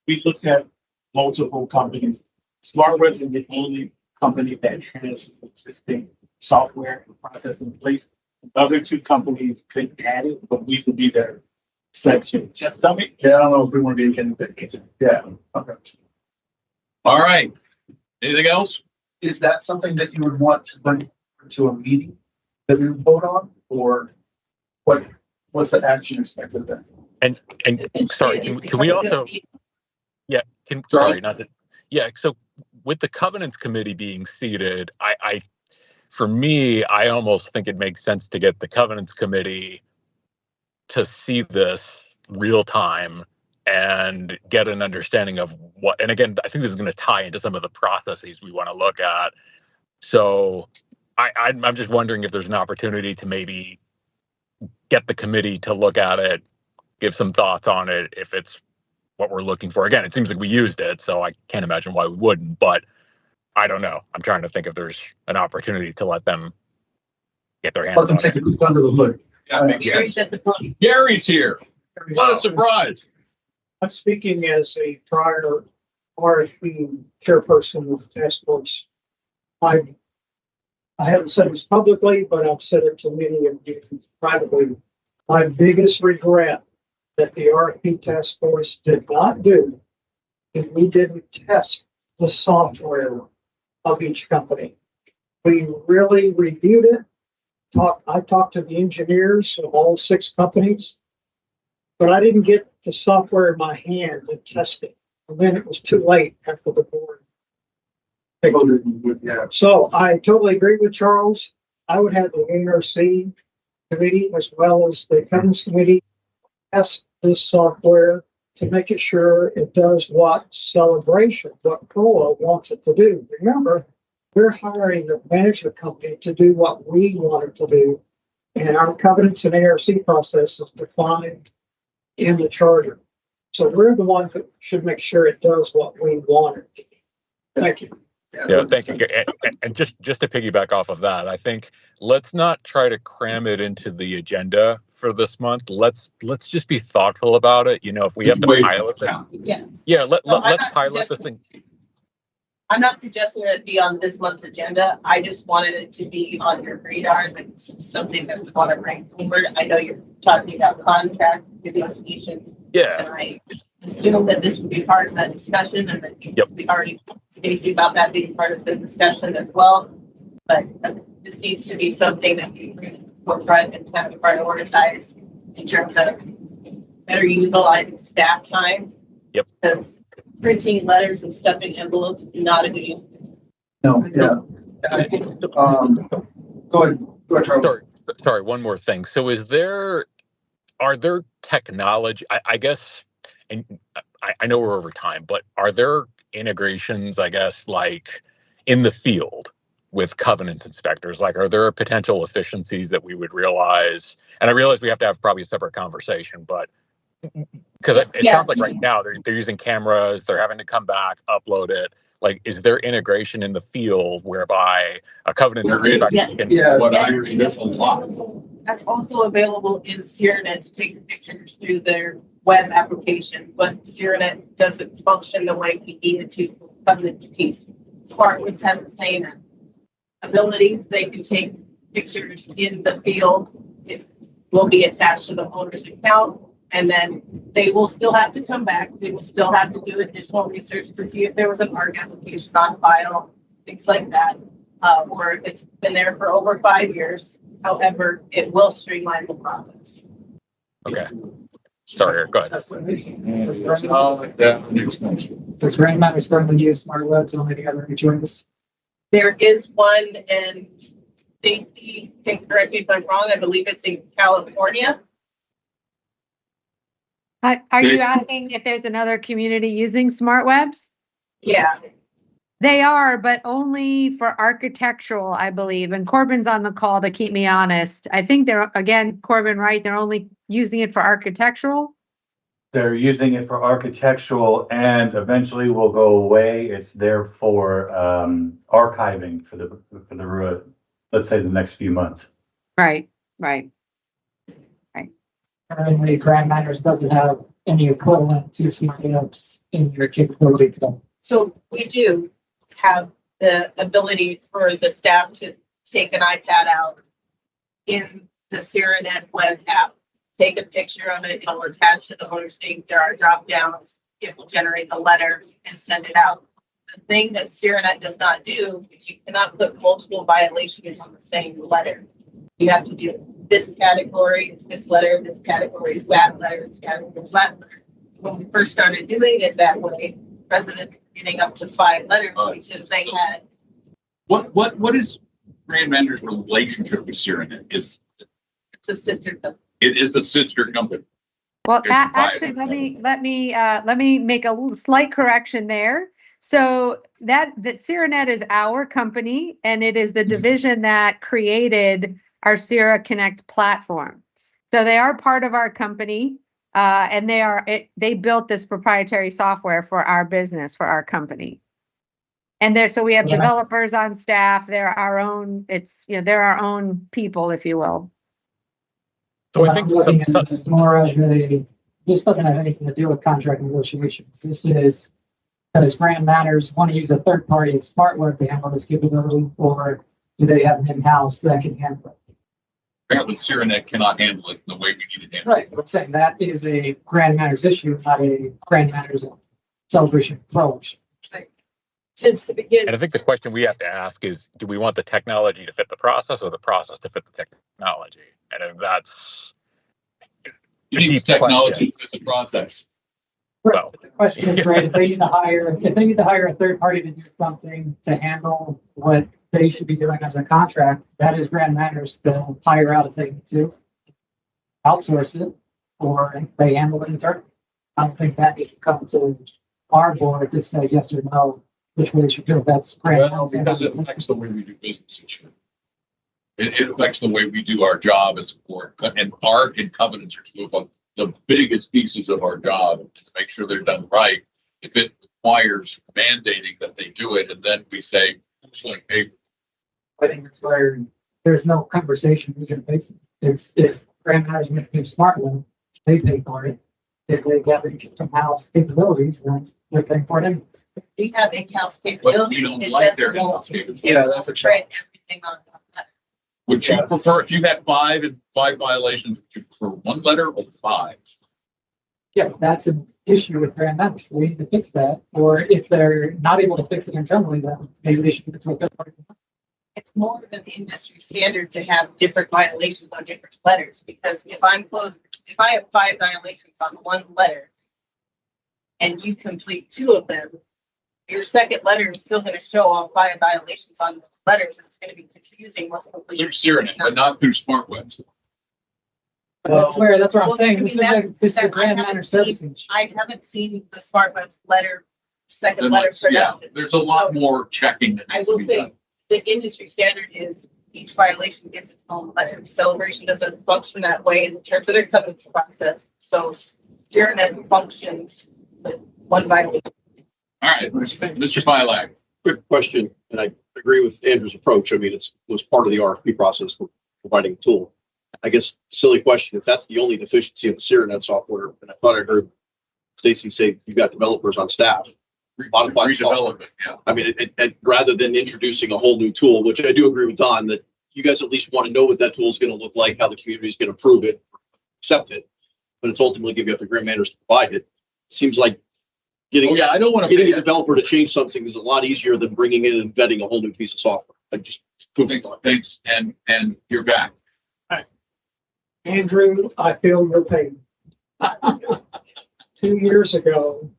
we looked at multiple companies. SmartWebs is the only company that has existing software and process in place. The other two companies could add it, but we would be their section test dummy. Yeah, I don't know if we want to be in. Yeah. Okay. All right. Anything else? Is that something that you would want to bring to a meeting that we would vote on, or what's the action expected then? And sorry, can we also, yeah, sorry, not to, yeah, so with the covenants committee being seated, for me, I almost think it makes sense to get the covenants committee to see this real time and get an understanding of what, and again, I think this is going to tie into some of the processes we want to look at. So I'm just wondering if there's an opportunity to maybe get the committee to look at it, give some thoughts on it, if it's what we're looking for. Again, it seems like we used it, so I can't imagine why we wouldn't, but I don't know. I'm trying to think if there's an opportunity to let them get their hands Let them on take it. a look under the hood. Gary's here. What a surprise. I'm speaking as a prior RFP chairperson of the task force. I haven't said this publicly, but I've said it to many of you privately. My biggest regret that the RFP task force did not do is we didn't test the software of each company. We really reviewed it. I talked to the engineers of all 6 companies, but I didn't get the software in my hand and test it. And then it was too late after the board. Yeah. So I totally agree with Charles. I would have the ARC committee as well as the covenants committee test this software to make it sure it does what Celebration, what CROA wants it to do. Remember, we're hiring a management company to do what we want it to do. And our covenants and ARC process is defined in the charter. So we're the ones that should make sure it does what we want it to do. Thank you. Yeah, thank you. And just to piggyback off of that, I think let's not try to cram it into the agenda for this month. Let's just be thoughtful about it. You know, if we have to pilot it, let's pilot this thing. I'm not suggesting that it be on this month's agenda. I just wanted it to be on your radar. That's something that we want to bring forward. I know you're talking about contract negotiations. Yeah. And I assume that this would be part of that discussion, and that we already talked to Stacy about that being part of the discussion as well. But this needs to be something that we bring to the forefront and kind of prioritize in terms of better utilizing staff time. Yep. Because printing letters and stuffing envelopes is not a good use. No, yeah. Go ahead, Charles. Sorry, one more thing. So are there technology, I guess, and I know we're over time, but are there integrations, I guess, like in the field with covenant inspectors? Like, are there potential efficiencies that we would realize? And I realize we have to have probably a separate conversation, but because it sounds like right now they're using cameras, they're having to come back, upload it. Like, is there integration in the field whereby a covenant inspector can? What I read, there's a lot. That's also available in CRNet to take pictures through their web application, but CRNet doesn't function the way we need it to covenant piece. SmartWoods has the same ability. They can take pictures in the field. It will be attached to the owner's account, and then they will still have to come back. They will still have to do additional research to see if there was an ARC application on file, things like that, or it's been there for over 5 years. However, it will streamline the process. Okay. Sorry, go ahead. Does Grand Matters currently use SmartWebs on any other joints? There is one, and Stacy can correct me if I'm wrong. I believe it's in California. Are you asking if there's another community using SmartWebs? Yeah. They are, but only for architectural, I believe. And Corbin's on the call to keep me honest. I think they're, again, Corbin, right? They're only using it for architectural. They're using it for architectural and eventually will go away. It's there for archiving for the let's say the next few months. Right. Currently, Grand Matters doesn't have any equivalent to SmartWebs in your capability today. So we do have the ability for the staff to take an iPad out in the CRNet web app, take a picture of it, it'll attach to the owner's name. There are drop downs. It will generate the letter and send it out. The thing that CRNet does not do is you cannot put multiple violations on the same letter. You have to do this category, it's this letter, this category is that letter, this category is that letter. When we first started doing it that way, residents getting up to 5 letters because they had. What is Grand Matters' relationship with CRNet? It's a sister company. It is a sister company. Well, actually, let me make a slight correction there. So that CRNet is our company, and it is the division that created our Sierra Connect platform. So they are part of our company, and they built this proprietary software for our business, for our company. And so we have developers on staff. They're our own. They're our own people, if you will. So I think it's more of this doesn't have anything to do with contract negotiations. This is does Grand Matters want to use a third party at SmartWeb to handle this capability, or do they have an in-house that can handle it? Apparently, CRNet cannot handle it the way we need it handled. Right, I'm saying that is a Grand Matters issue, not a Grand Matters Celebration approach. Since the beginning. And I think the question we have to ask is, do we want the technology to fit the process or the process to fit the technology? And if that's you need technology to fit the process. Right. Well, the question is, right, if they need to hire a third party to do something to handle what they should be doing as a contract, that is Grand Matters to hire out if they need to outsource it, or they handle it internally. I don't think that needs to come to our board to say yes or no, which way they should do. That's Grand Matters. Because it affects the way we do business each year. It affects the way we do our job as a board. And ARC and covenants are two of the biggest pieces of our job to make sure they're done right. If it requires mandating that they do it, and then we say, who's going to pay? I think that's where there's no conversation who's going to pay for it. It's if Grand Matters wants to do SmartWeb, they pay for it. If they have in-house capabilities, then they're paying for it anyway. We have in-house capabilities. But we don't like their in-house capabilities. Yeah, that's a challenge. Everything on that. Would you prefer, if you had 5 violations, would you prefer 1 letter or 5? Yeah, that's an issue with Grand Matters. They need to fix that. Or if they're not able to fix it internally, then maybe they should give it to a third party. It's more of an industry standard to have different violations on different letters, because if I have 5 violations on 1 letter and you complete 2 of them, your second letter is still going to show all 5 violations on those letters, and it's going to be confusing what's completed. Through CRNet, but not through SmartWebs. That's where I'm saying this is a Grand Matters service. I haven't seen the SmartWebs letter second then letter let's, yeah, production. there's a lot more checking that I needs to will be say, done. the industry standard is each violation gets its own letter. Celebration doesn't function that way in terms of their covenant process. So Steernet functions with one violation. All right, Mr. Filak. Quick question, and I agree with Andrew's approach. I mean, it was part of the RFP process, providing a tool. I guess, silly question, if that's the only deficiency of the CRNet software, and I thought I heard Stacy say you've got developers on staff. Modify the software. Redevelop it, yeah. I mean, rather than introducing a whole new tool, which I do agree with Don, that you guys at least want to know what that tool is going to look like, how the community is going to approve it, accept it, but it's ultimately going to be up to grant managers to provide it. Seems like getting, I don't want to getting a developer to change something is a lot easier than bringing in and vetting a whole new piece of software. I just thanks, and you're back. Andrew, I feel your pain. 2 years ago,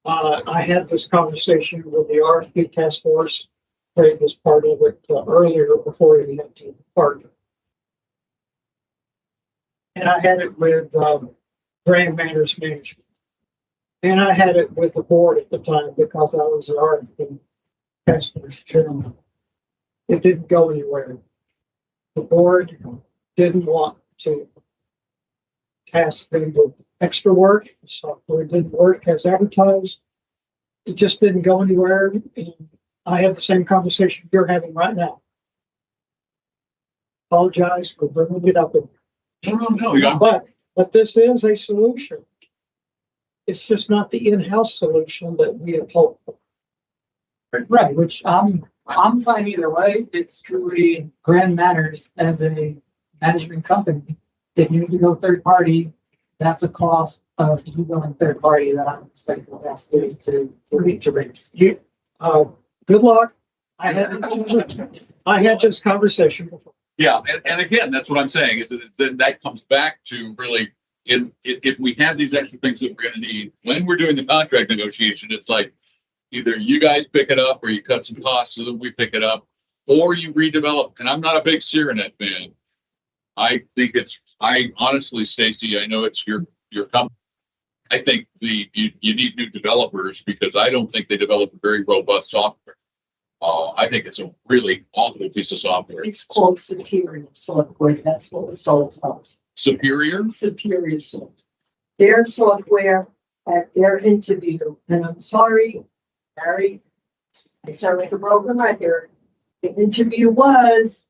I had this conversation with the RFP task force. Craig was part of it earlier before he had to depart. And I had it with Grand Manners Management. And I had it with the board at the time because I was the RFP task force chairman. It didn't go anywhere. The board didn't want to task them with extra work. The software didn't work as advertised. It just didn't go anywhere. And I had the same conversation you're having right now. Apologize for bringing it up. But this is a solution. It's just not the in-house solution that we had hoped for. Right, which I'm fine either way. It's truly Grand Manners as a management company. If you need to go third party, that's a cost of you going third party that I'm expecting us to raise. Good luck. I had this conversation before. Yeah, and again, that's what I'm saying is that comes back to really, if we have these extra things that we're going to need when we're doing the contract negotiation, it's like either you guys pick it up or you cut some costs so that we pick it up, or you redevelop. And I'm not a big CRNet fan. I think I honestly, Stacy, I know it's your company. I think you need new developers because I don't think they develop a very robust software. I think it's a really awful piece of software. It's called Superior Software. That's what it's all about. Superior? Superior Software. Their software at their interview, and I'm sorry, Barry, I sound like a broken record. The interview was,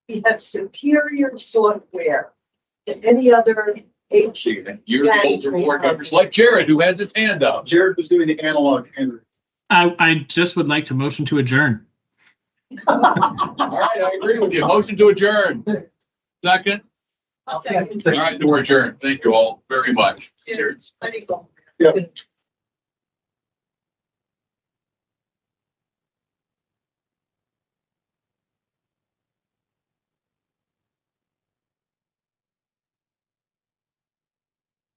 we have superior software to any other agency. You're the older board members, like Jared, who has his hand up. Jared was doing the analog, Andrew. I just would like to motion to adjourn. All right, I agree with you. Motion to adjourn. Second? I'll second. All right, then we're adjourned. Thank you all very much. Cheers. Let me go. Yep.